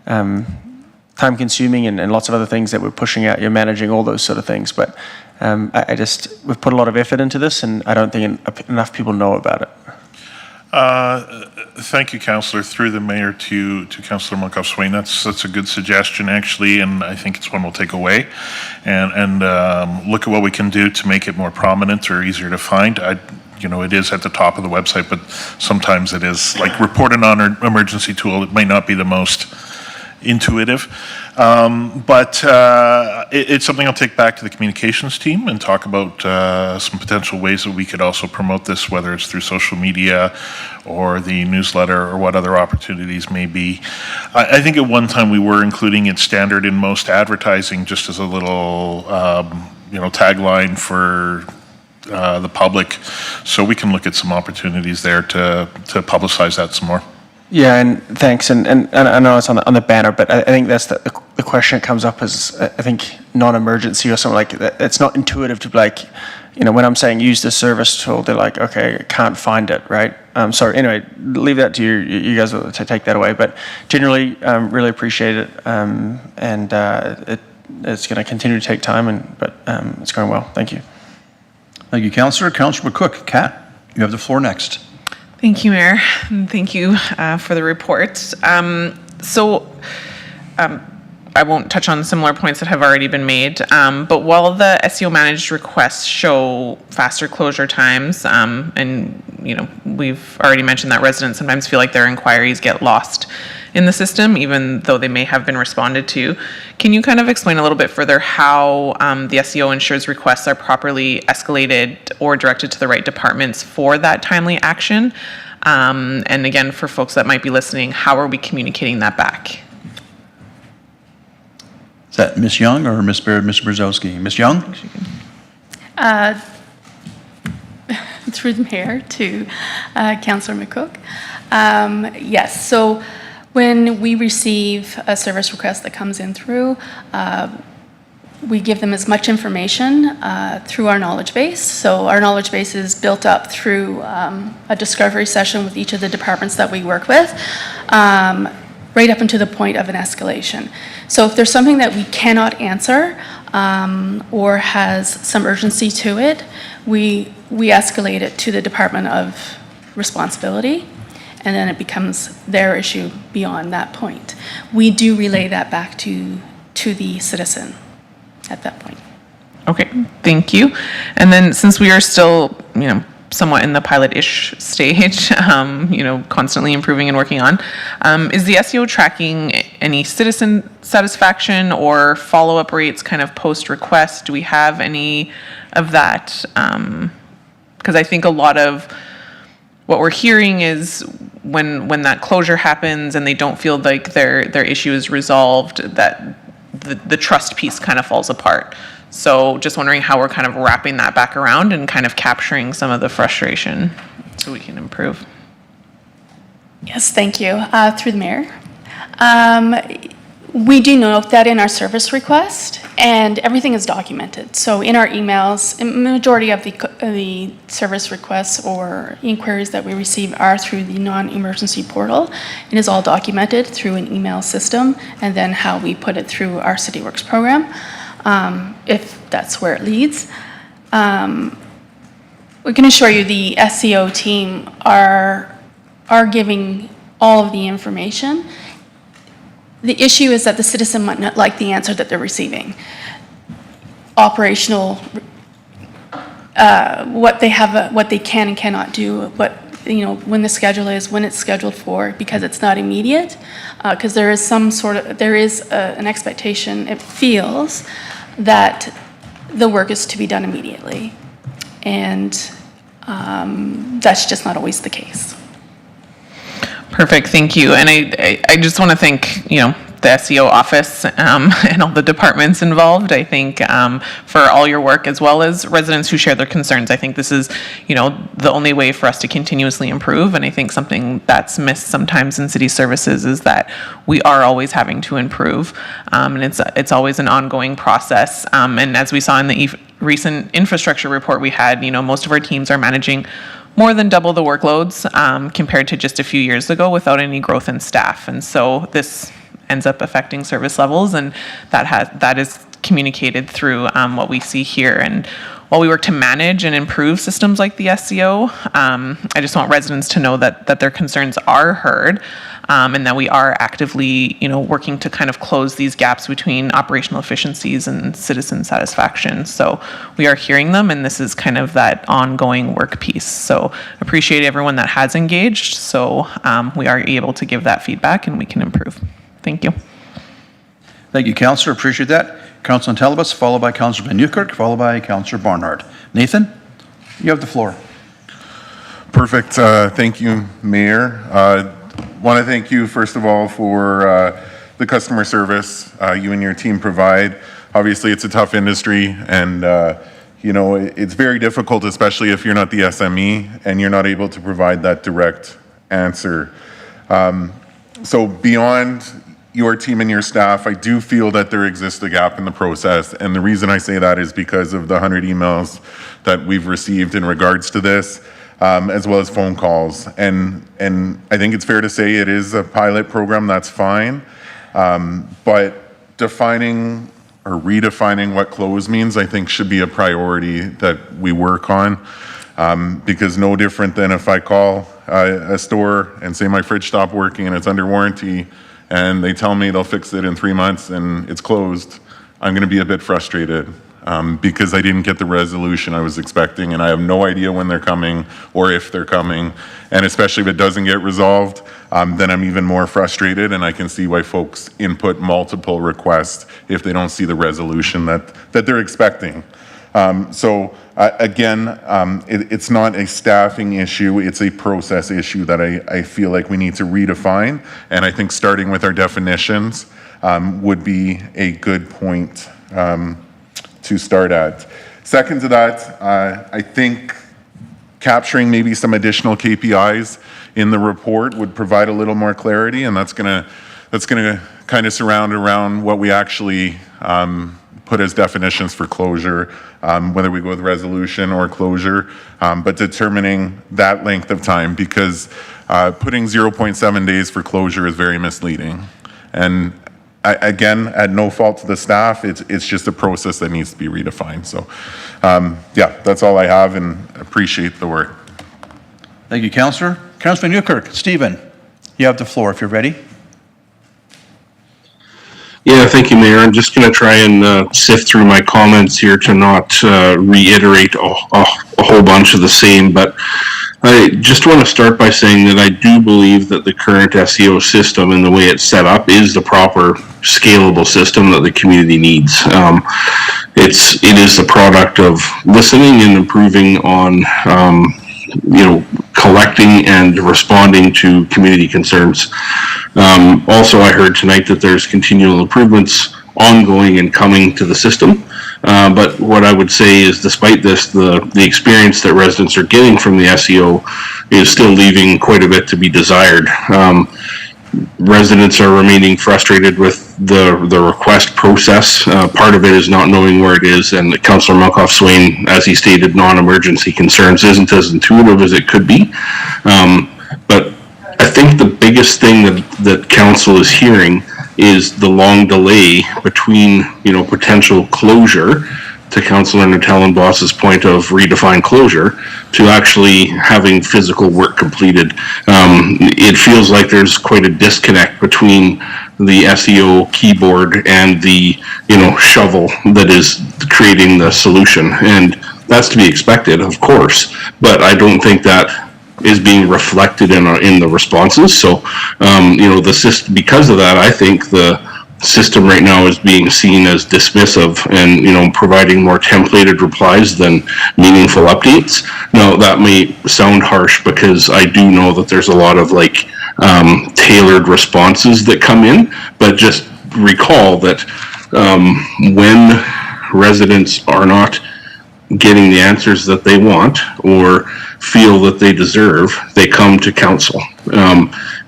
time consuming and lots of other things that we're pushing out. You're managing all those sort of things, but we've put a lot of effort into this, and I don't think enough people know about it. Thank you, Councillor. Through the mayor to Councillor Markov-Swain, that's a good suggestion, actually, and I think it's one we'll take away and look at what we can do to make it more prominent or easier to find. It is at the top of the website, but sometimes it is like reporting on an emergency tool. It may not be the most intuitive, but it's something I'll take back to the communications team and talk about some potential ways that we could also promote this, whether it's through social media or the newsletter or what other opportunities may be. I think at one time we were including it standard in most advertising, just as a little tagline for the public, so we can look at some opportunities there to publicize that some more. Yeah, and thanks. And I know it's on the banner, but I think that's the question that comes up is, I think, non-emergency or something like that. It's not intuitive to be like, when I'm saying use the service tool, they're like, okay, I can't find it, right? So anyway, leave that to you guys to take that away. But generally, really appreciate it. And it's going to continue to take time, but it's going well. Thank you. Thank you, Councillor. Councillor McCook. Kat, you have the floor next. Thank you, Mayor, and thank you for the report. I won't touch on similar points that have already been made, but while the SEO managed requests show faster closure times, and we've already mentioned that residents sometimes feel like their inquiries get lost in the system, even though they may have been responded to. Can you kind of explain a little bit further how the SEO ensures requests are properly escalated or directed to the right departments for that timely action? And again, for folks that might be listening, how are we communicating that back? Is that Ms. Young or Mr. Brzezowski? Ms. Young? through the mayor to Councillor McCook. Yes, so when we receive a service request that comes in through, we give them as much information through our knowledge base. So our knowledge base is built up through a discovery session with each of the departments that we work with, right up until the point of an escalation. So if there's something that we cannot answer or has some urgency to it, we escalate it to the Department of Responsibility, and then it becomes their issue beyond that point. We do relay that back to the citizen at that point. Okay, thank you. And then since we are still, somewhat in the pilot-ish stage, constantly improving and working on, is the SEO tracking any citizen satisfaction or follow-up rates kind of post-request? Do we have any of that? Because I think a lot of what we're hearing is when that closure happens and they don't feel like their issue is resolved, that the trust piece kind of falls apart. So just wondering how we're kind of wrapping that back around and kind of capturing some of the frustration so we can improve. Yes, thank you. Through the mayor. We do note that in our service request, and everything is documented. So in our emails, a majority of the service requests or inquiries that we receive are through the non-emergency portal. It is all documented through an email system, and then how we put it through our CityWorks program, if that's where it leads. We can assure you the SEO team are giving all of the information. The issue is that the citizen might not like the answer that they're receiving. Operational, what they have, what they can and cannot do, when the schedule is, when it's scheduled for, because it's not immediate. Because there is an expectation, it feels, that the work is to be done immediately. And that's just not always the case. Perfect, thank you. And I just want to thank, the SEO office and all the departments involved. I think for all your work, as well as residents who share their concerns. I think this is, the only way for us to continuously improve. And I think something that's missed sometimes in city services is that we are always having to improve. And it's always an ongoing process. And as we saw in the recent infrastructure report we had, most of our teams are managing more than double the workloads compared to just a few years ago without any growth in staff. And so this ends up affecting service levels, and that is communicated through what we see here. And while we work to manage and improve systems like the SEO, I just want residents to know that their concerns are heard, and that we are actively, working to kind of close these gaps between operational efficiencies and citizen satisfaction. So we are hearing them, and this is kind of that ongoing work piece. So appreciate everyone that has engaged. So we are able to give that feedback, and we can improve. Thank you. Thank you, Councillor. Appreciate that. Councillor Telebus, followed by Councillor Van Newkirk, followed by Councillor Barnhart. Nathan, you have the floor. Perfect. Thank you, Mayor. Want to thank you, first of all, for the customer service you and your team provide. Obviously, it's a tough industry, and it's very difficult, especially if you're not the SME and you're not able to provide that direct answer. So beyond your team and your staff, I do feel that there exists a gap in the process. And the reason I say that is because of the 100 emails that we've received in regards to this, as well as phone calls. And I think it's fair to say it is a pilot program, that's fine. But defining or redefining what close means, I think should be a priority that we work on. Because no different than if I call a store and say my fridge stopped working and it's under warranty, and they tell me they'll fix it in 3 months and it's closed, I'm going to be a bit frustrated because I didn't get the resolution I was expecting, and I have no idea when they're coming or if they're coming. And especially if it doesn't get resolved, then I'm even more frustrated, and I can see why folks input multiple requests if they don't see the resolution that they're expecting. It's not a staffing issue, it's a process issue that I feel like we need to redefine. And I think starting with our definitions would be a good point to start at. Second to that, I think capturing maybe some additional KPIs in the report would provide a little more clarity, and that's gonna kind of surround around what we actually put as definitions for closure, whether we go with resolution or closure, but determining that length of time, because putting 0.7 days for closure is very misleading. And again, at no fault to the staff, it's just a process that needs to be redefined. So yeah, that's all I have, and appreciate the work. Thank you, Councillor. Councillor Newkirk, Stephen, you have the floor if you're ready. Yeah, thank you, Mayor. I'm just going to try and sift through my comments here to not reiterate a whole bunch of the same, but I just want to start by saying that I do believe that the current SEO system and the way it's set up is the proper scalable system that the community needs. It is the product of listening and improving on collecting and responding to community concerns. Also, I heard tonight that there's continual improvements ongoing and coming to the system. But what I would say is, despite this, the experience that residents are getting from the SEO is still leaving quite a bit to be desired. Residents are remaining frustrated with the request process. Part of it is not knowing where it is, and Councillor Malkoff-Swain, as he stated, non-emergency concerns isn't as intuitive as it could be. But I think the biggest thing that council is hearing is the long delay between, potential closure, to Councillor Natellenboss's point of redefined closure, to actually having physical work completed. It feels like there's quite a disconnect between the SEO keyboard and the, shovel that is creating the solution. And that's to be expected, of course, but I don't think that is being reflected in the responses. So, the system, because of that, I think the system right now is being seen as dismissive and, providing more templated replies than meaningful updates. Now, that may sound harsh because I do know that there's a lot of tailored responses that come in, but just recall that when residents are not getting the answers that they want or feel that they deserve, they come to council.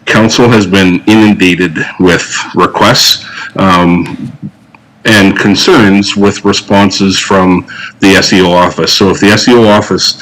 Council has been inundated with requests and concerns with responses from the SEO office. So if the SEO office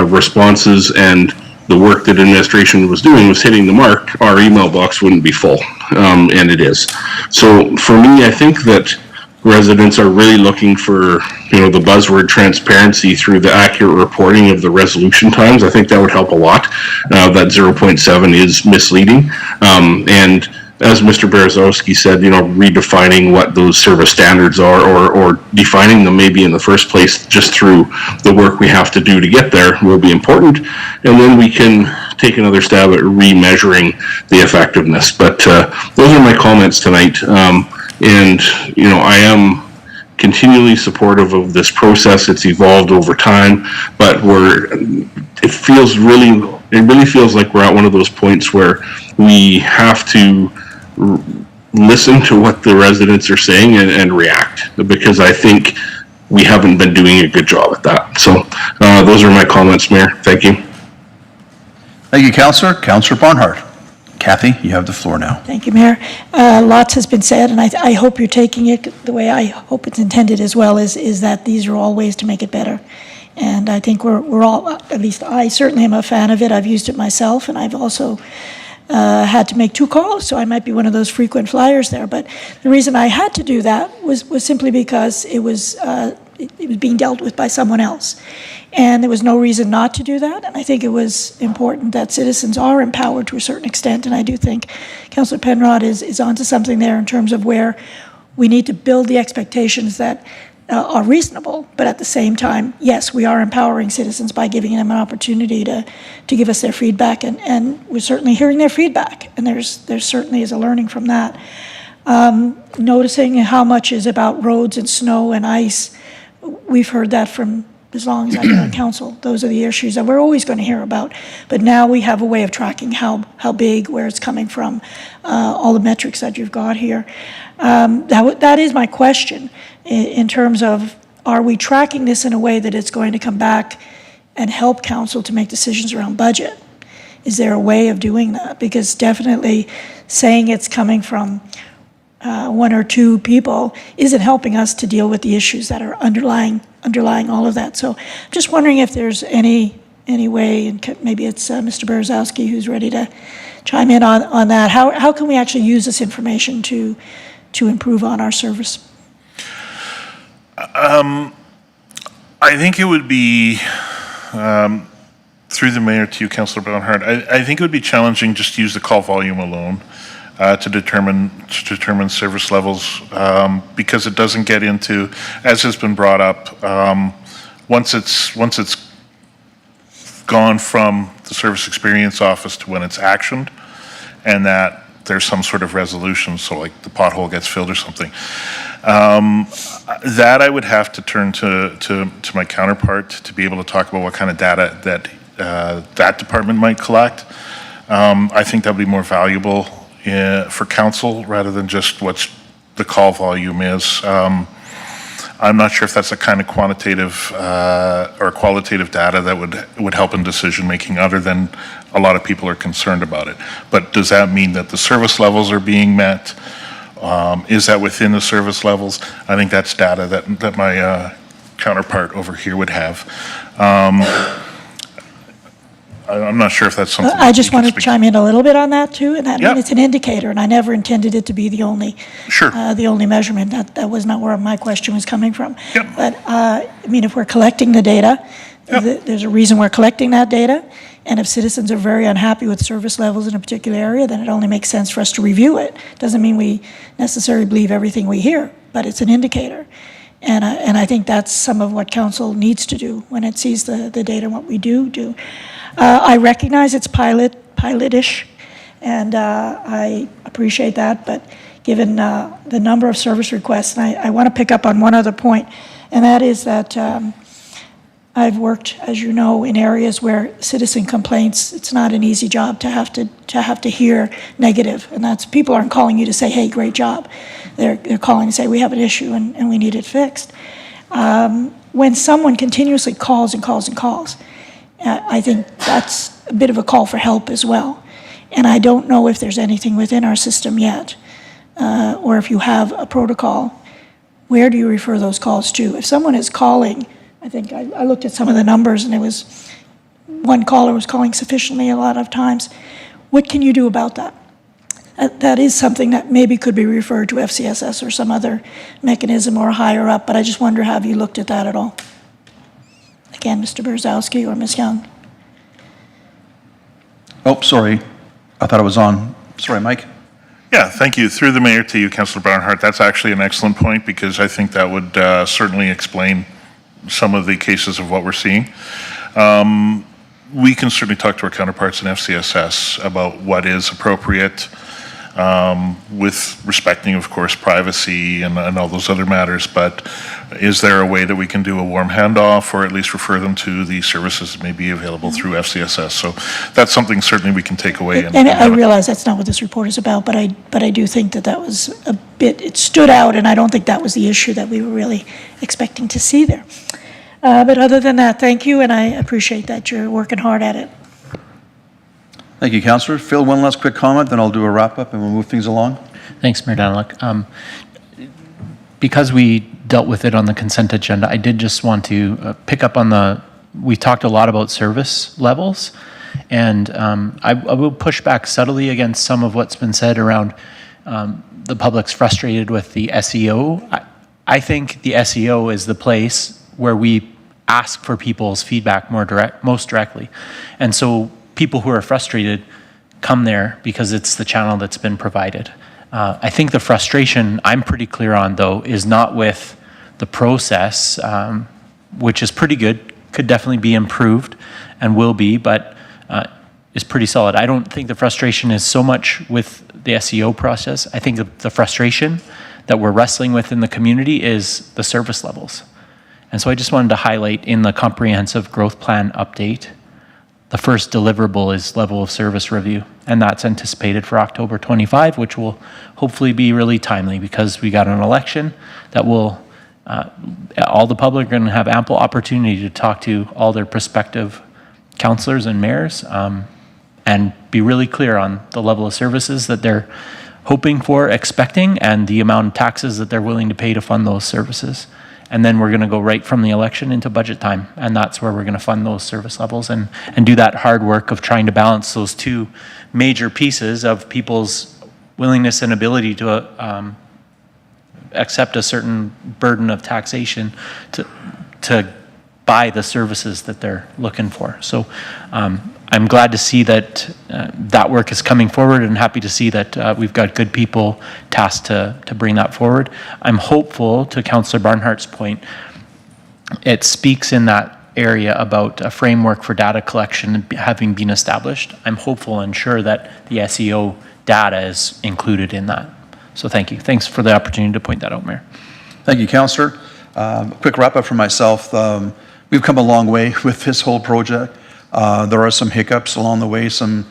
responses and the work that administration was doing was hitting the mark, our email box wouldn't be full, and it is. So for me, I think that residents are really looking for, the buzzword transparency through the accurate reporting of the resolution times. I think that would help a lot. That 0.7 is misleading. And as Mr. Berezowski said, redefining what those service standards are, or defining them maybe in the first place just through the work we have to do to get there will be important. And then we can take another stab at remeasuring the effectiveness. But those are my comments tonight. And, I am continually supportive of this process. It's evolved over time, but it really feels like we're at one of those points where we have to listen to what the residents are saying and react, because I think we haven't been doing a good job at that. So those are my comments, Mayor. Thank you. Thank you, Councillor. Councillor Barnhart. Kathy, you have the floor now. Thank you, Mayor. Lots has been said, and I hope you're taking it the way I hope it's intended as well, is that these are all ways to make it better. And I think we're all, at least I certainly am a fan of it. I've used it myself, and I've also had to make 2 calls, so I might be one of those frequent flyers there. But the reason I had to do that was simply because it was being dealt with by someone else. And there was no reason not to do that. And I think it was important that citizens are empowered to a certain extent. And I do think Councillor Penrod is onto something there in terms of where we need to build the expectations that are reasonable, but at the same time, yes, we are empowering citizens by giving them an opportunity to give us their feedback, and we're certainly hearing their feedback, and there certainly is a learning from that. Noticing how much is about roads and snow and ice, we've heard that from as long as I've been on council. Those are the issues that we're always going to hear about, but now we have a way of tracking how big, where it's coming from, all the metrics that you've got here. That is my question in terms of, are we tracking this in a way that it's going to come back and help council to make decisions around budget? Is there a way of doing that? Because definitely saying it's coming from one or two people isn't helping us to deal with the issues that are underlying all of that. So I'm just wondering if there's any way, and maybe it's Mr. Berezowski who's ready to chime in on that. How can we actually use this information to improve on our service? I think it would be, through the mayor to you, Councillor Bernhardt, I think it would be challenging just to use the call volume alone to determine service levels, because it doesn't get into, as has been brought up, once it's gone from the service experience office to when it's actioned, and that there's some sort of resolution, so like the pothole gets filled or something. That I would have to turn to my counterpart to be able to talk about what kind of data that department might collect. I think that would be more valuable for council rather than just what the call volume is. I'm not sure if that's the kind of quantitative or qualitative data that would help in decision making, other than a lot of people are concerned about it. But does that mean that the service levels are being met? Is that within the service levels? I think that's data that my counterpart over here would have. I'm not sure if that's something. I just want to chime in a little bit on that too, and that Yep. it's an indicator, and I never intended it to be the only measurement. That was not where my question was coming from. Yep. But I mean, if we're collecting the data, there's a reason we're collecting that data, and if citizens are very unhappy with service levels in a particular area, then it only makes sense for us to review it. Doesn't mean we necessarily believe everything we hear, but it's an indicator. And I think that's some of what council needs to do when it sees the data, what we do. I recognize it's pilot-ish, and I appreciate that, but given the number of service requests, and I want to pick up on one other point, and that is that I've worked, as you know, in areas where citizen complaints, it's not an easy job to have to hear negative, and that's, people aren't calling you to say, hey, great job. They're calling to say, we have an issue and we need it fixed. When someone continuously calls and calls and calls, I think that's a bit of a call for help as well. And I don't know if there's anything within our system yet, or if you have a protocol, where do you refer those calls to? If someone is calling, I think I looked at some of the numbers, and it was one caller was calling sufficiently a lot of times. What can you do about that? That is something that maybe could be referred to FCSS or some other mechanism or higher up, but I just wonder, have you looked at that at all? Again, Mr. Berezowski or Ms. Young. Oh, sorry. I thought it was on. Sorry, Mike. Yeah, thank you. Through the mayor to you, Councillor Barnhart. That's actually an excellent point, because I think that would certainly explain some of the cases of what we're seeing. We can certainly talk to our counterparts in FCSS about what is appropriate, with respecting, of course, privacy and all those other matters. But is there a way that we can do a warm handoff, or at least refer them to the services that may be available through FCSS? So that's something certainly we can take away. And I realize that's not what this report is about, but I do think that was a bit, it stood out, and I don't think that was the issue that we were really expecting to see there. But other than that, thank you, and I appreciate that you're working hard at it. Thank you, Councillor. Phil, one last quick comment, then I'll do a wrap-up and we'll move things along. Thanks, Mayor Daniluk. Because we dealt with it on the consent agenda, I did just want to pick up on we talked a lot about service levels, and I will push back subtly against some of what's been said around the public's frustrated with the SEO. I think the SEO is the place where we ask for people's feedback most directly. And so people who are frustrated come there because it's the channel that's been provided. I think the frustration I'm pretty clear on, though, is not with the process, which is pretty good, could definitely be improved and will be, but is pretty solid. I don't think the frustration is so much with the SEO process. I think the frustration that we're wrestling with in the community is the service levels. And so I just wanted to highlight in the comprehensive growth plan update, the first deliverable is level of service review, and that's anticipated for October 25, which will hopefully be really timely, because we got an election that will all the public are going to have ample opportunity to talk to all their prospective councillors and mayors, and be really clear on the level of services that they're hoping for, expecting, and the amount of taxes that they're willing to pay to fund those services. And then we're going to go right from the election into budget time, and that's where we're going to fund those service levels and do that hard work of trying to balance those two major pieces of people's willingness and ability to accept a certain burden of taxation to buy the services that they're looking for. So I'm glad to see that that work is coming forward, and happy to see that we've got good people tasked to bring that forward. I'm hopeful, to Councillor Barnhart's point, it speaks in that area about a framework for data collection having been established. I'm hopeful and sure that the SEO data is included in that. So thank you. Thanks for the opportunity to point that out, Mayor. Thank you, Councillor. Quick wrap up for myself. We've come a long way with this whole project. There are some hiccups along the way, some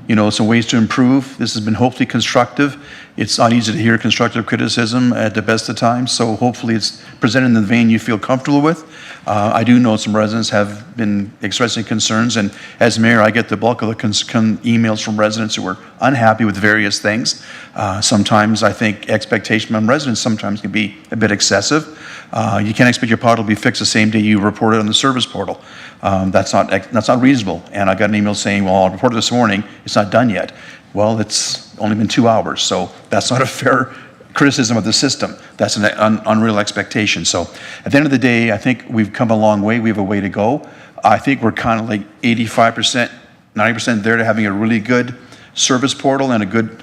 ways to improve. This has been hopefully constructive. It's not easy to hear constructive criticism at the best of times, so hopefully it's presented in the vein you feel comfortable with. I do know some residents have been expressing concerns, and as mayor, I get the bulk of the emails from residents who are unhappy with various things. Sometimes I think expectation from residents sometimes can be a bit excessive. You can't expect your portal to be fixed the same day you report it on the service portal. That's not reasonable. And I got an email saying, well, I reported this morning, it's not done yet. Well, it's only been 2 hours, so that's not a fair criticism of the system. That's an unreal expectation. So at the end of the day, I think we've come a long way. We have a way to go. I think we're kind of like 85%, 90% there to having a really good service portal and a good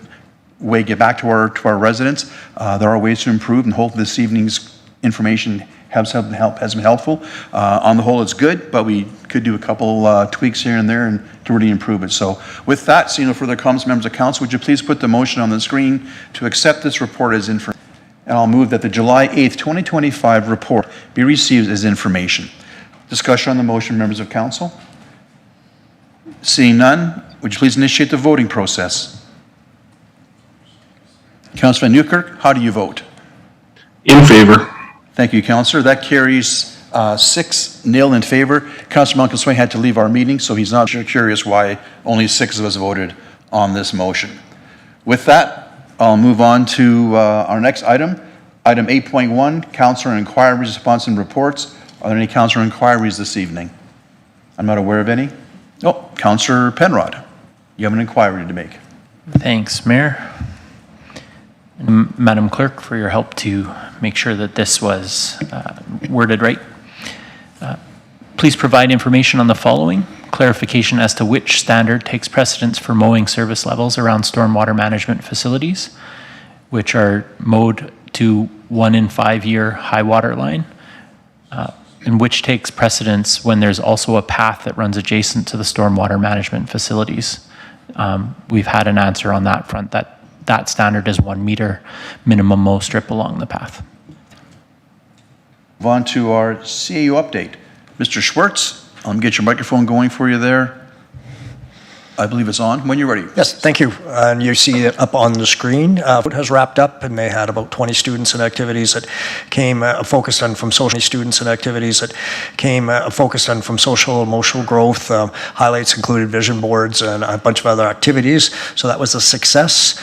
way to get back to our residents. There are ways to improve, and hopefully this evening's information has been helpful. On the whole, it's good, but we could do a couple tweaks here and there and to really improve it. So with that, seeing no further comments, members of council, would you please put the motion on the screen to accept this report as information? And I'll move that the July 8th, 2025 report be received as information. Discussion on the motion, members of council? Seeing none, would you please initiate the voting process? Councillor Van Nieuwkerk, how do you vote? In favor. Thank you, Councillor. That carries 6-0 in favor. Councillor Malcolm Swain had to leave our meeting, so he's not curious why only 6 of us voted on this motion. With that, I'll move on to our next item. Item 8.1, Councillor Inquiries, Response and Reports. Are there any Councillor Inquiries this evening? I'm not aware of any. Oh, Councillor Penrod, you have an inquiry to make. Thanks, Mayor. And Madam Clerk, for your help to make sure that this was worded right. Please provide information on the following: clarification as to which standard takes precedence for mowing service levels around stormwater management facilities, which are mowed to 1 in 5 year high water line, and which takes precedence when there's also a path that runs adjacent to the stormwater management facilities. We've had an answer on that front that standard is 1 meter minimum mow strip along the path. Move on to our CAU update. Mr. Schwartz, I'll get your microphone going for you there. I believe it's on. When you're ready. Yes, thank you. And you see it up on the screen. It has wrapped up, and they had about 20 students and activities that came focused on from social students and activities that came focused on from social emotional growth. Highlights included vision boards and a bunch of other activities. So that was a success.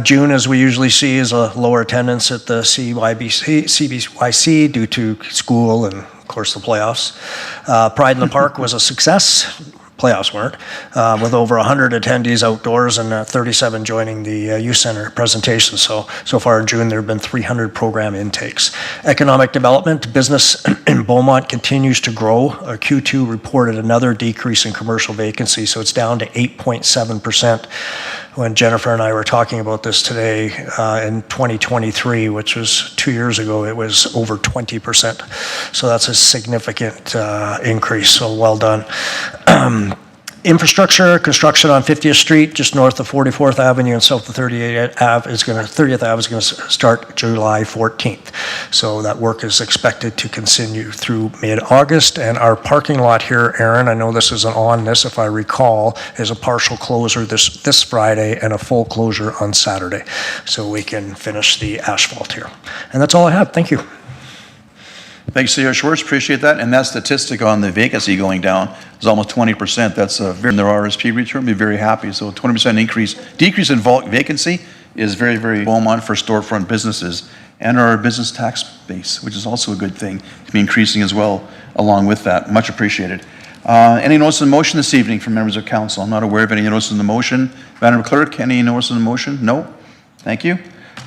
June, as we usually see, is a lower attendance at the CBYC due to school and, of course, the playoffs. Pride in the Park was a success. Playoffs weren't, with over 100 attendees outdoors and 37 joining the youth center presentation. So far in June, there have been 300 program intakes. Economic development, business in Beaumont continues to grow. Q2 reported another decrease in commercial vacancy, so it's down to 8.7%. When Jennifer and I were talking about this today, in 2023, which was 2 years ago, it was over 20%. So that's a significant increase, so well done. Infrastructure, construction on 50th Street, just north of 44th Avenue and south of 30th Ave is going to start July 14th. So that work is expected to continue through mid-August. And our parking lot here, Aaron, I know this isn't on this, if I recall, is a partial closure this Friday and a full closure on Saturday. So we can finish the asphalt here. And that's all I have. Thank you. Thanks, Sarah Schwartz, appreciate that. And that statistic on the vacancy going down is almost 20%. That's in their RSP return, be very happy. So 20% decrease in vacancy is very, very Beaumont for storefront businesses and our business tax base, which is also a good thing to be increasing as well along with that. Much appreciated. Any notice of motion this evening from members of council? I'm not aware of any notice in the motion. Madam Clerk, any notice in the motion? No? Thank you.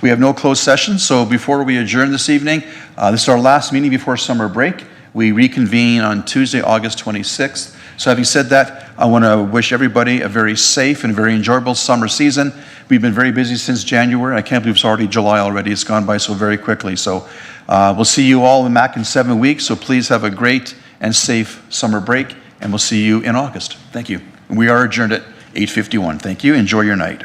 We have no closed session, so before we adjourn this evening, this is our last meeting before summer break. We reconvene on Tuesday, August 26th. So having said that, I want to wish everybody a very safe and very enjoyable summer season. We've been very busy since January. I can't believe it's already July already. It's gone by so very quickly. So we'll see you all back in 7 weeks. So please have a great and safe summer break, and we'll see you in August. Thank you. We are adjourned at 8:51. Thank you. Enjoy your night.